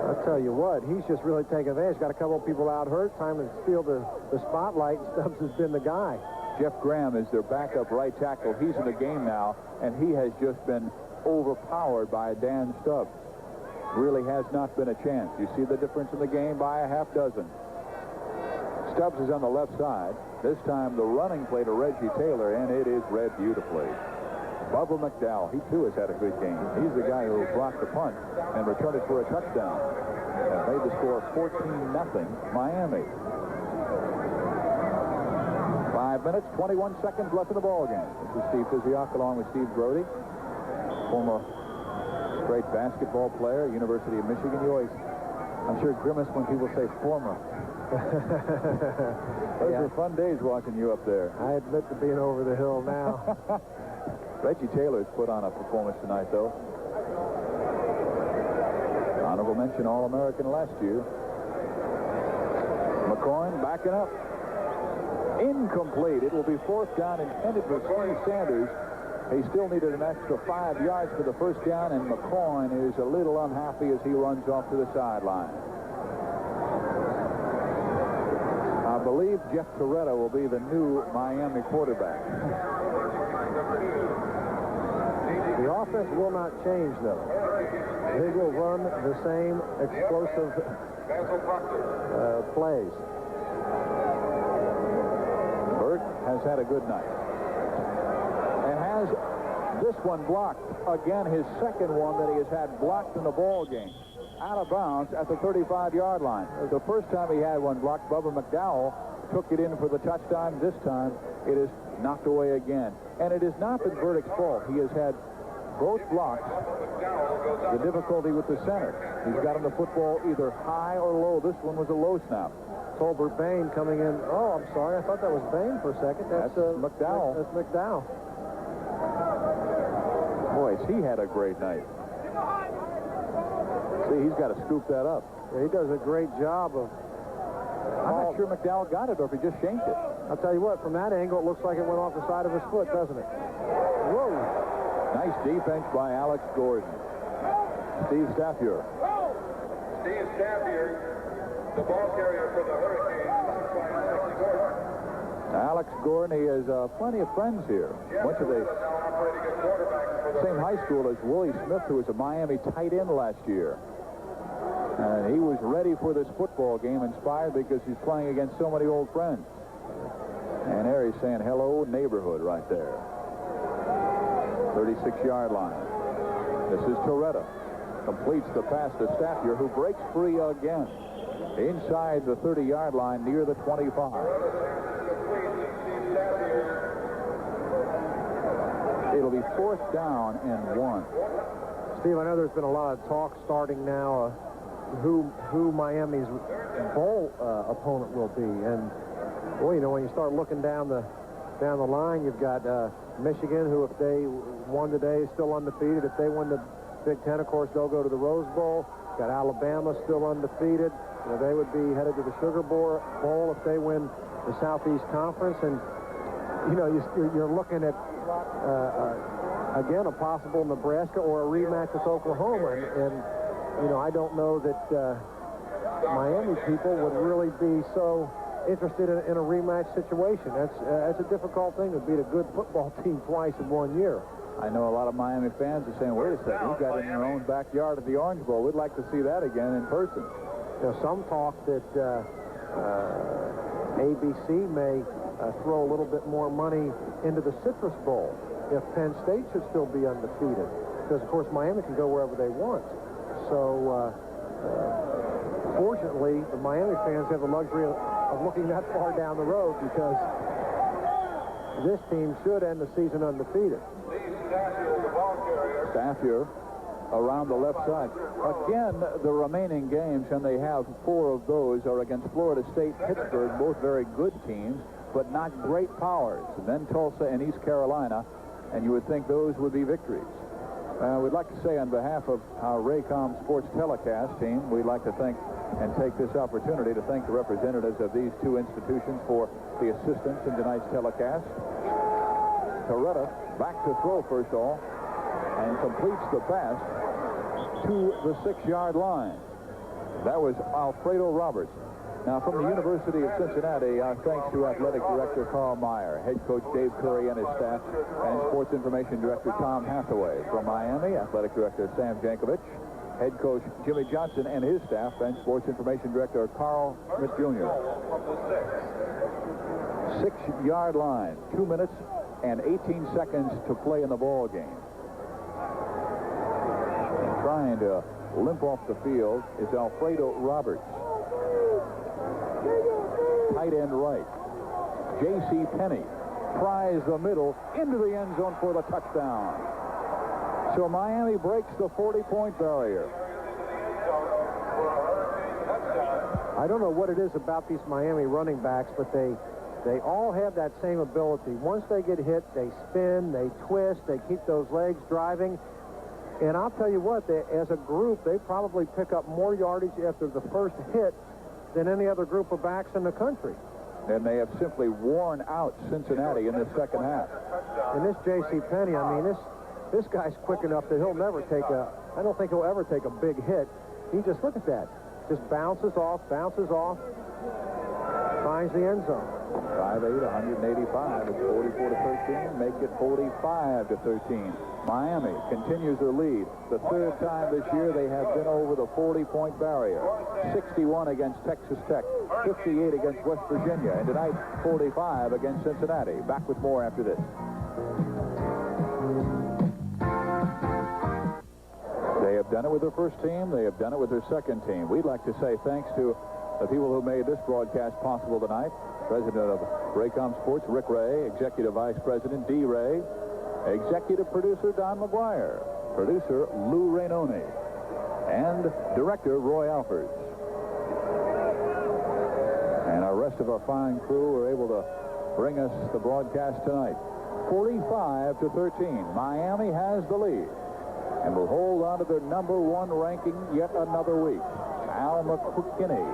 I'll tell you what, he's just really taken advantage. Got a couple of people out hurt. Time to steal the spotlight. Stubbs has been the guy.
Jeff Graham is their backup right tackle. He's in the game now, and he has just been overpowered by Dan Stubbs. Really has not been a chance. You see the difference in the game by a half dozen. Stubbs is on the left side. This time the running play to Reggie Taylor, and it is read beautifully. Bubba McDowell, he too has had a good game. He's the guy who blocked the punt and returned it for a touchdown and made the score 14-0 Miami. 5 minutes, 21 seconds left in the ball game. This is Steve Physiok along with Steve Brody, former great basketball player, University of Michigan. You always, I'm sure, grimace when people say former. Those are fun days watching you up there.
I admit to being over the hill now.
Reggie Taylor's put on a performance tonight, though. Honorable mention All-American last year. McCoy backing up. Incomplete. It will be fourth down intended for Steve Sanders. He still needed an extra 5 yards for the first down, and McCoy is a little unhappy as he runs off to the sideline. I believe Jeff Toretta will be the new Miami quarterback.
The offense will not change, though. They will run the same explosive plays.
Burt has had a good night. And has this one blocked. Again, his second one that he has had blocked in the ball game. Out of bounds at the 35-yard line. The first time he had one blocked, Bubba McDowell took it in for the touchdown. This time, it is knocked away again. And it has not been Burdick's fault. He has had both blocks. The difficulty with the center. He's got him the football either high or low. This one was a low snap.
Tolbert Bain coming in. Oh, I'm sorry. I thought that was Bain for a second. That's
McDowell.
That's McDowell.
Boy, he had a great night. See, he's got to scoop that up.
Yeah, he does a great job of...
I'm not sure McDowell got it or if he just shanked it.
I'll tell you what, from that angle, it looks like it went off the side of his foot, doesn't it? Whoa.
Nice defense by Alex Gordon. Steve Staffier.
Steve Staffier, the ball carrier for the Hurricanes.
Alex Gordon, he has plenty of friends here. Went to the same high school as Willie Smith, who was a Miami tight end last year. And he was ready for this football game, inspired because he's playing against so many old friends. And there he's saying hello neighborhood right there. 36-yard line. This is Toretta. Completes the pass to Staffier, who breaks free again. Inside the 30-yard line near the 25. It'll be fourth down and 1.
Steve, I know there's been a lot of talk starting now who Miami's bowl opponent will be. And, boy, you know, when you start looking down the line, you've got Michigan, who if they won today is still undefeated. If they win the Big Ten, of course, they'll go to the Rose Bowl. Got Alabama still undefeated. You know, they would be headed to the Sugar Bowl if they win the Southeast Conference. And, you know, you're looking at, again, a possible Nebraska or a rematch with Oklahoma. And you know, I don't know that Miami people would really be so interested in a rematch situation. That's a difficult thing to beat a good football team twice in 1 year.
I know a lot of Miami fans are saying, wait a second, we got it in our own backyard at the Orange Bowl. We'd like to see that again in person.
You know, some talk that ABC may throw a little bit more money into the Citrus Bowl. if Penn State should still be undefeated. Because, of course, Miami can go wherever they want. So, fortunately, the Miami fans have the luxury of looking that far down the road, because this team should end the season undefeated.
Staffier around the left side. Again, the remaining games, and they have 4 of those, are against Florida State, Pittsburgh, both very good teams, but not great powers. And then Tulsa and East Carolina, and you would think those would be victories. We'd like to say on behalf of our Raycom Sports Telecast team, we'd like to thank and take this opportunity to thank the representatives of these 2 institutions for the assistance in tonight's telecast. Toretta back to throw first all, and completes the pass to the 6-yard line. That was Alfredo Roberts. Now, from the University of Cincinnati, our thanks to Athletic Director Carl Meyer, Head Coach Dave Curry and his staff, and Sports Information Director Tom Hathaway. From Miami, Athletic Director Sam Jankovic, Head Coach Jimmy Johnson and his staff, and Sports Information Director Carl Smith Jr. 6-yard line, 2 minutes and 18 seconds to play in the ball game. Trying to limp off the field is Alfredo Roberts. Tight end right. J.C. Penney tries the middle into the end zone for the touchdown. So Miami breaks the 40-point barrier.
I don't know what it is about these Miami running backs, but they all have that same ability. Once they get hit, they spin, they twist, they keep those legs driving. And I'll tell you what, as a group, they probably pick up more yardage after the first hit than any other group of backs in the country.
And they have simply worn out Cincinnati in the second half.
And this J.C. Penney, I mean, this guy's quick enough that he'll never take I don't think he'll ever take a big hit. He just, look at that, just bounces off, finds the end zone.
5'8", 185. It's 44-13. Make it 45-13. Miami continues their lead. The 3rd time this year they have been over the 40-point barrier. 61 against Texas Tech, 58 against West Virginia, and tonight 45 against Cincinnati. Back with more after this. They have done it with their first team. They have done it with their second team. We'd like to say thanks to the people who made this broadcast possible tonight. President of Raycom Sports, Rick Ray. Executive Vice President, D. Ray. Executive Producer, Don McGuire. Producer, Lou Rainoni. And Director, Roy Alfers. And our rest of our fine crew were able to bring us the broadcast tonight. 45-13. Miami has the lead and will hold on to their #1 ranking yet another week. Al McKinney,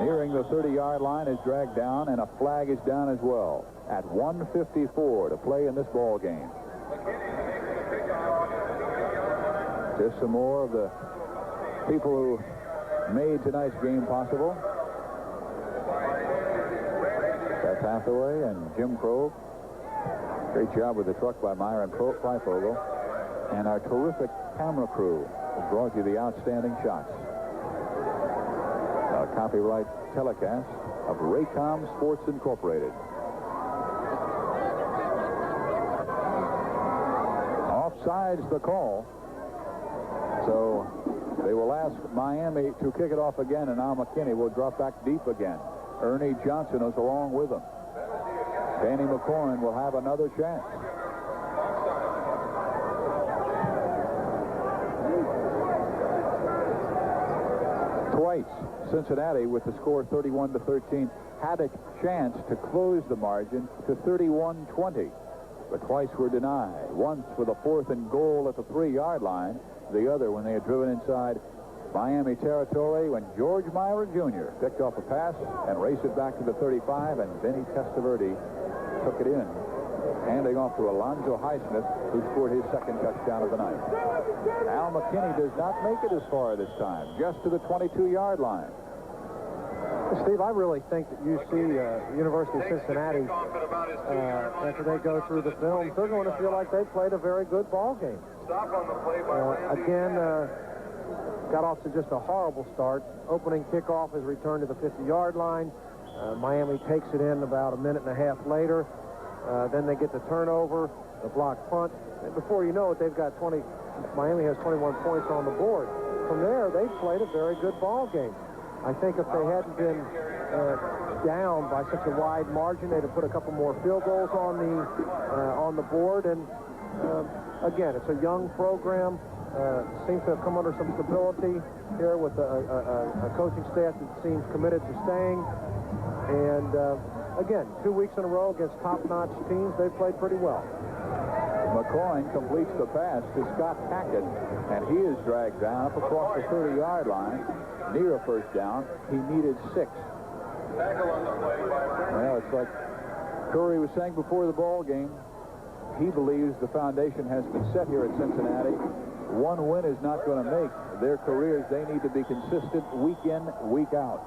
nearing the 30-yard line, is dragged down, and a flag is down as well at 1:54 to play in this ball game. Just some more of the people who made tonight's game possible. That's Hathaway and Jim Crow. Great job with the truck by Myron Freifogel. And our terrific camera crew who brought you the outstanding shots. A copyright telecast of Raycom Sports Incorporated. Offsides the call. So they will ask Miami to kick it off again, and Al McKinney will drop back deep again. Ernie Johnson is along with him. Danny McCorn will have another chance. Twice, Cincinnati, with the score 31-13, had a chance to close the margin to 31-20, but twice were denied. Once with a 4th and goal at the 3-yard line, the other when they had driven inside Miami territory when George Myron Jr. picked off a pass and raced it back to the 35, and Vinny Testaverde took it in, handing off to Alonzo Highsmith, who scored his 2nd touchdown of the night. Al McKinney does not make it as far this time, just to the 22-yard line.
Steve, I really think that you see University of Cincinnati, after they go through the film, they're going to feel like they played a very good ball game. Again, got off to just a horrible start. Opening kickoff is returned to the 50-yard line. Miami takes it in about a minute and a half later. Then they get the turnover. the blocked punt. And before you know it, they've got 20. Miami has 21 points on the board. From there, they played a very good ball game. I think if they hadn't been down by such a wide margin, they'd have put a couple more field goals on the board. And again, it's a young program. Seems to have come under some stability here with a coaching staff that seems committed to staying. And again, 2 weeks in a row against top-notch teams, they've played pretty well.
McCoy completes the pass to Scott Hackett, and he is dragged down up across the 30-yard line near a first down. He needed 6. Well, it's like Curry was saying before the ball game. He believes the foundation has been set here at Cincinnati. One win is not going to make their careers. They need to be consistent week in, week out.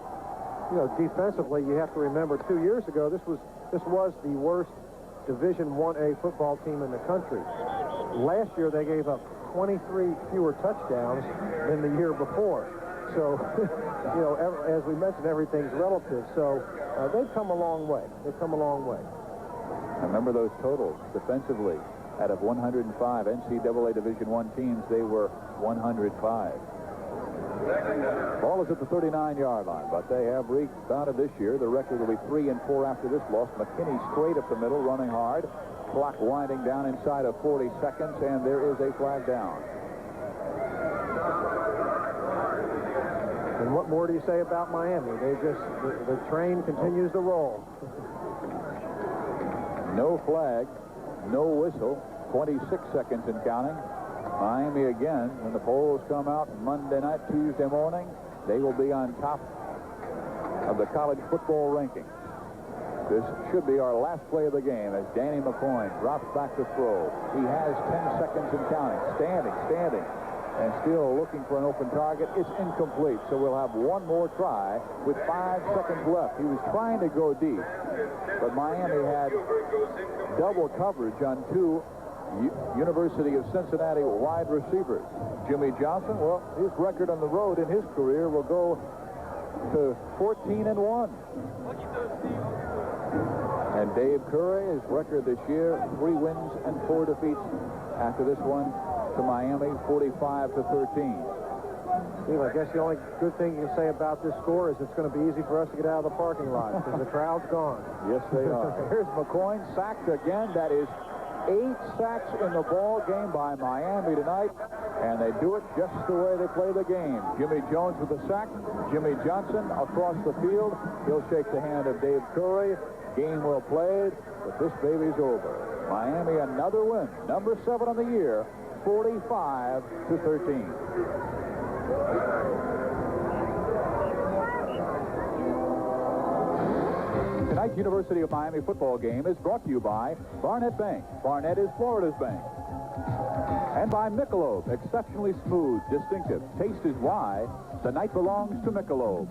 You know, defensively, you have to remember 2 years ago, this was the worst Division 1A football team in the country. Last year, they gave up 23 fewer touchdowns than the year before. So, you know, as we mentioned, everything's relative. So, they've come a long way. They've come a long way.
I remember those totals defensively. Out of 105 NCAA Division I teams, they were 105. Ball is at the 39-yard line, but they have rebounded this year. The record will be 3-4 after this loss. McKinney straight up the middle, running hard. Clock winding down inside of 40 seconds, and there is a flag down.
And what more do you say about Miami? The train continues to roll.
No flag, no whistle, 26 seconds and counting. Miami again, when the polls come out Monday night, Tuesday morning, they will be on top of the college football rankings. This should be our last play of the game as Danny McCoy drops back to throw. He has 10 seconds and counting. Standing, and still looking for an open target. It's incomplete, so we'll have one more try with 5 seconds left. He was trying to go deep, but Miami had double coverage on 2 University of Cincinnati wide receivers. Jimmy Johnson, well, his record on the road in his career will go to 14-1. And Dave Curry, his record this year, 3 wins and 4 defeats after this one to Miami, 45-13.
Steve, I guess the only good thing you can say about this score is it's going to be easy for us to get out of the parking lot because the crowd's gone.
Yes, they are. Here's McCoy sacked again. That is 8 sacks in the ball game by Miami tonight, and they do it just the way they play the game. Jimmy Jones with a sack. Jimmy Johnson across the field. He'll shake the hand of Dave Curry. Game well played, but this baby's over. Miami another win, number 7 on the year, 45-13. Tonight's University of Miami football game is brought to you by Barnett Bank. Barnett is Florida's bank. And by Michelob, exceptionally smooth, distinctive. Taste is why the night belongs to Michelob.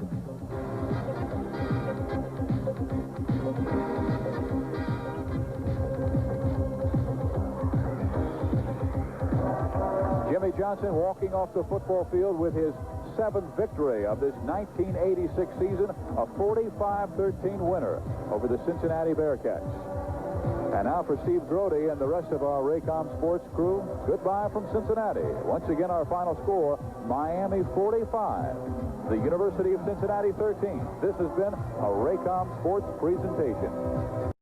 Jimmy Johnson walking off the football field with his 7th victory of this 1986 season, a 45-13 winner over the Cincinnati Bearcats. And now for Steve Grody and the rest of our Raycom Sports crew, goodbye from Cincinnati. Once again, our final score, Miami 45, the University of Cincinnati 13. This has been a Raycom Sports presentation.